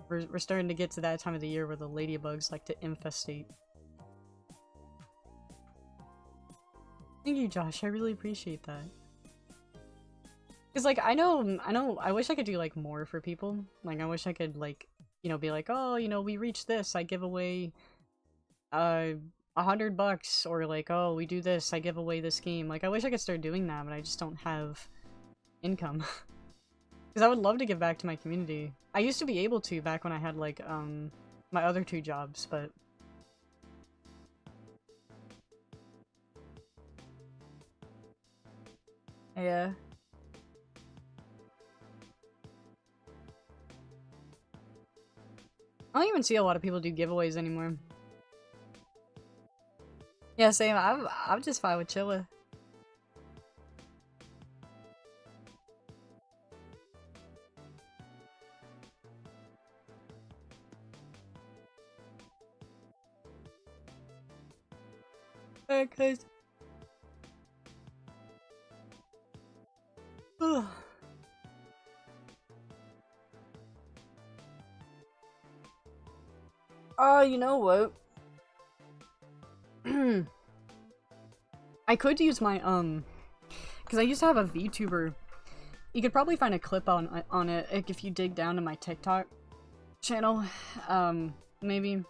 We're starting to get to that time of the year where the ladybugs like to infestate. Thank you, Josh. I really appreciate that. Cause like I know. I wish I could do like more for people. Like I wish I could like, you know, be like, oh, you know, we reached this. I give away, $100, or like, oh, we do this. I give away this game. Like I wish I could start doing that, but I just don't have income. Cause I would love to give back to my community. I used to be able to back when I had like my other 2 jobs, but. Yeah. I don't even see a lot of people do giveaways anymore. Yeah, same. I'm just fine with Chilla. Cause You know what? I could use my, because I used to have a VTuber. You could probably find a clip on it if you dig down to my TikTok channel. Maybe.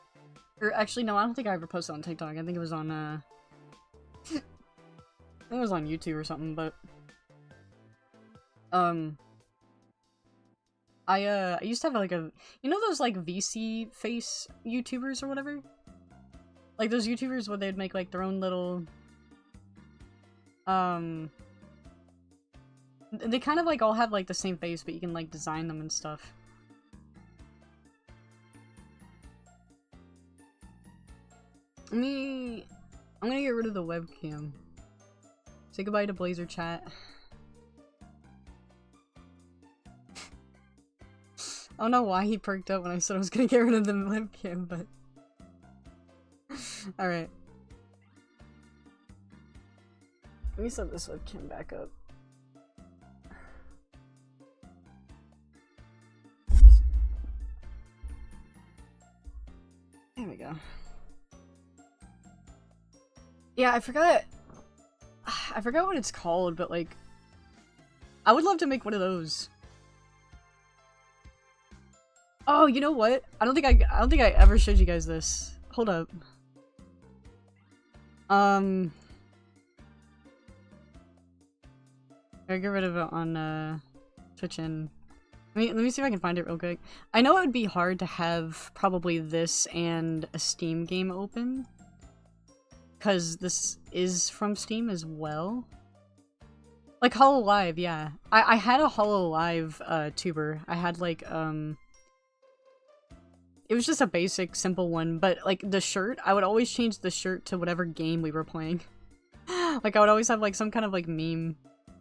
Or actually, no, I don't think I ever posted on TikTok. I think it was on, I think it was on YouTube or something, but... I used to have like a, you know those like VC face YouTubers or whatever? Like those YouTubers where they'd make like their own little, they kind of like all have like the same face, but you can like design them and stuff. I'm gonna get rid of the webcam. Say goodbye to Blazer chat. I don't know why he perked up when I said I was gonna get rid of the webcam, but... Alright. Let me set this webcam back up. Oops. There we go. Yeah, I forgot what it's called, but like... I would love to make one of those. Oh, you know what? I don't think I ever showed you guys this. Hold up. I'll get rid of it on Twitch and let me see if I can find it real quick. I know it would be hard to have probably this and a Steam game open, cause this is from Steam as well. Like Hololive, yeah. I had a Hololive tuber. I had like it was just a basic, simple one, but, like, the shirt, I would always change the shirt to whatever game we were playing. Like, I would always have, like, some kind of, like, meme,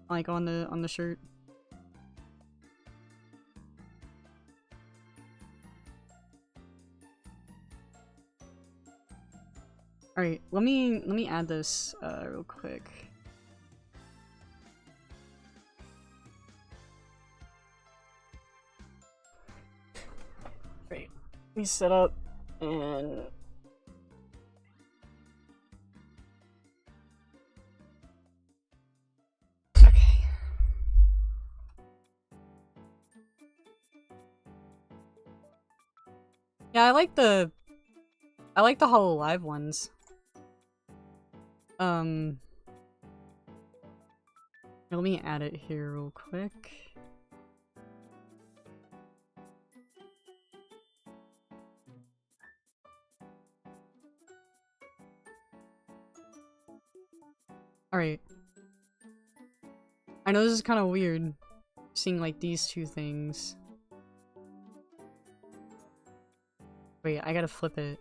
like, on the shirt. Alright, let me add this, real quick. Great. Let me set up and okay. Yeah, I like the Hololive ones. Let me add it here real quick. Alright. I know this is kind of weird, seeing like these two things. Wait, I gotta flip it.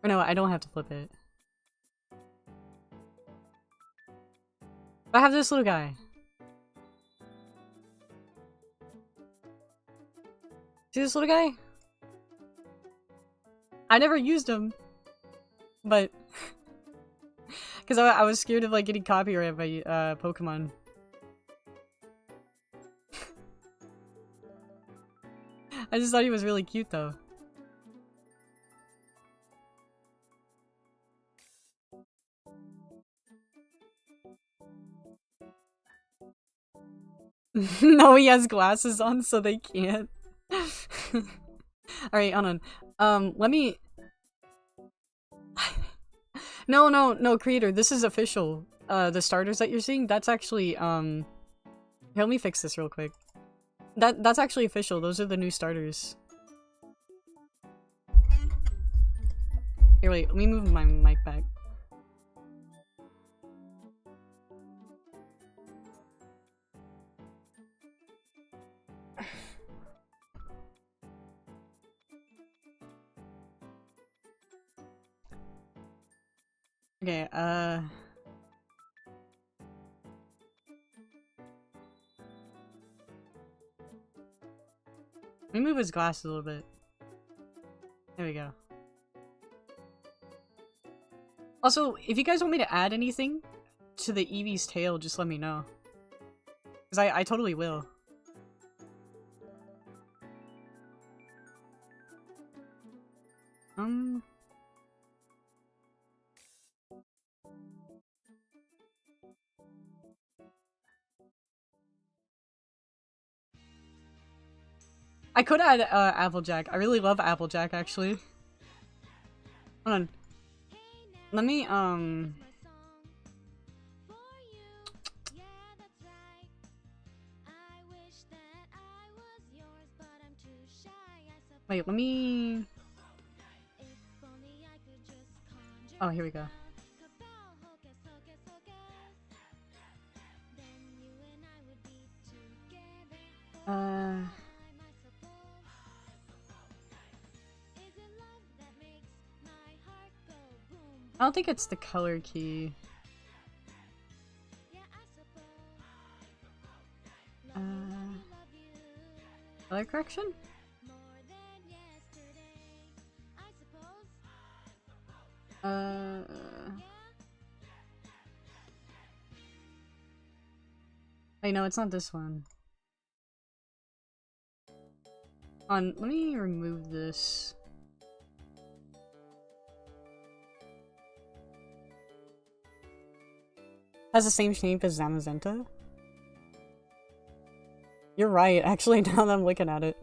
Or no, I don't have to flip it. I have this little guy. See this little guy? I never used him, but because I was scared of like getting copyrighted by Pokemon. I just thought he was really cute though. No, he has glasses on, so they can't. Alright, hold on. Let me... No, creator, this is official. The starters that you're seeing, that's actually, here, let me fix this real quick. That's actually official, those are the new starters. Here, wait, let me move my mic back. Okay, let me move his glasses a little bit. There we go. Also, if you guys want me to add anything to the Eevee's tail, just let me know. Because I totally will. I could add Applejack. I really love Applejack, actually. Hold on. Let me, wait, let me... Oh, here we go. I don't think it's the color key. Color correction? Wait, no, it's not this one. Let me remove this. Has the same shape as Zamazenta? You're right, actually, now that I'm looking at it.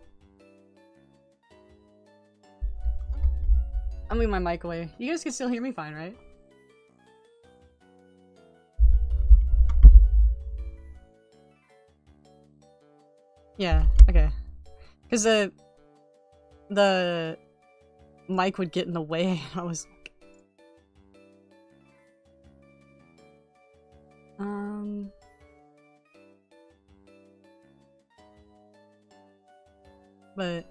I'll move my mic away. You guys can still hear me fine, right? Yeah, okay. Because the mic would get in the way, and I was like... But...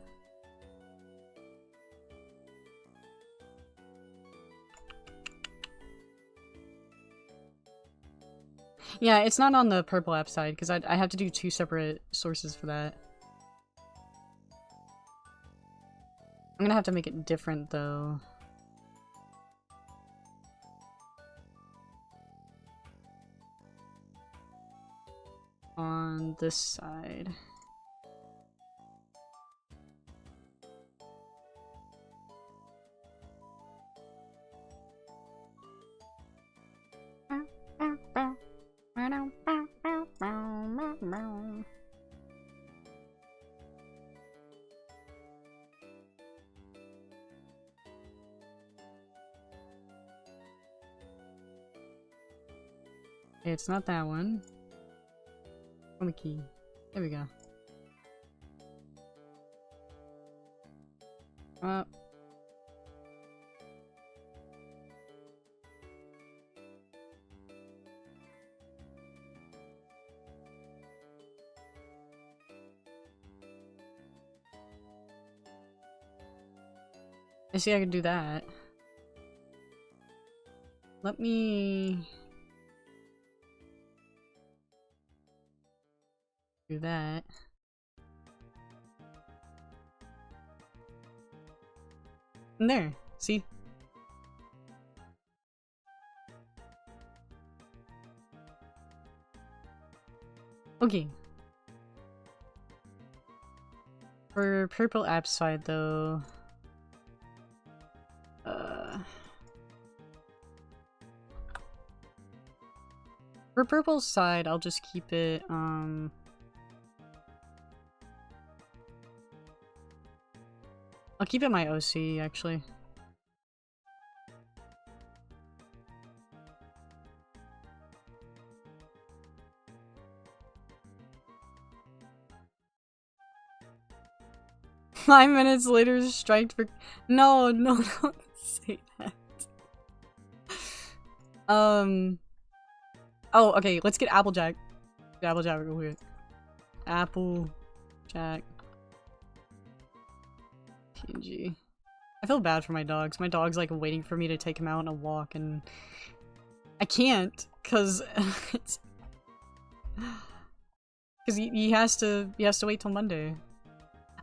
Yeah, it's not on the purple app side, because I have to do 2 separate sources for that. I'm gonna have to make it different, though. On this side. It's not that one. Chroma key. There we go. I see I can do that. Let me... do that. And there, see? Okay. For purple app side though... for purple side, I'll just keep it, I'll keep it my OC, actually. Five minutes later, strike for— No, no, don't say that. Oh, okay, let's get Applejack. Applejack real quick. Applejack. PNG. I feel bad for my dogs. My dog's like waiting for me to take him out on a walk, and I can't, cause it's because he has to wait till Monday.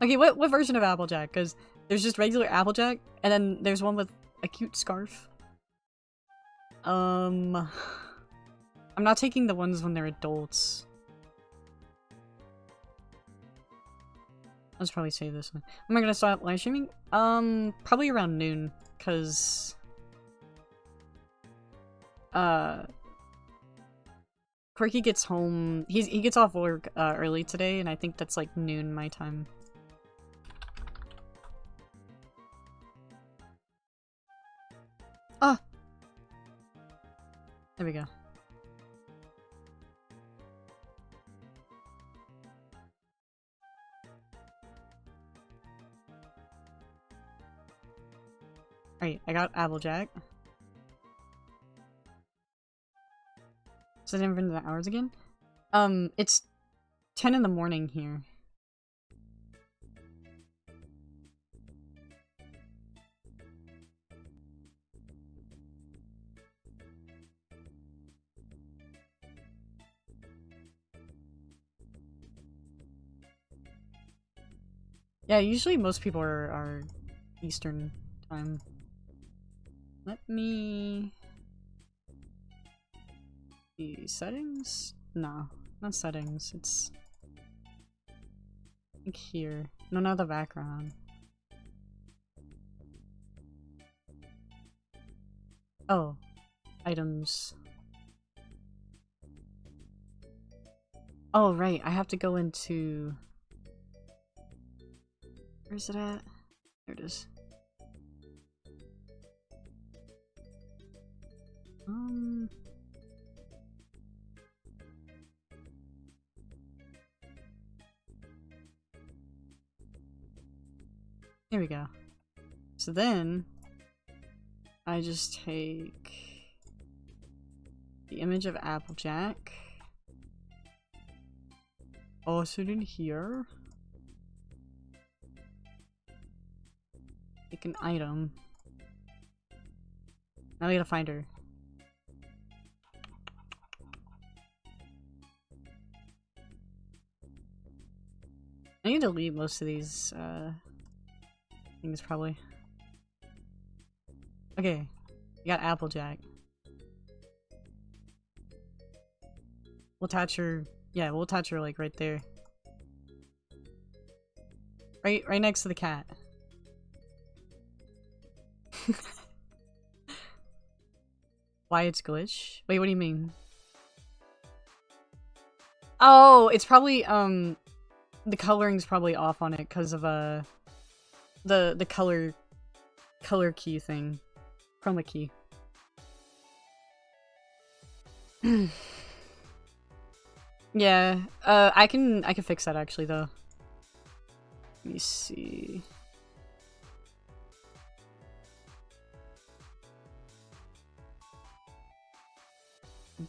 Okay, what version of Applejack? Cause there's just regular Applejack, and then there's one with a cute scarf. I'm not taking the ones when they're adults. Let's probably save this one. Am I gonna stop live streaming? Probably around noon, cause Quirky gets home. He gets off work early today, and I think that's like noon my time. Ah, there we go. Alright, I got Applejack. So I didn't run the hours again? It's 10 in the morning here. Yeah, usually most people are Eastern time. Let me... see, settings? No, not settings, it's... I think here. No, not the background. Oh. Items. Oh, right, I have to go into... Where's it at? There it is. Here we go. So then, I just take the image of Applejack. Also in here. Take an item. Now we gotta find her. I need to delete most of these things probably. Okay, you got Applejack. We'll attach her. Yeah, we'll attach her like right there. Right next to the cat. Why it's glitch? Wait, what do you mean? Oh, it's probably the coloring's probably off on it because of the color key thing. Chroma key. Yeah, I can fix that actually though. Let me see.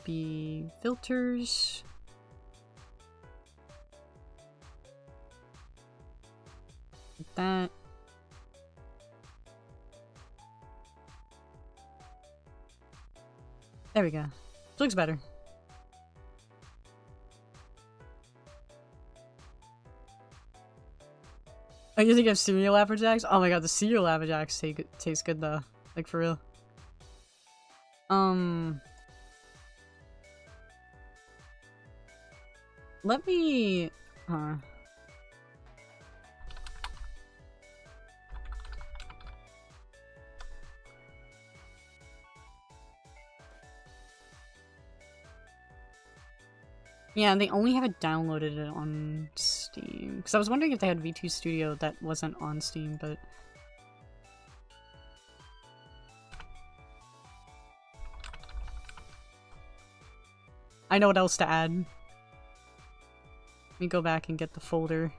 Be filters. Like that. There we go. Looks better. Oh, you think of cereal Applejacks? Oh my god, the cereal Applejacks taste good though. Like for real. Let me... Yeah, they only have it downloaded on Steam. Because I was wondering if they had V2 Studio that wasn't on Steam, but... I know what else to add. Let me go back and get the folder.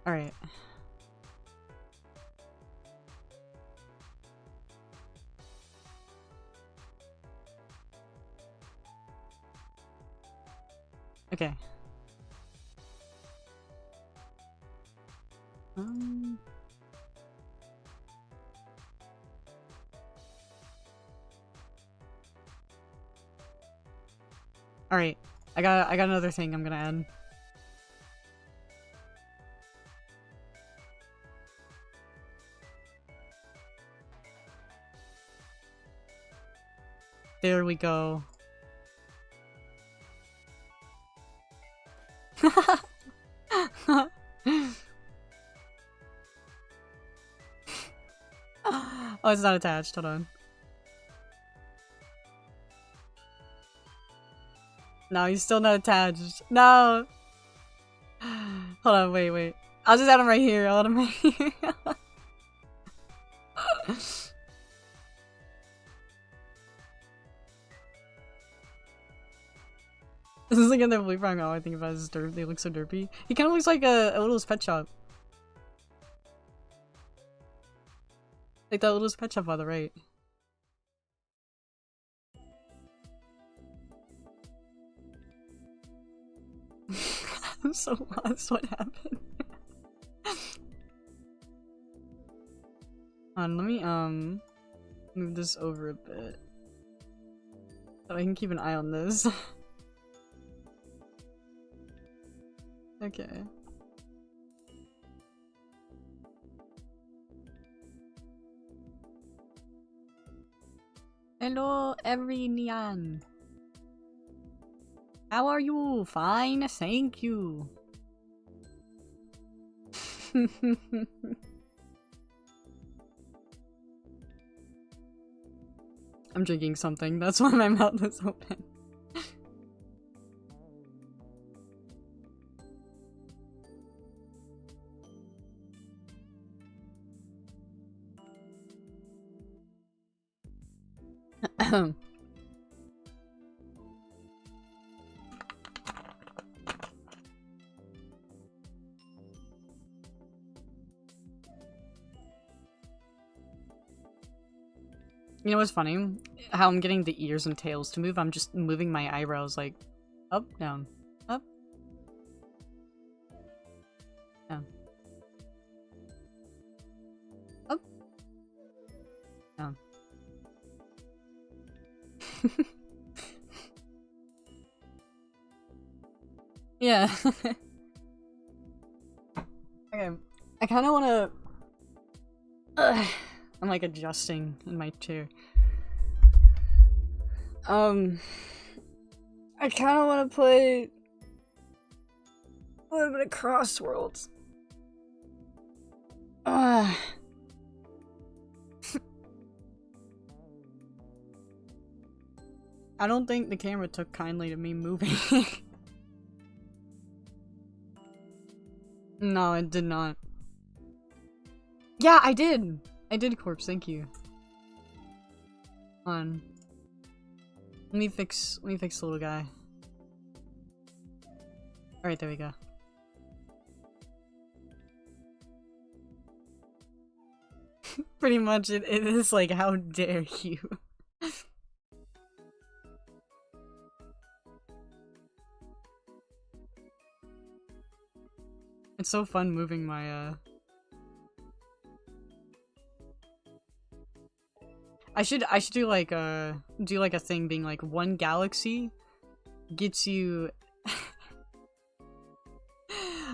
Alright. Okay. Alright. I got another thing I'm gonna add. There we go. Oh, it's not attached. Hold on. No, he's still not attached. No! Hold on, wait. I'll just add him right here. I'll add him right here. This is like in the Blue Prong. All I think about is derp. They look so derpy. He kind of looks like a Littlest Pet Shop. Like that Littlest Pet Shop on the right. I'm so lost. What happened? Let me move this over a bit so I can keep an eye on this. Okay. Hello, everyone. How are you? Fine, thank you. I'm drinking something, that's why my mouth is open. You know what's funny? How I'm getting the ears and tails to move, I'm just moving my eyebrows like up, down, up, down, up, down. Yeah. Okay, I kind of want to... I'm like adjusting in my chair. I kind of want to play a little bit of Crossworlds. I don't think the camera took kindly to me moving. No, it did not. Yeah, I did! I did, Corpse, thank you. Hold on. Let me fix the little guy. Alright, there we go. Pretty much, it is like, how dare you? It's so fun moving my, I should do like a thing being like one galaxy gets you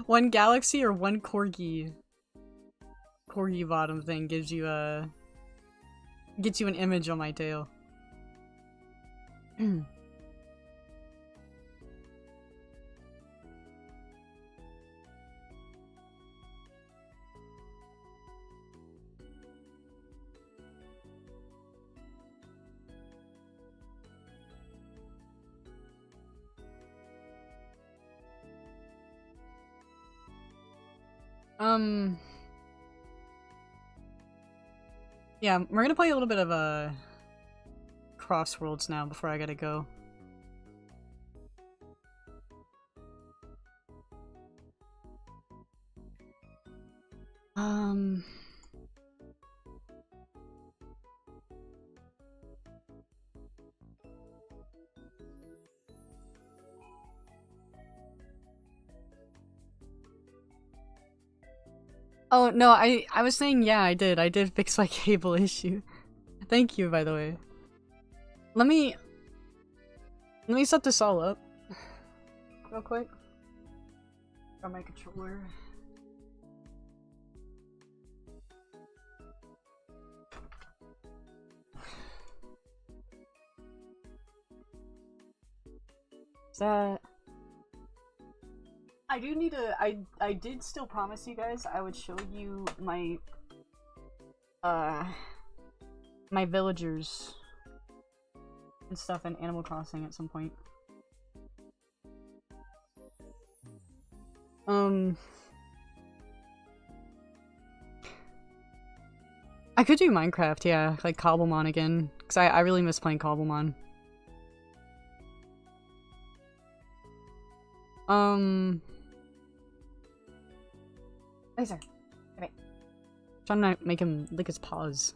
one galaxy or one corgi bottom thing gives you an image on my tail. Yeah, we're gonna play a little bit of Crossworlds now before I gotta go. Oh, no, I was saying, yeah, I did fix my cable issue. Thank you, by the way. Let me set this all up real quick. Got my controller. Is that... I do need to... I did still promise you guys I would show you my... my villagers and stuff in Animal Crossing at some point. I could do Minecraft, yeah, like Cobblemon again, because I really miss playing Cobblemon. Hey, sir. Okay. Trying to make him lick his paws.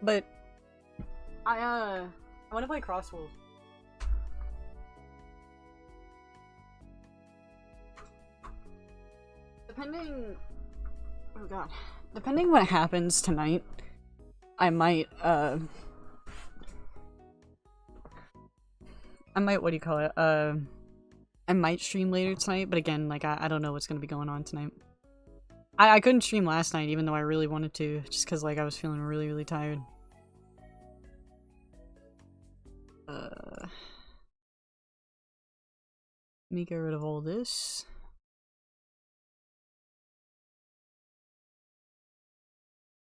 But I want to play Crosswolf. Oh god. Depending what happens tonight, I might, what do you call it? I might stream later tonight, but again, like, I don't know what's gonna be going on tonight. I couldn't stream last night, even though I really wanted to, just because, like, I was feeling really, really tired. Let me get rid of all this.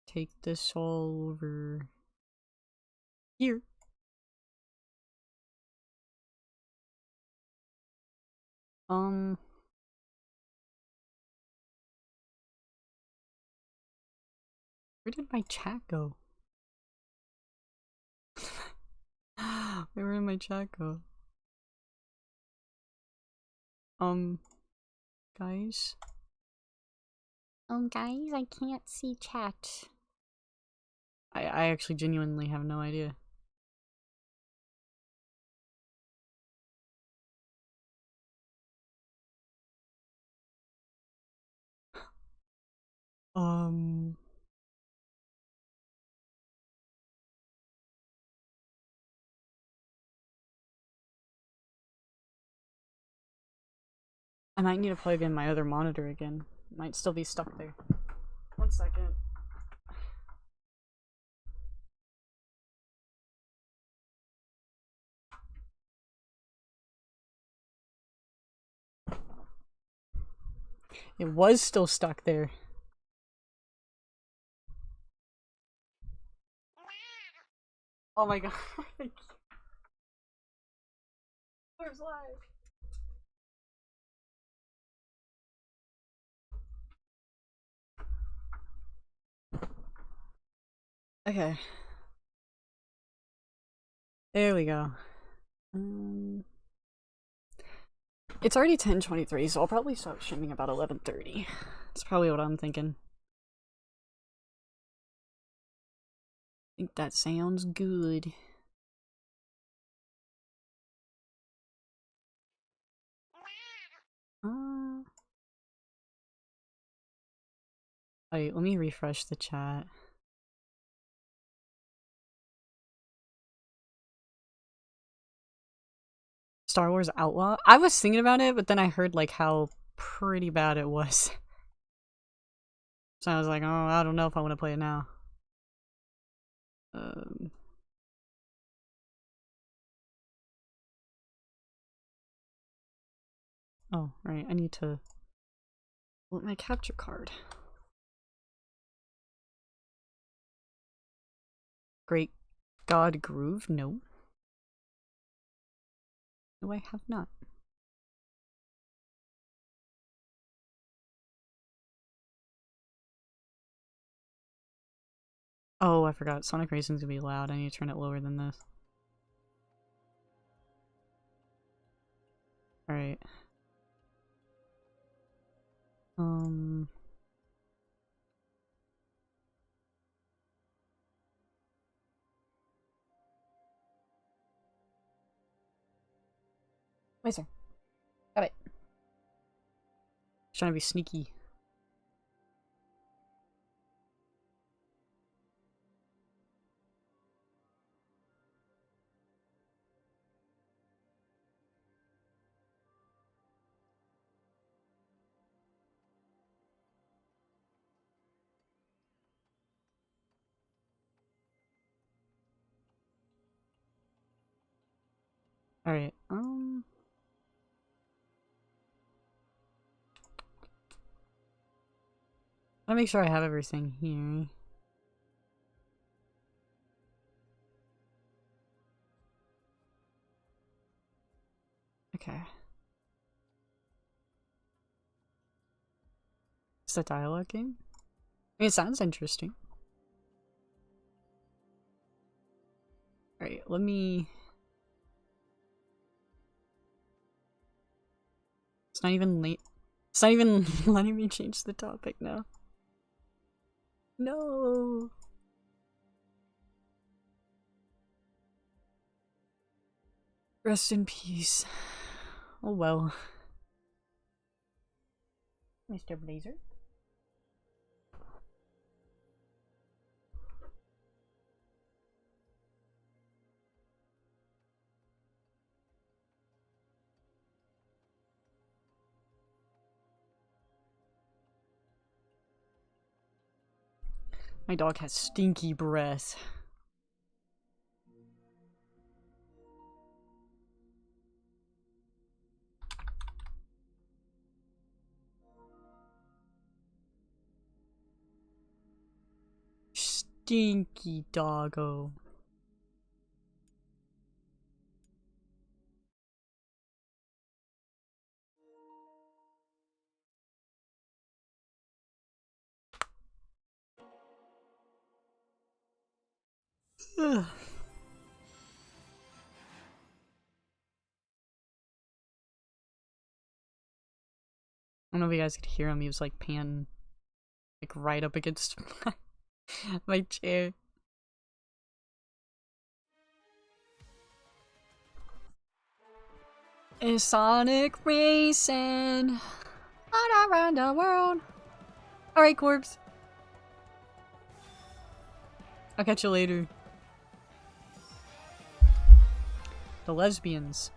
Take this all over here. Where did my chat go? Where did my chat go? Guys? Guys, I can't see chat. I actually genuinely have no idea. I might need to plug in my other monitor again. Might still be stuck there. 1 second. It was still stuck there. Oh my god. Where's live? Okay. There we go. It's already 10:23, so I'll probably start streaming about 11:30. That's probably what I'm thinking. I think that sounds good. Wait, let me refresh the chat. Star Wars Outlaw? I was thinking about it, but then I heard like how pretty bad it was. So I was like, oh, I don't know if I want to play it now. Oh, right, I need to want my capture card. Great God Groove? No. No, I have not. Oh, I forgot. Sonic Racing's gonna be loud. I need to turn it lower than this. Alright. Wait, sir. Got it. Trying to be sneaky. Alright, I wanna make sure I have everything here. Okay. It's a dialogue game? I mean, it sounds interesting. Alright, let me... It's not even late. It's not even letting me change the topic now. No! Rest in peace. Oh well. Mr. Blazer? My dog has stinky breath. Stinky doggo. Ugh. I don't know if you guys could hear him, he was like panting like right up against my chair. It's Sonic racing all around the world. Alright, Corpse. I'll catch you later. The lesbians.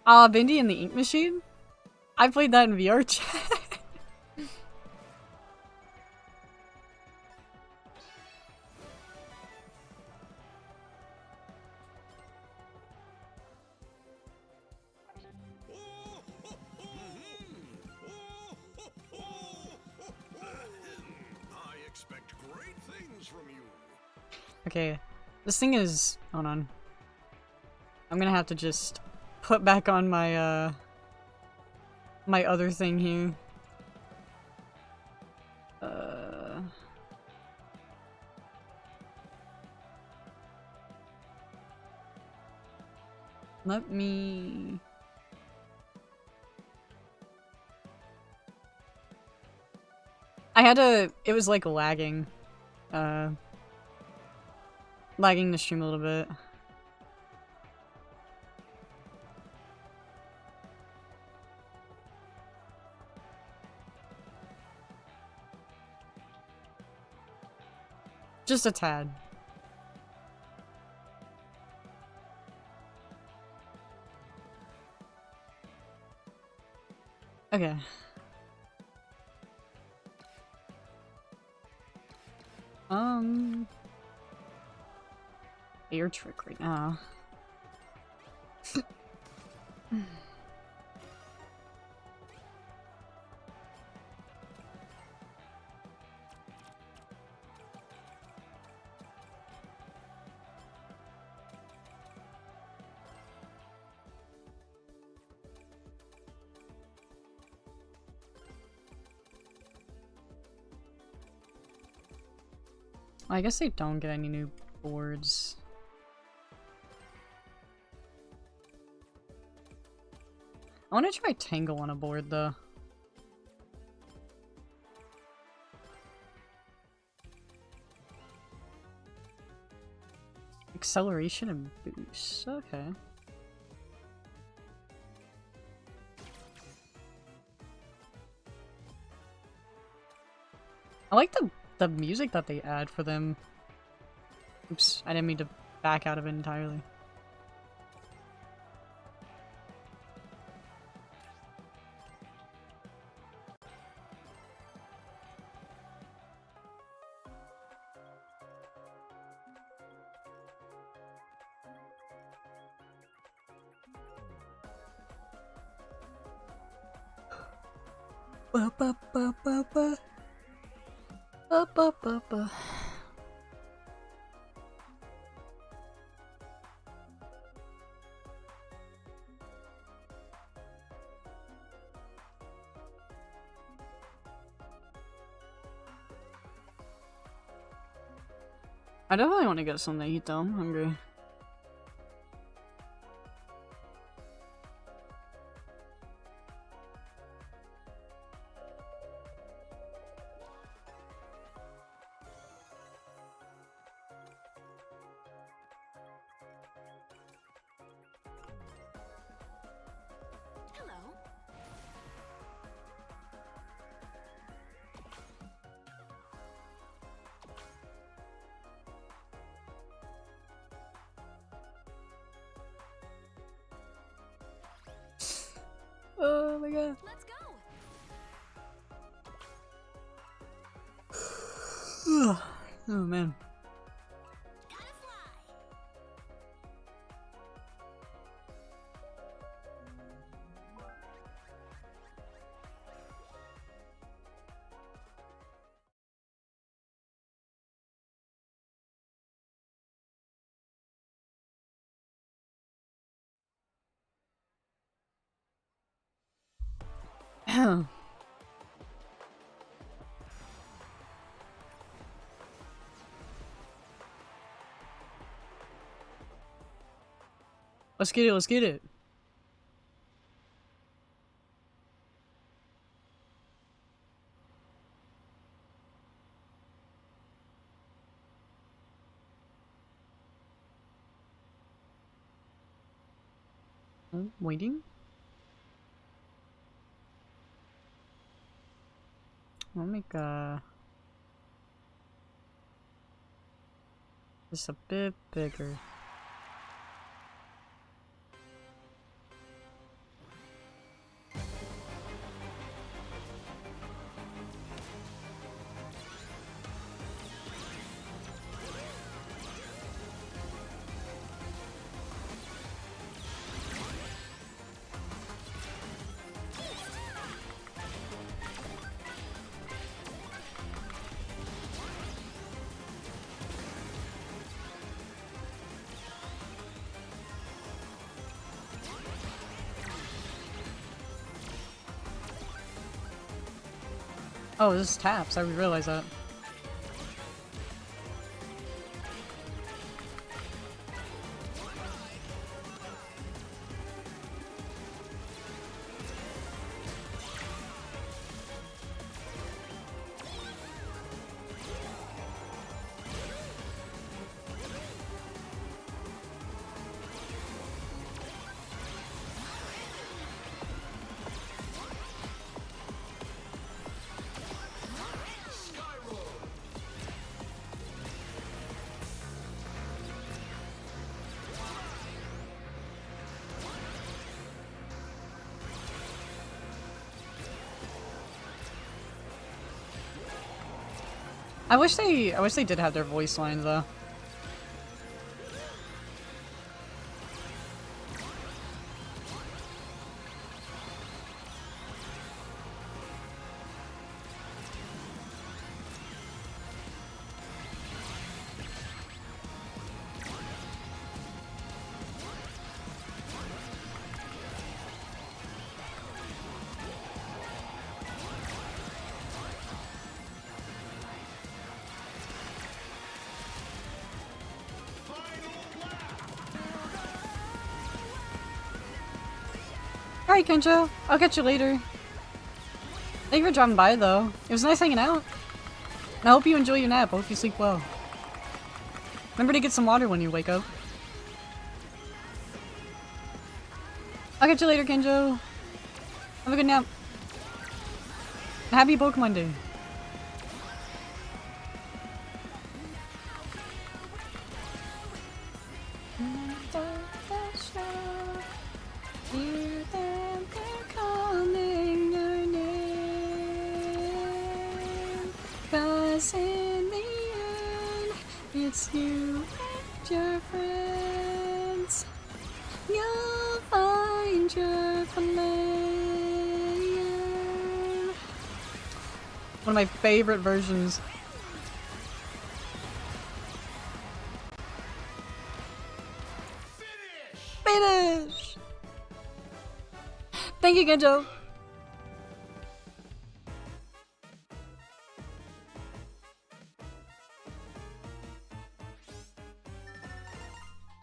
Bindi and the Ink Machine? I played that in VR chat. I expect great things from you. Okay, this thing is... hold on. I'm gonna have to just put back on my, my other thing here. Let me... I had to... it was like lagging. Lagging the stream a little bit. Just a tad. Okay. Air trick right now. I guess they don't get any new boards. I want to try Tangle on a board though. Acceleration and boost. Okay. I like the music that they add for them. Oops, I didn't mean to back out of it entirely. Ba ba ba ba ba. Ba ba ba ba. I definitely want to get something to eat though. I'm hungry. Oh my god. Let's go. Oh man. Gotta fly. Let's get it, let's get it. I'm waiting. I'll make this a bit bigger. Oh, this is taps. I realize that. I wish they did have their voice lines though. Alright, Kenjo. I'll catch you later. Thank you for dropping by, though. It was nice hanging out. And I hope you enjoy your nap. I hope you sleep well. Remember to get some water when you wake up. I'll catch you later, Kenjo. Have a good nap. Happy Pokemon Day. It's you and your friends. You'll find your familiar. One of my favorite versions. Finish! Thank you, Genjo.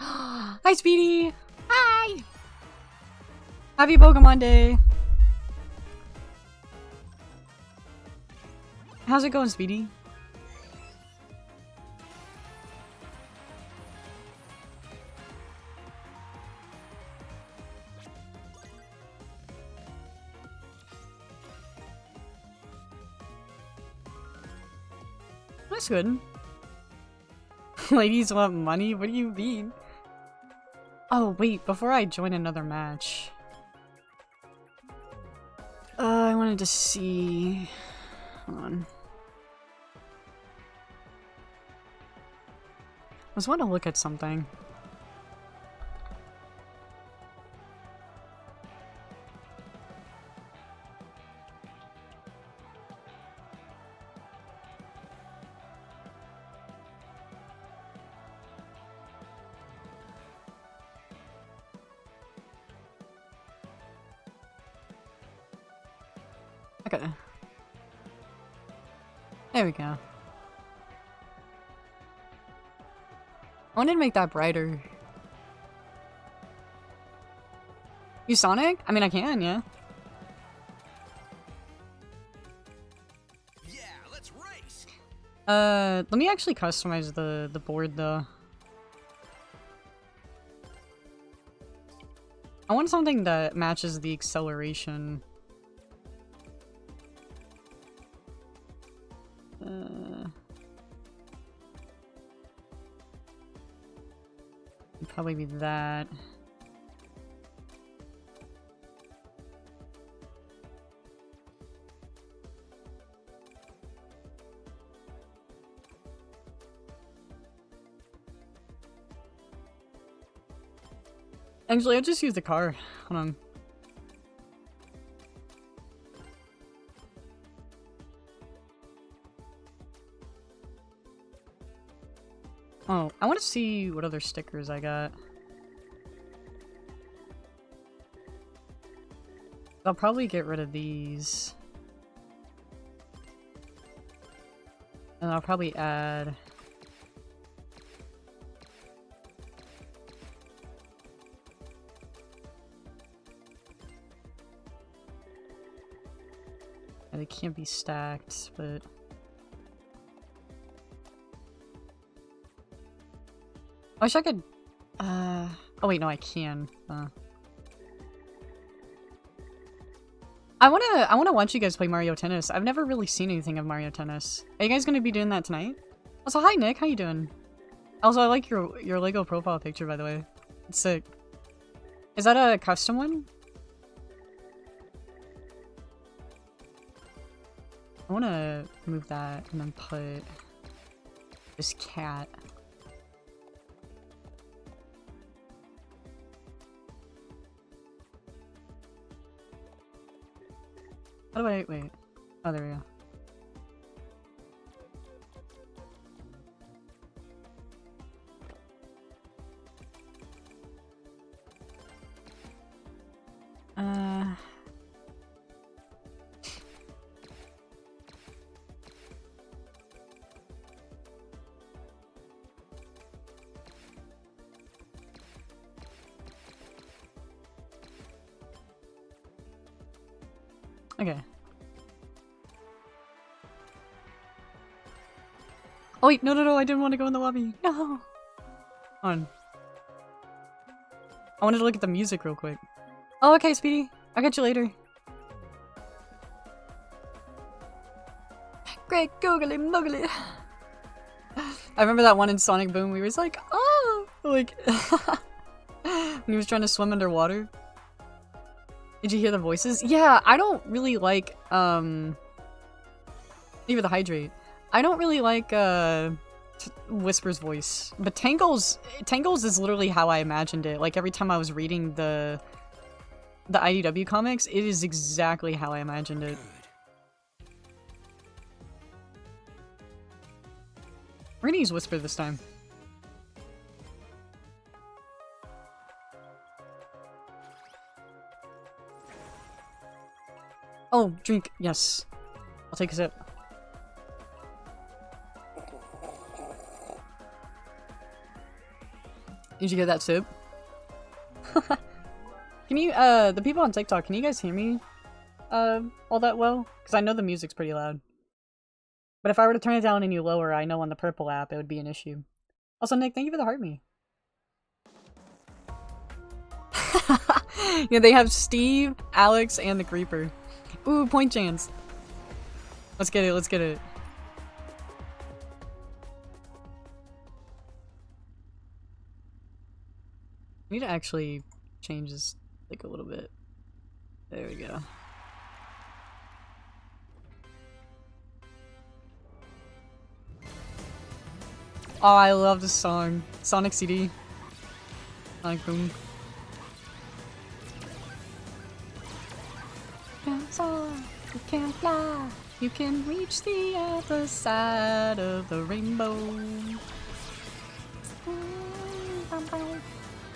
Hi, Speedy. Hi. Happy Pokemon Day. How's it going, Speedy? That's good. Ladies want money? What do you mean? Oh, wait, before I join another match. I wanted to see... Hold on. I just want to look at something. Okay. There we go. I wanted to make that brighter. You Sonic? I mean, I can, yeah. Yeah, let's race. Let me actually customize the board though. I want something that matches the acceleration. It'd probably be that. Actually, I'll just use the car. Hold on. Oh, I want to see what other stickers I got. I'll probably get rid of these. And I'll probably add... And they can't be stacked, but... I wish I could... Oh wait, no, I can. I wanna watch you guys play Mario Tennis. I've never really seen anything of Mario Tennis. Are you guys gonna be doing that tonight? Also, hi Nick, how you doing? Also, I like your Lego profile picture, by the way. It's sick. Is that a custom one? I wanna move that and then put this cat. How do I wait? Oh, there we go. Okay. Oh wait, no, I didn't want to go in the lobby. No! Hold on. I wanted to look at the music real quick. Oh, okay, Speedy. I'll catch you later. Great googly muggly. I remember that one in Sonic Boom where he was like, oh! Like, when he was trying to swim underwater. Did you hear the voices? Yeah, I don't really like, even the hydrate. I don't really like, Whisper's voice. But Tangle's is literally how I imagined it. Like, every time I was reading the IDW comics, it is exactly how I imagined it. We're gonna use Whisper this time. Oh, drink. Yes. I'll take a sip. Did you get that sip? Can you, the people on TikTok, can you guys hear me, all that well? Because I know the music's pretty loud. But if I were to turn it down any lower, I know on the purple app it would be an issue. Also, Nick, thank you for the heart me. Yeah, they have Steve, Alex, and the Creeper. Ooh, point chance. Let's get it, let's get it. I need to actually change this, like, a little bit. There we go. Oh, I love this song. Sonic CD. Sonic Boom. You can fly. You can reach the other side of the rainbow.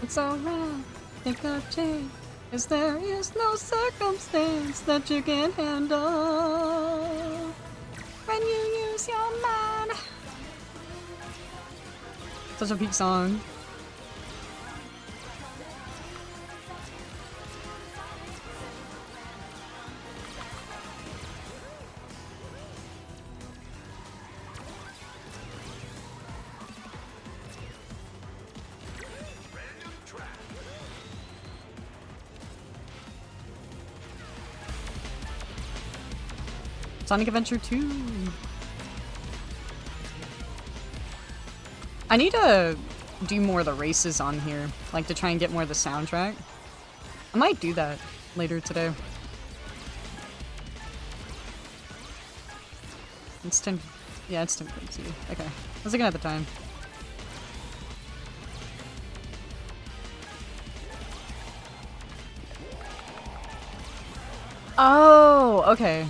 It's alright. Take a chance. 'Cause there is no circumstance that you can handle when you use your mind. Such a peak song. Sonic Adventure 2. I need to do more of the races on here, like to try and get more of the soundtrack. I might do that later today. It's 10. Yeah, it's 10:42. Okay, I was looking at the time. Oh, okay.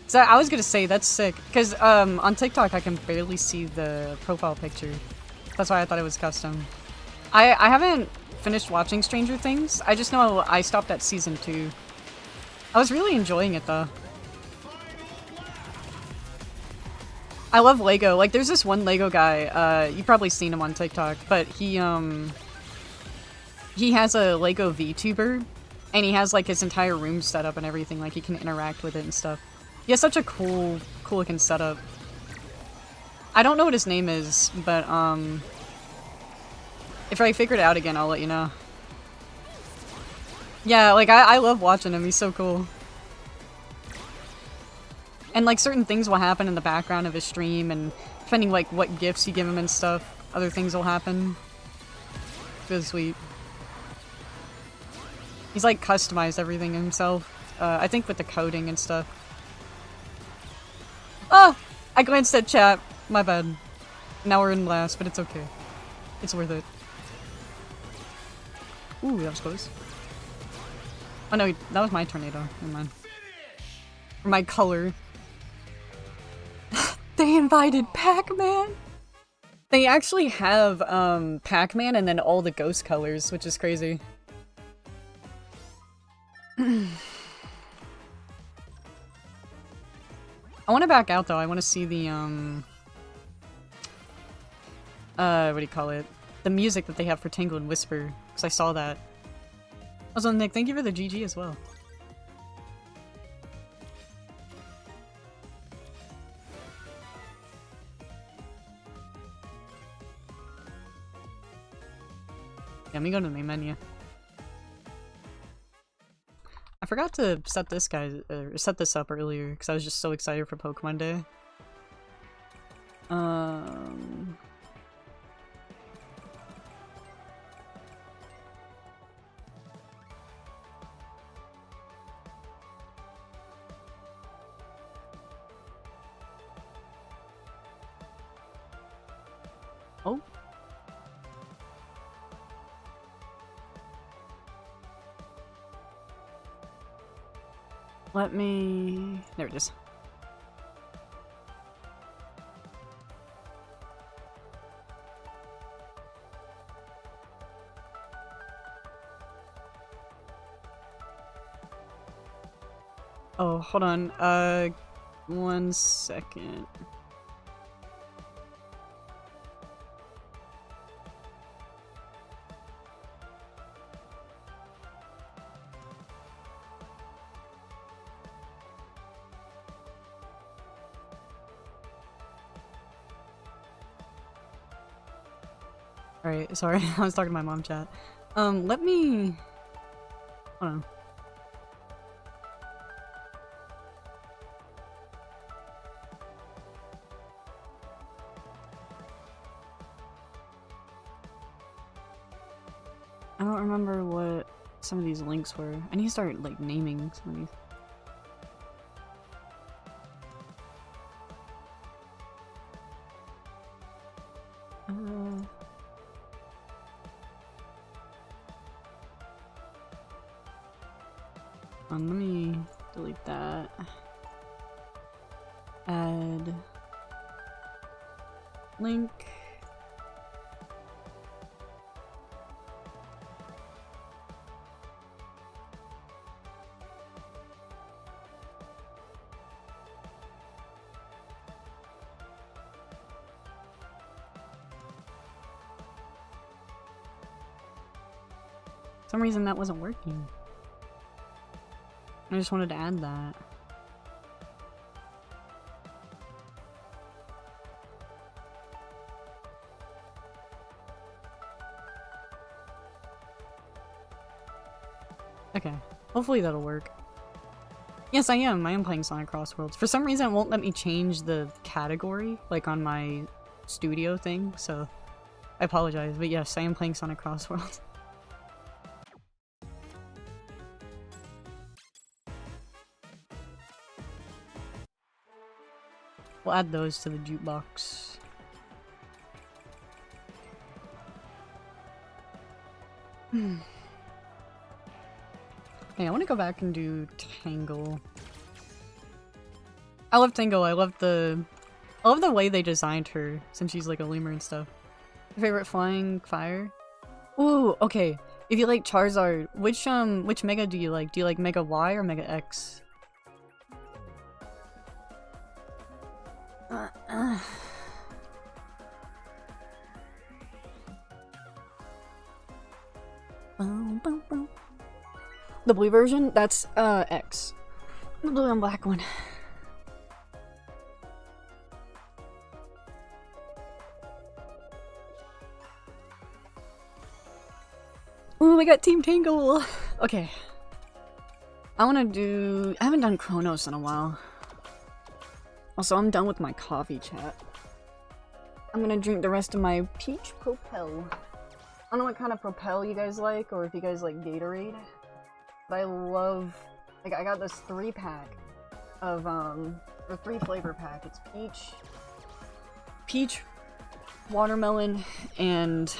So I was gonna say that's sick, because on TikTok I can barely see the profile picture. That's why I thought it was custom. I haven't finished watching Stranger Things. I just know I stopped at season 2. I was really enjoying it though. I love Lego. Like there's this one Lego guy, you've probably seen him on TikTok, but he has a Lego VTuber, and he has like his entire room set up and everything, like he can interact with it and stuff. He has such a cool looking setup. I don't know what his name is, but if I figure it out again, I'll let you know. Yeah, like I love watching him, he's so cool. And like certain things will happen in the background of his stream, and depending like what gifts you give him and stuff, other things will happen. It's really sweet. He's like customized everything himself, I think with the coding and stuff. Oh! I glanced at chat. My bad. Now we're in last, but it's okay. It's worth it. Ooh, that was close. Oh no, that was my tornado. Never mind. Or my color. They invited Pac-Man! They actually have, Pac-Man and then all the ghost colors, which is crazy. I want to back out though. I want to see the what do you call it? The music that they have for Tangle and Whisper, because I saw that. Also, Nick, thank you for the GG as well. Yeah, let me go to the main menu. I forgot to set this set this up earlier because I was just so excited for Pokemon Day. Oh. Let me... There it is. Oh, hold on. 1 second. Alright, sorry, I was talking to my mom chat. Let me... Hold on. I don't remember what some of these links were. I need to start, like, naming some of these. Let me delete that. Add link. For some reason that wasn't working. I just wanted to add that. Okay, hopefully that'll work. Yes, I am playing Sonic Cross Worlds. For some reason it won't let me change the category, like on my studio thing, so I apologize, but yes, I am playing Sonic Cross Worlds. We'll add those to the jukebox. Hey, I want to go back and do Tangle. I love Tangle. I love the way they designed her, since she's like a lemur and stuff. Your favorite flying fire? Ooh, okay. If you like Charizard, which Mega do you like? Do you like Mega Y or Mega X? The blue version? That's X. The blue and black one. Ooh, we got Team Tangle! Okay. I haven't done Chronos in a while. Also, I'm done with my coffee chat. I'm gonna drink the rest of my peach Propel. I don't know what kind of Propel you guys like, or if you guys like Gatorade. But I love... Like, I got this 3-pack of, or 3-flavor pack. It's peach, watermelon, and...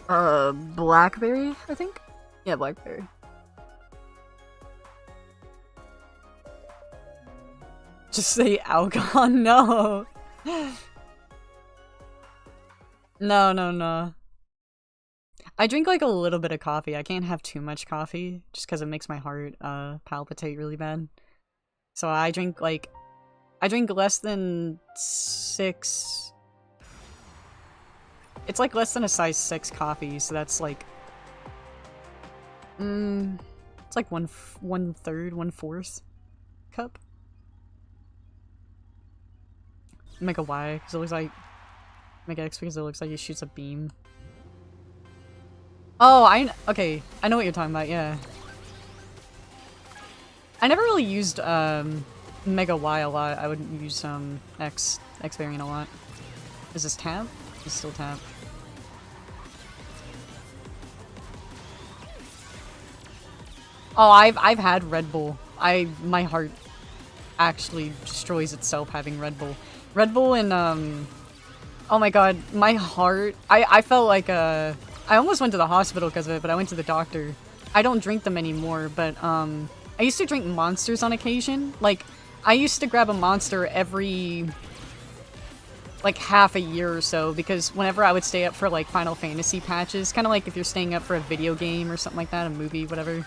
blackberry, I think? Yeah, blackberry. Just say alcohol? No! No. I drink like a little bit of coffee. I can't have too much coffee, just because it makes my heart, palpitate really bad. So I drink less than 6... It's like less than a size 6 coffee, so that's like... it's like 1/3, 1/4 cup. Mega Y, because it looks like... Mega X, because it looks like he shoots a beam. Oh, okay, I know what you're talking about, yeah. I never really used, Mega Y a lot. I would use, X variant a lot. Is this tab? It's still tab. Oh, I've had Red Bull. My heart actually destroys itself having Red Bull. Red Bull and, oh my god, my heart... I felt like, I almost went to the hospital because of it, but I went to the doctor. I don't drink them anymore, but, I used to drink Monsters on occasion. Like, I used to grab a Monster every... like, half a year or so, because whenever I would stay up for, like, Final Fantasy patches, kind of like if you're staying up for a video game or something like that, a movie, whatever.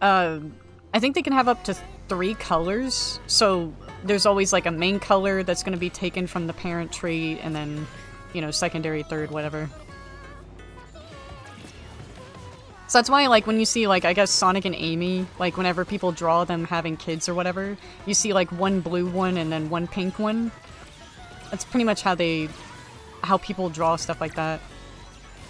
I think they can have up to 3 colors, so there's always like a main color that's going to be taken from the parent trait, and then, you know, secondary, third, whatever. So that's why, like, when you see, like, I guess Sonic and Amy, like, whenever people draw them having kids or whatever, you see, like, one blue one and then one pink one. That's pretty much how people draw stuff like that.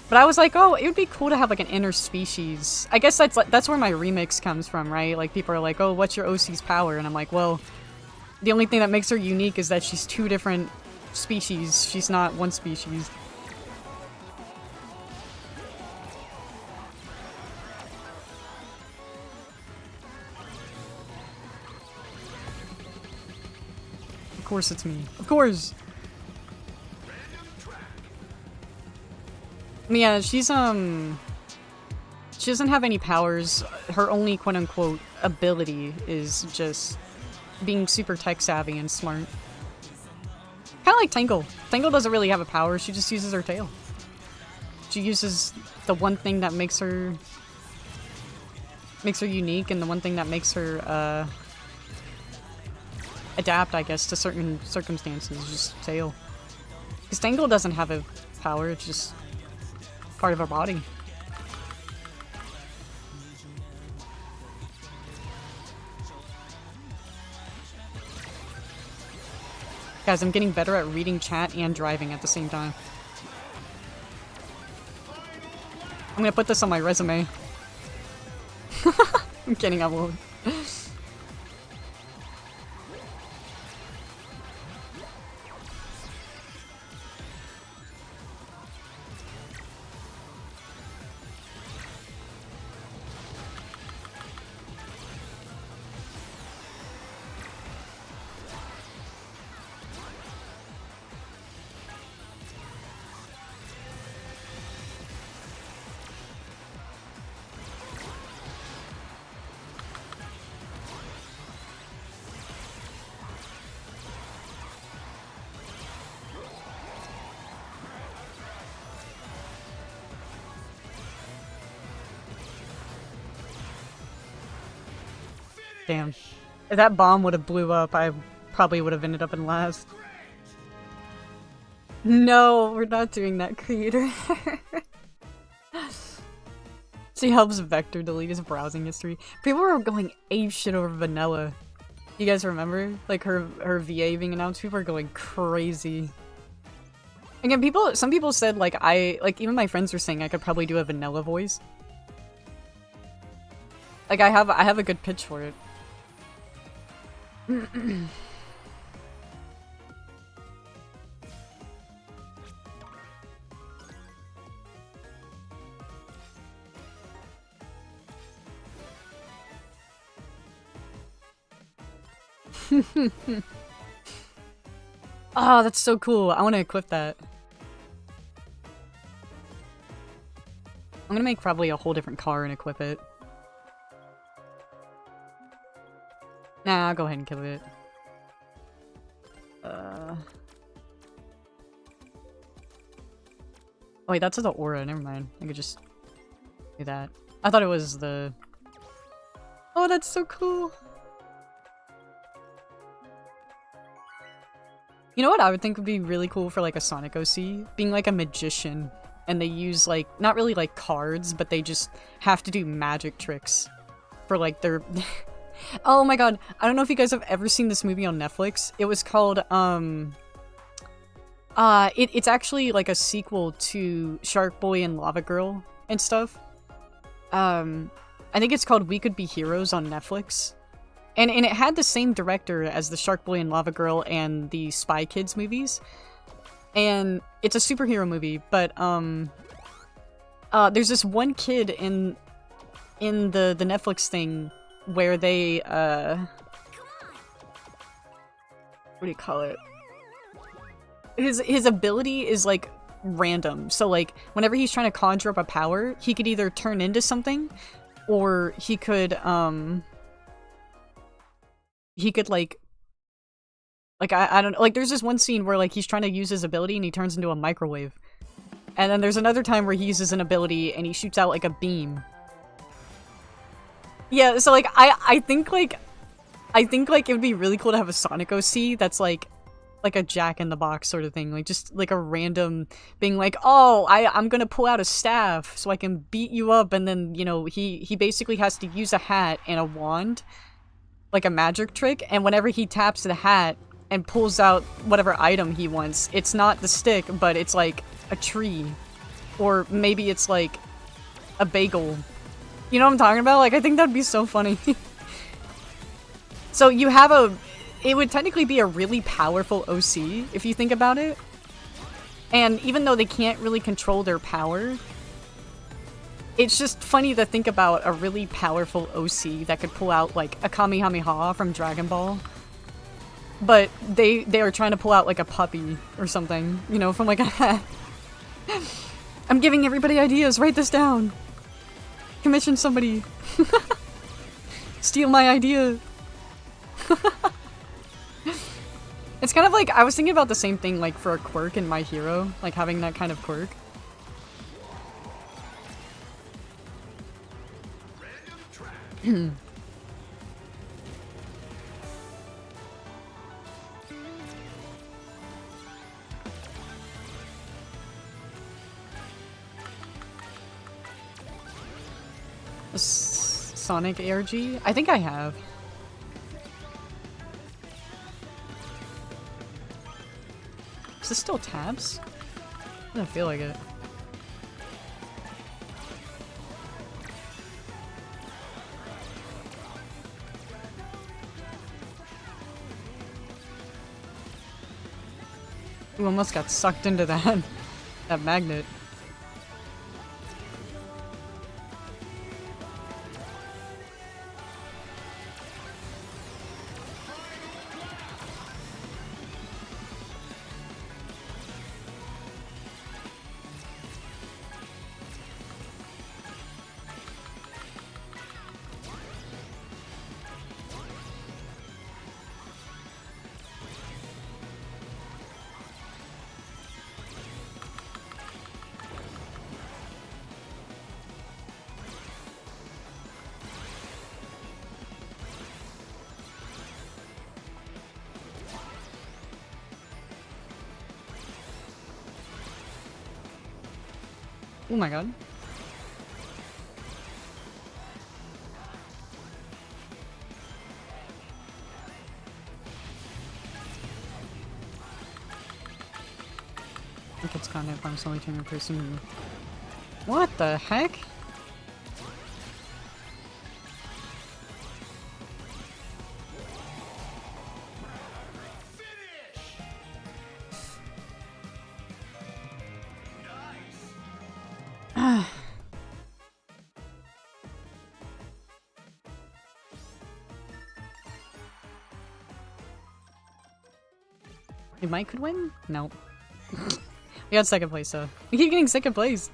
But I was like, oh, it would be cool to have, like, an interspecies. I guess that's where my remix comes from, right? Like, people are like, oh, what's your OC's power? And I'm like, well, the only thing that makes her unique is that she's 2 different species. She's not one species. Of course it's me. Of course! Yeah, she's, she doesn't have any powers. Her only quote-unquote ability is just being super tech-savvy and smart. Kinda like Tangle. Tangle doesn't really have a power, she just uses her tail. She uses the one thing that makes her unique, and the one thing that makes her, adapt, I guess, to certain circumstances, just tail. Because Tangle doesn't have a power, it's just part of her body. Guys, I'm getting better at reading chat and driving at the same time. I'm gonna put this on my resume. I'm kidding, I won't. Damn. If that bomb would have blew up, I probably would have ended up in last. No, we're not doing that, creator. She helps Vector delete his browsing history. People were going apeshit over Vanilla. You guys remember? Like her VA being announced? People were going crazy. Again, some people said like even my friends were saying I could probably do a Vanilla voice. Like I have a good pitch for it. Oh, that's so cool. I want to equip that. I'm gonna make probably a whole different car and equip it. Nah, I'll go ahead and kill it. Oh wait, that's the aura. Never mind. I could just do that. I thought it was the... Oh, that's so cool! You know what I would think would be really cool for like a Sonic OC? Being like a magician. And they use like, not really like cards, but they just have to do magic tricks. For like their... Oh my god, I don't know if you guys have ever seen this movie on Netflix. It was called, it's actually like a sequel to Shark Boy and Lava Girl and stuff. I think it's called We Could Be Heroes on Netflix. And it had the same director as the Shark Boy and Lava Girl and the Spy Kids movies. And it's a superhero movie, but, there's this one kid in the Netflix thing where they, what do you call it? His ability is, like, random. So, like, whenever he's trying to conjure up a power, he could either turn into something, or he could, like, I don't know, like, there's this one scene where, like, he's trying to use his ability and he turns into a microwave. And then there's another time where he uses an ability and he shoots out, like, a beam. Yeah, so like I think like it would be really cool to have a Sonic OC that's like a Jack in the Box sort of thing, like just like a random being like, oh, I'm gonna pull out a staff so I can beat you up, and then, you know, he basically has to use a hat and a wand, like a magic trick, and whenever he taps the hat and pulls out whatever item he wants, it's not the stick, but it's like a tree, or maybe it's like a bagel. You know what I'm talking about? Like, I think that'd be so funny. So you have it would technically be a really powerful OC, if you think about it. And even though they can't really control their power, it's just funny to think about a really powerful OC that could pull out, like, a Kamehameha from Dragon Ball. But they are trying to pull out, like, a puppy or something, you know, from, like, a hat. I'm giving everybody ideas, write this down. Commission somebody. Steal my idea. It's kind of like, I was thinking about the same thing, like, for a quirk in My Hero, like, having that kind of quirk. Sonic ARG? I think I have. Is this still tabs? I don't feel like it. Ooh, almost got sucked into that magnet. Oh my god. I think it's kind of, I'm slowly turning a person. What the heck? If Mike could win? Nope. We got second place, so we keep getting second place.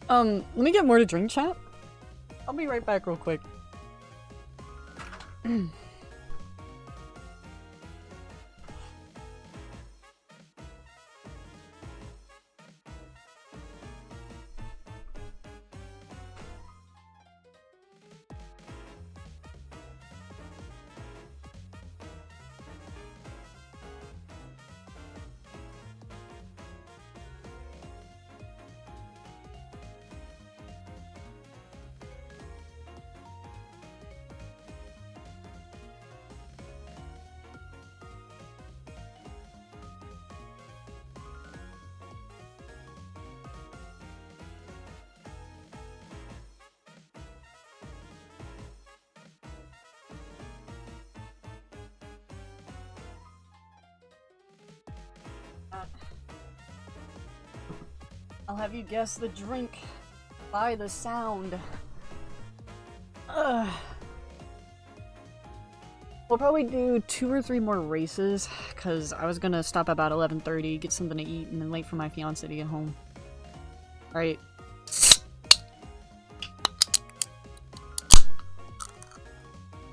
Let me get more to drink, chat. I'll be right back real quick. I'll have you guess the drink by the sound. Ugh. We'll probably do 2 or 3 more races, because I was gonna stop about 11:30, get something to eat, and then wait for my fiance to get home. Alright.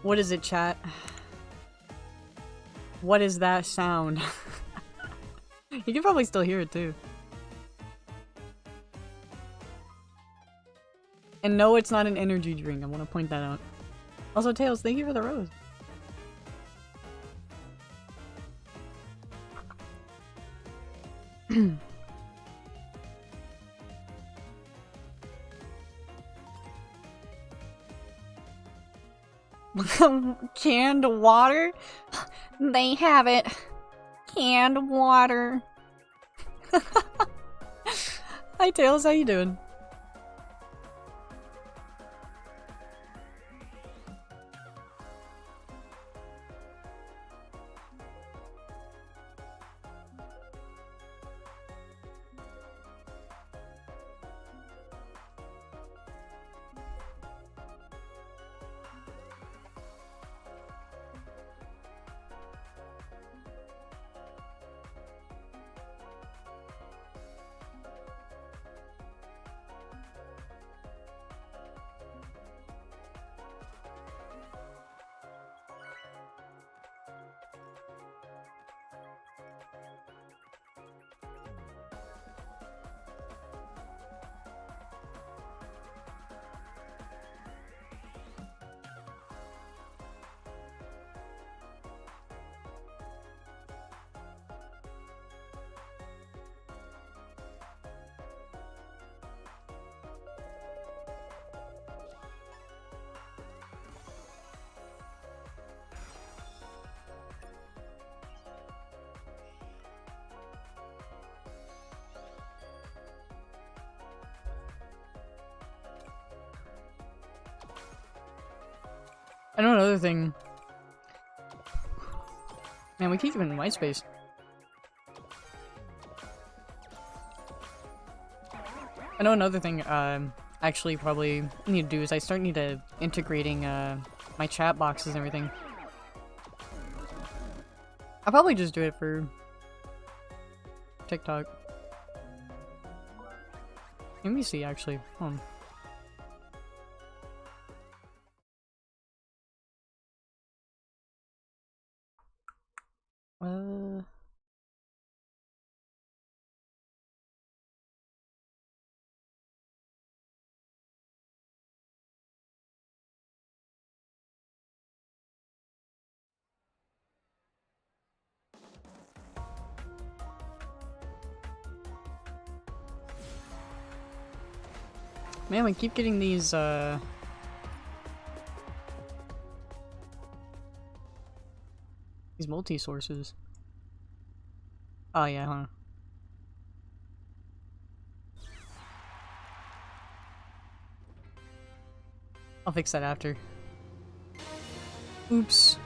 What is it, chat? What is that sound? You can probably still hear it too. And no, it's not an energy drink. I want to point that out. Also, Tails, thank you for the rose. Canned water? They have it. Canned water. Hi Tails, how you doing? I know another thing. Man, we keep them in white space. I know another thing actually probably need to do is I need to integrating my chat boxes and everything. I'll probably just do it for TikTok. Let me see actually. Hold on. Man, we keep getting these multi-sources. Oh yeah, huh. I'll fix that after. Oops.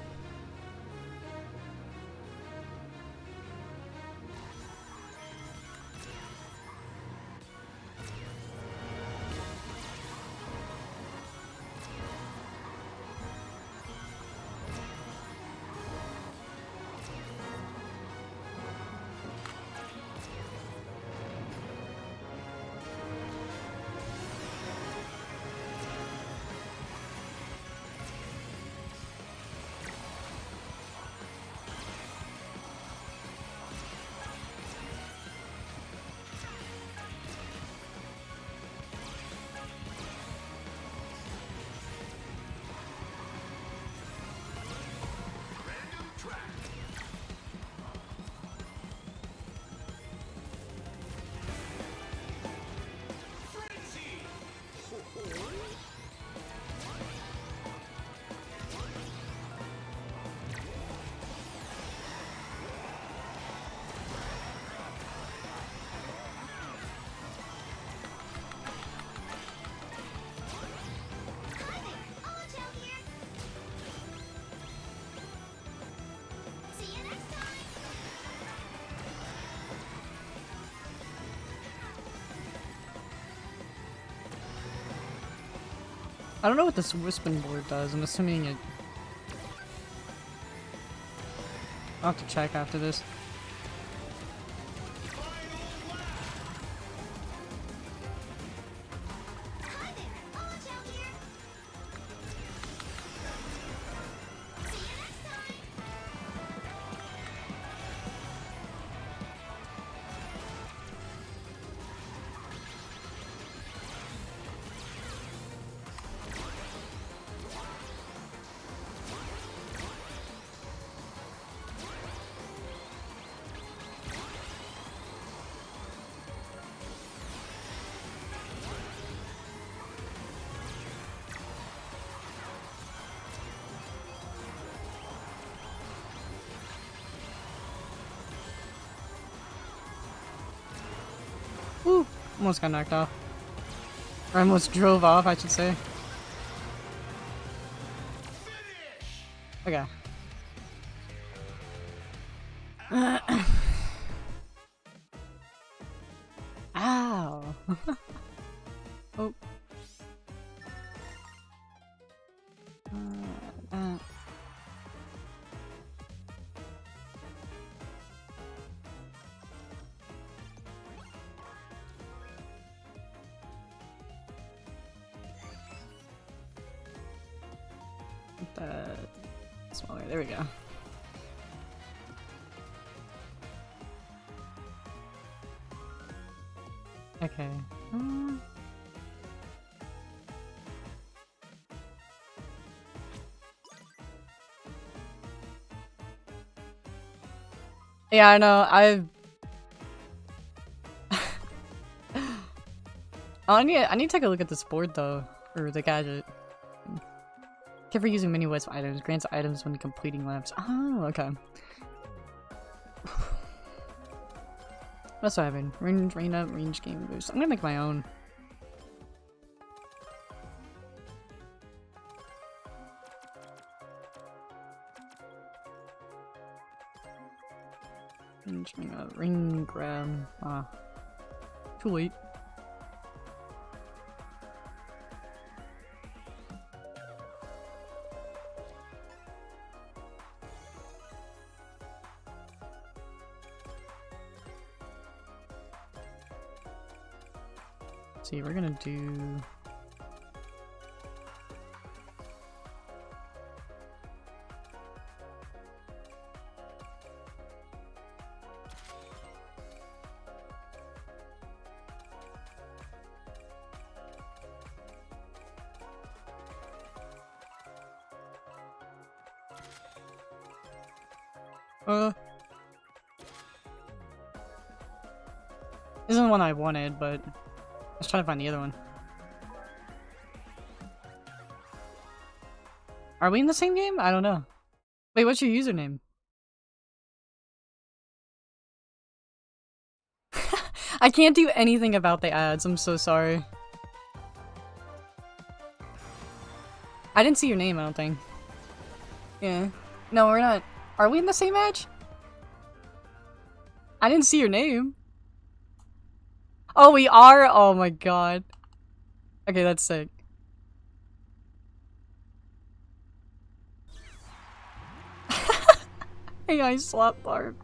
I don't know what this Wispin board does. I'm assuming it... I'll have to check after this. Almost got knocked off. Or almost drove off, I should say. Okay. Ow! Oh. Smaller. There we go. Okay. Yeah, I know. Oh, I need to take a look at this board though, or the gadget. Care for using mini wisp items. Grants items when completing laps. Oh, okay. What's happening? Range up, range game boost. I'm gonna make my own. Ring grab. Too late. See, we're gonna do. This isn't the one I wanted, but I was trying to find the other one. Are we in the same game? I don't know. Wait, what's your username? I can't do anything about the ads, I'm so sorry. I didn't see your name, I don't think. Yeah. No, we're not. Are we in the same match? I didn't see your name. Oh, we are? Oh my god. Okay, that's sick. Hey, I slap barb.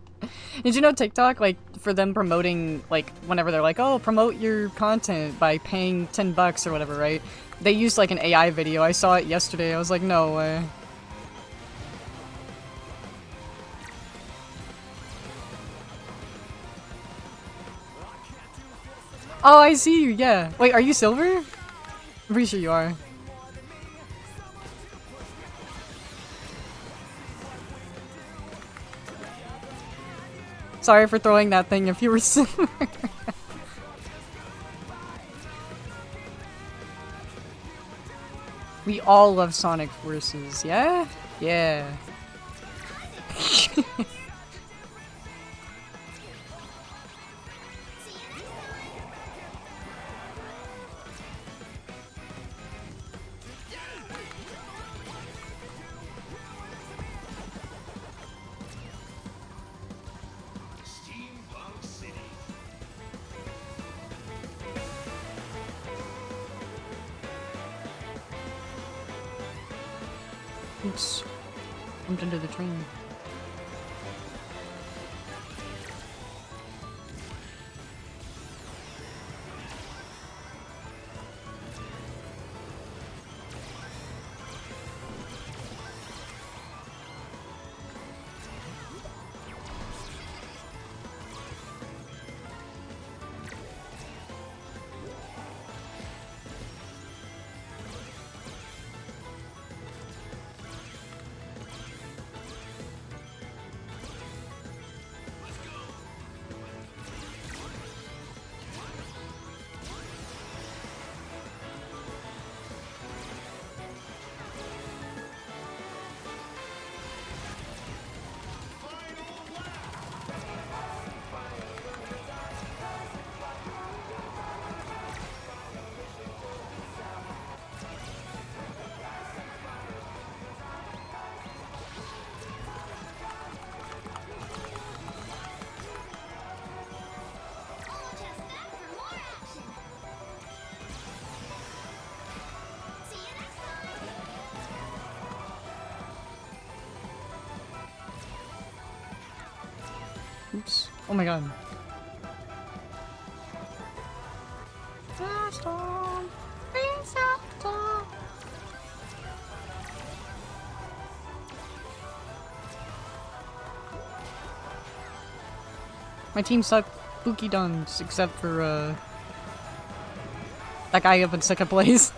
Did you know TikTok, like, for them promoting, like, whenever they're like, oh, promote your content by paying $10 or whatever, right? They used, like, an AI video. I saw it yesterday. I was like, no way. Oh, I see you, yeah. Wait, are you silver? I'm pretty sure you are. Sorry for throwing that thing if you were silver. We all love Sonic Forces, yeah? Yeah. Oops. Jumped into the train. Oops. Oh my god. My team sucked Buki Duns, except for, that guy up in second place.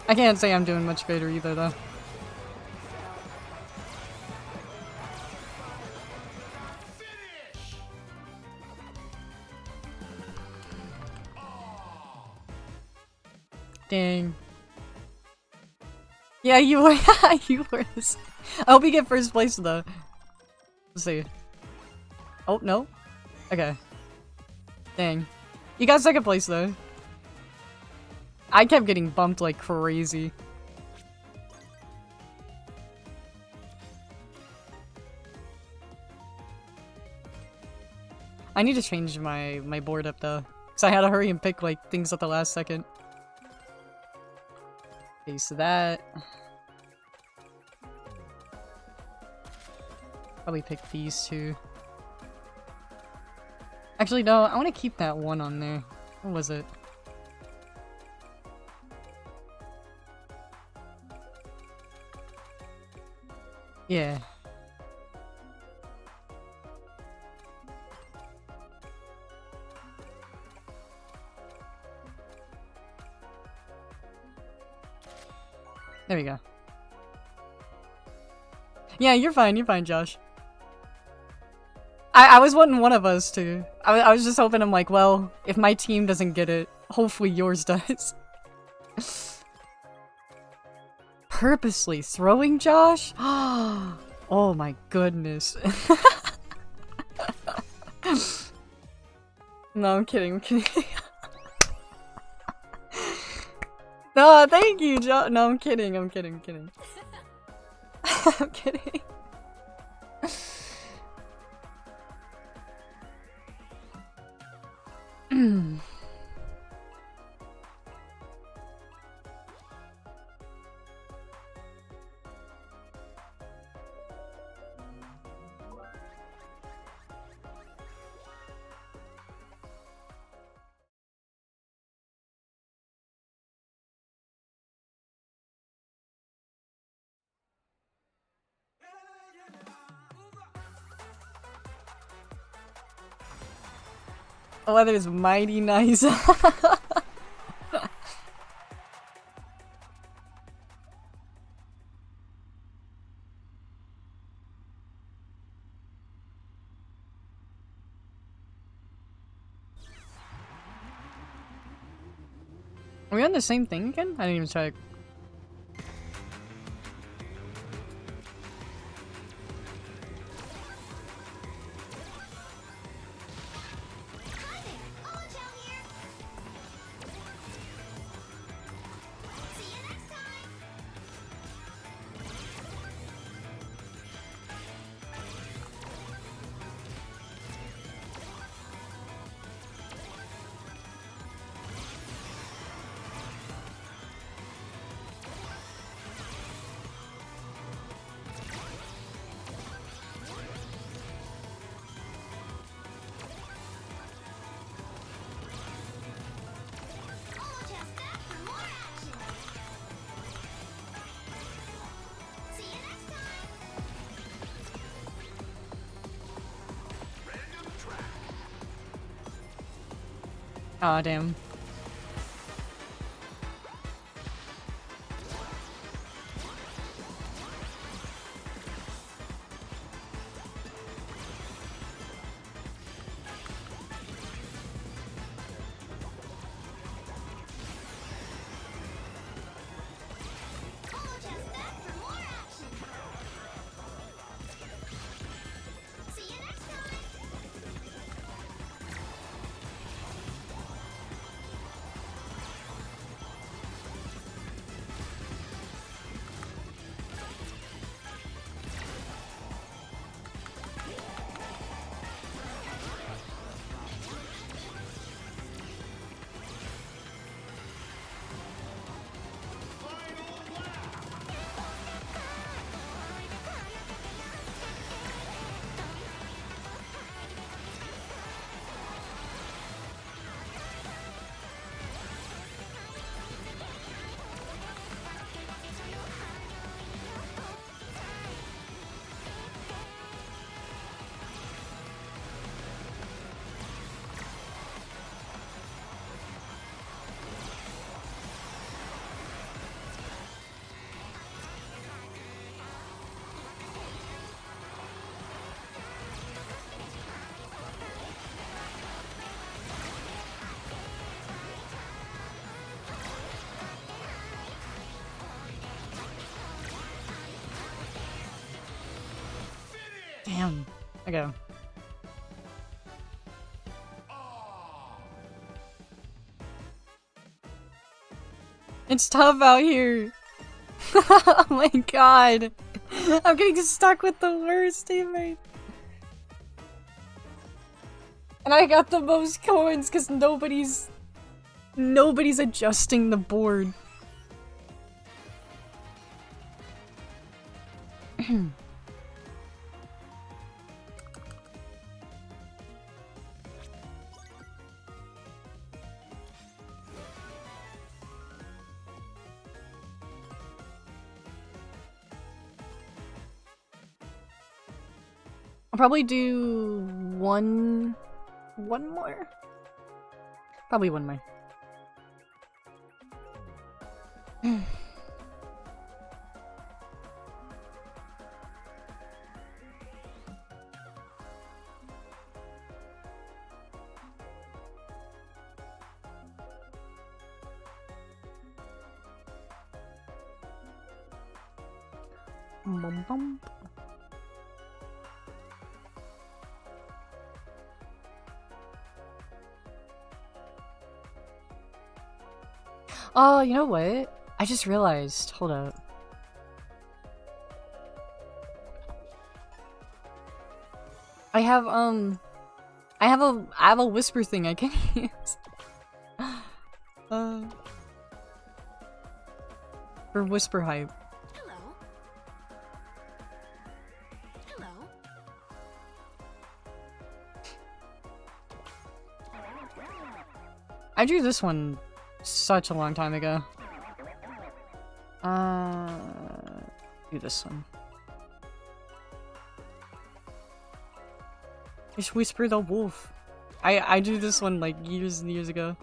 I can't say I'm doing much better either, though. Dang. Yeah, you were. You were. I hope you get first place though. Let's see. Oh no. Okay. Dang. You got second place though. I kept getting bumped like crazy. I need to change my board up though, cause I had to hurry and pick like things at the last second. Okay, so that... Probably pick these two. Actually, no, I want to keep that one on there. What was it? Yeah. There we go. Yeah, you're fine, Josh. I was wanting one of us to. I was just hoping, I'm like, well, if my team doesn't get it, hopefully yours does. Purposely throwing Josh? Oh my goodness. No, I'm kidding, No, thank you, Josh. No, I'm kidding. I'm kidding. The weather is mighty nice. Are we on the same thing again? I didn't even check. Aw, damn. Damn. Okay. It's tough out here. Oh my god. I'm getting stuck with the worst teammate. And I got the most coins because nobody's adjusting the board. I'll probably do one more? Probably one more. Bum bum. Oh, you know what? I just realized. Hold up. I have a whisper thing I can use. For whisper hype. Hello. Hello. I drew this one such a long time ago. Do this one. Just whisper the wolf. I drew this one like years and years ago.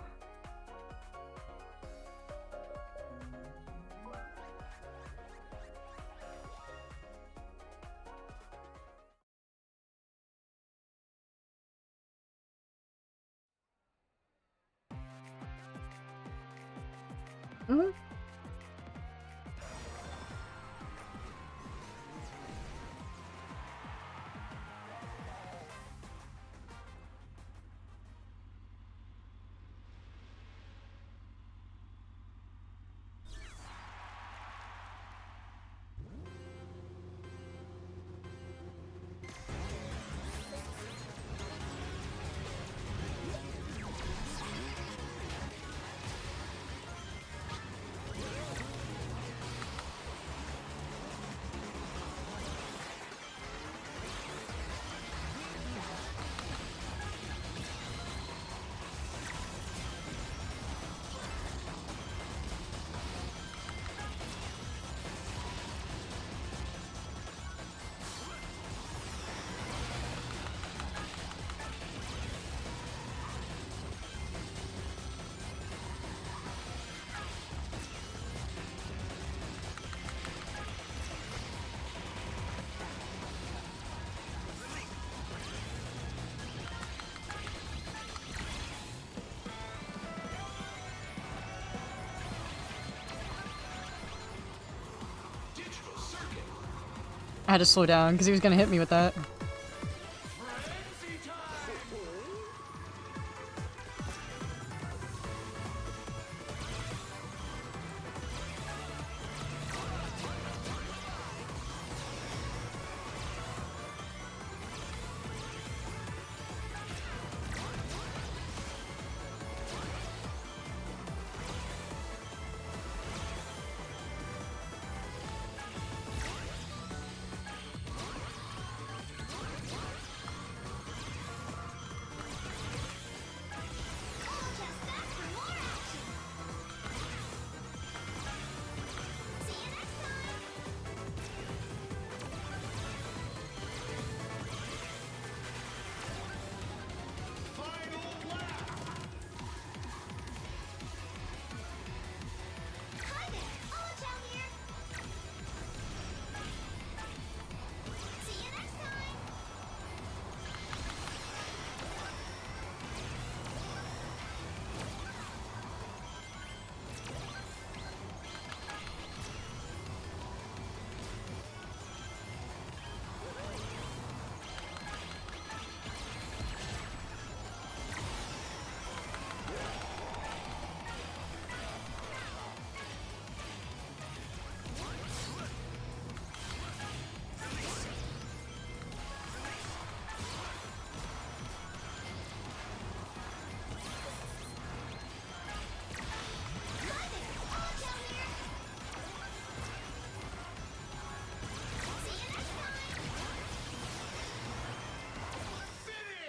I had to slow down because he was gonna hit me with that.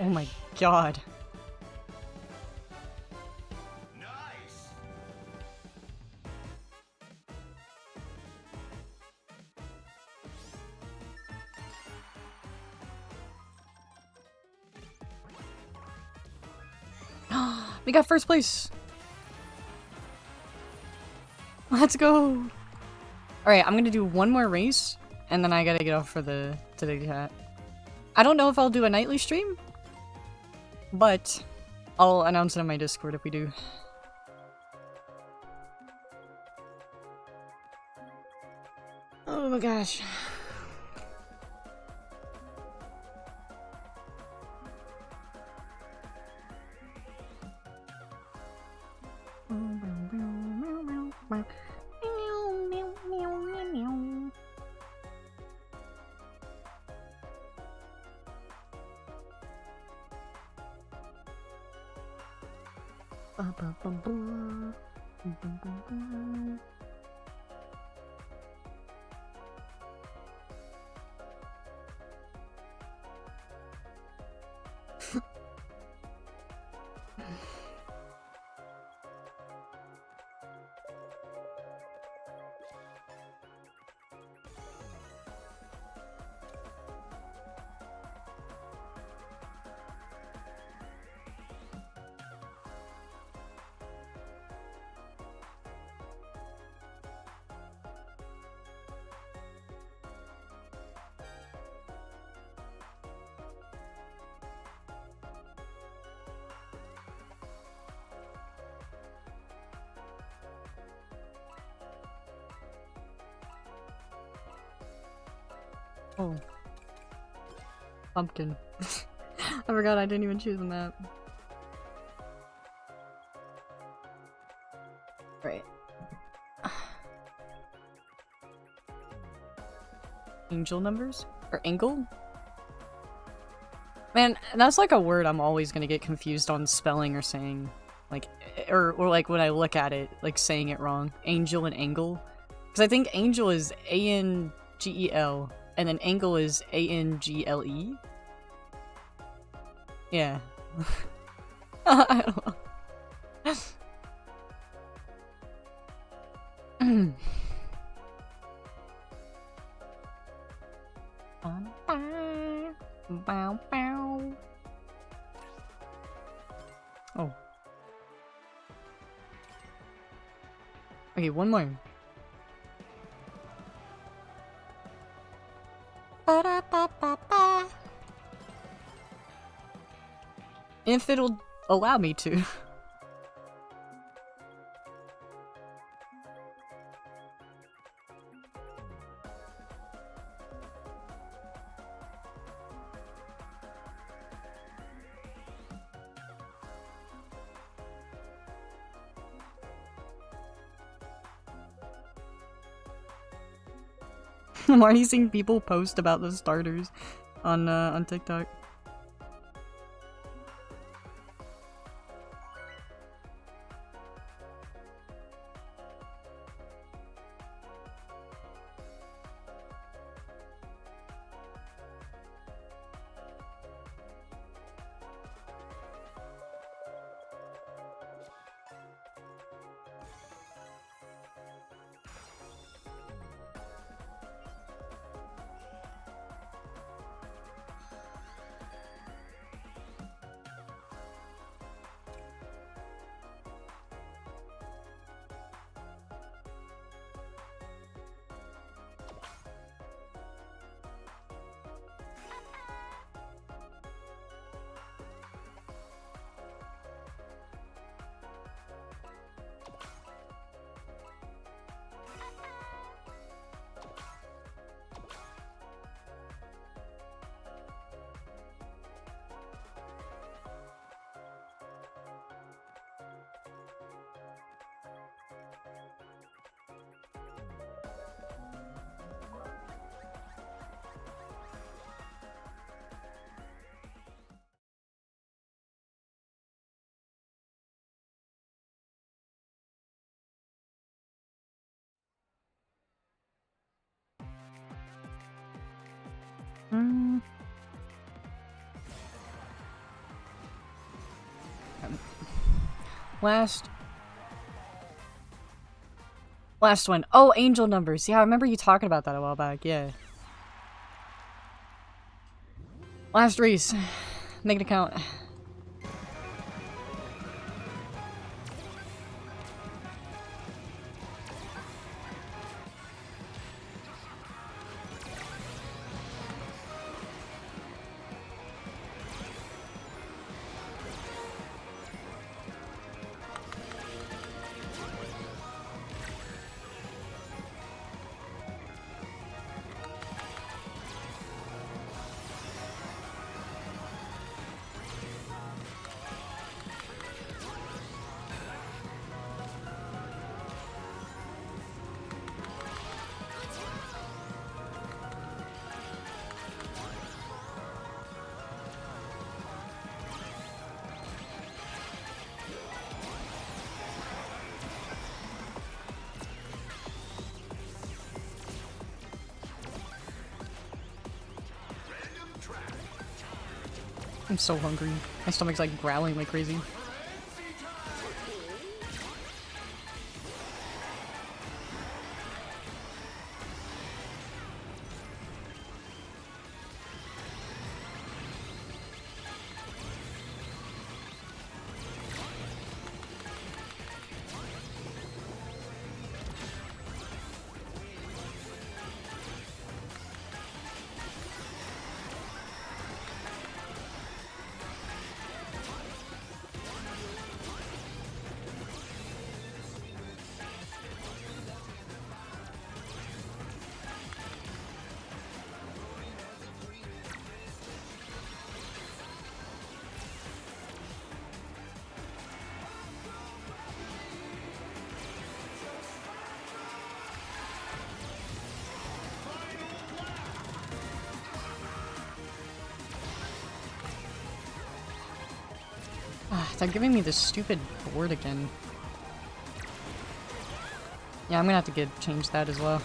Oh my god. Nice. We got first place. Let's go. Alright, I'm gonna do one more race, and then I gotta get off for the cat. I don't know if I'll do a nightly stream, but I'll announce it on my Discord if we do. Oh my gosh. Oh. Pumpkin. I forgot I didn't even choose the map. Right. Angel numbers? Or angle? Man, that's like a word I'm always gonna get confused on spelling or saying. Like, or like when I look at it, like saying it wrong. Angel and angle. Because I think angel is A-N-G-E-L. And then angle is A-N-G-L-E? Yeah. I don't know. Bow, bow. Oh. Okay, one more. Ba-da-ba-ba-ba. If it'll allow me to. I'm already seeing people post about the starters on TikTok. Last one. Oh, angel numbers. Yeah, I remember you talking about that a while back. Yeah. Last race. Make it count. I'm so hungry. My stomach's like growling like crazy. They're giving me this stupid board again. Yeah, I'm gonna have to change that as well.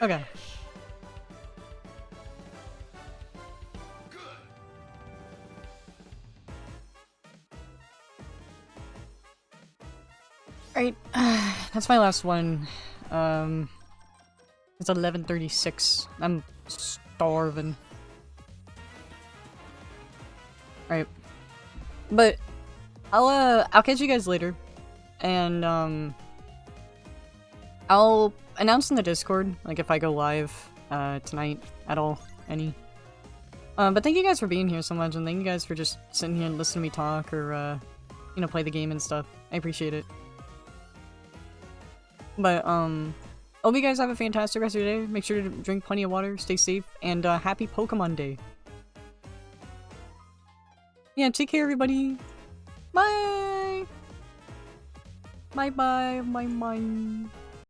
Okay. Alright, that's my last one. It's 11:36. I'm starving. Alright. But I'll catch you guys later. And I'll announce in the Discord, like if I go live tonight at all, any. But thank you guys for being here so much, and thank you guys for just sitting here and listening to me talk or you know, play the game and stuff. I appreciate it. But hope you guys have a fantastic rest of your day. Make sure to drink plenty of water, stay safe, and happy Pokemon Day. Yeah, take care everybody. Bye! Bye bye, bye bye.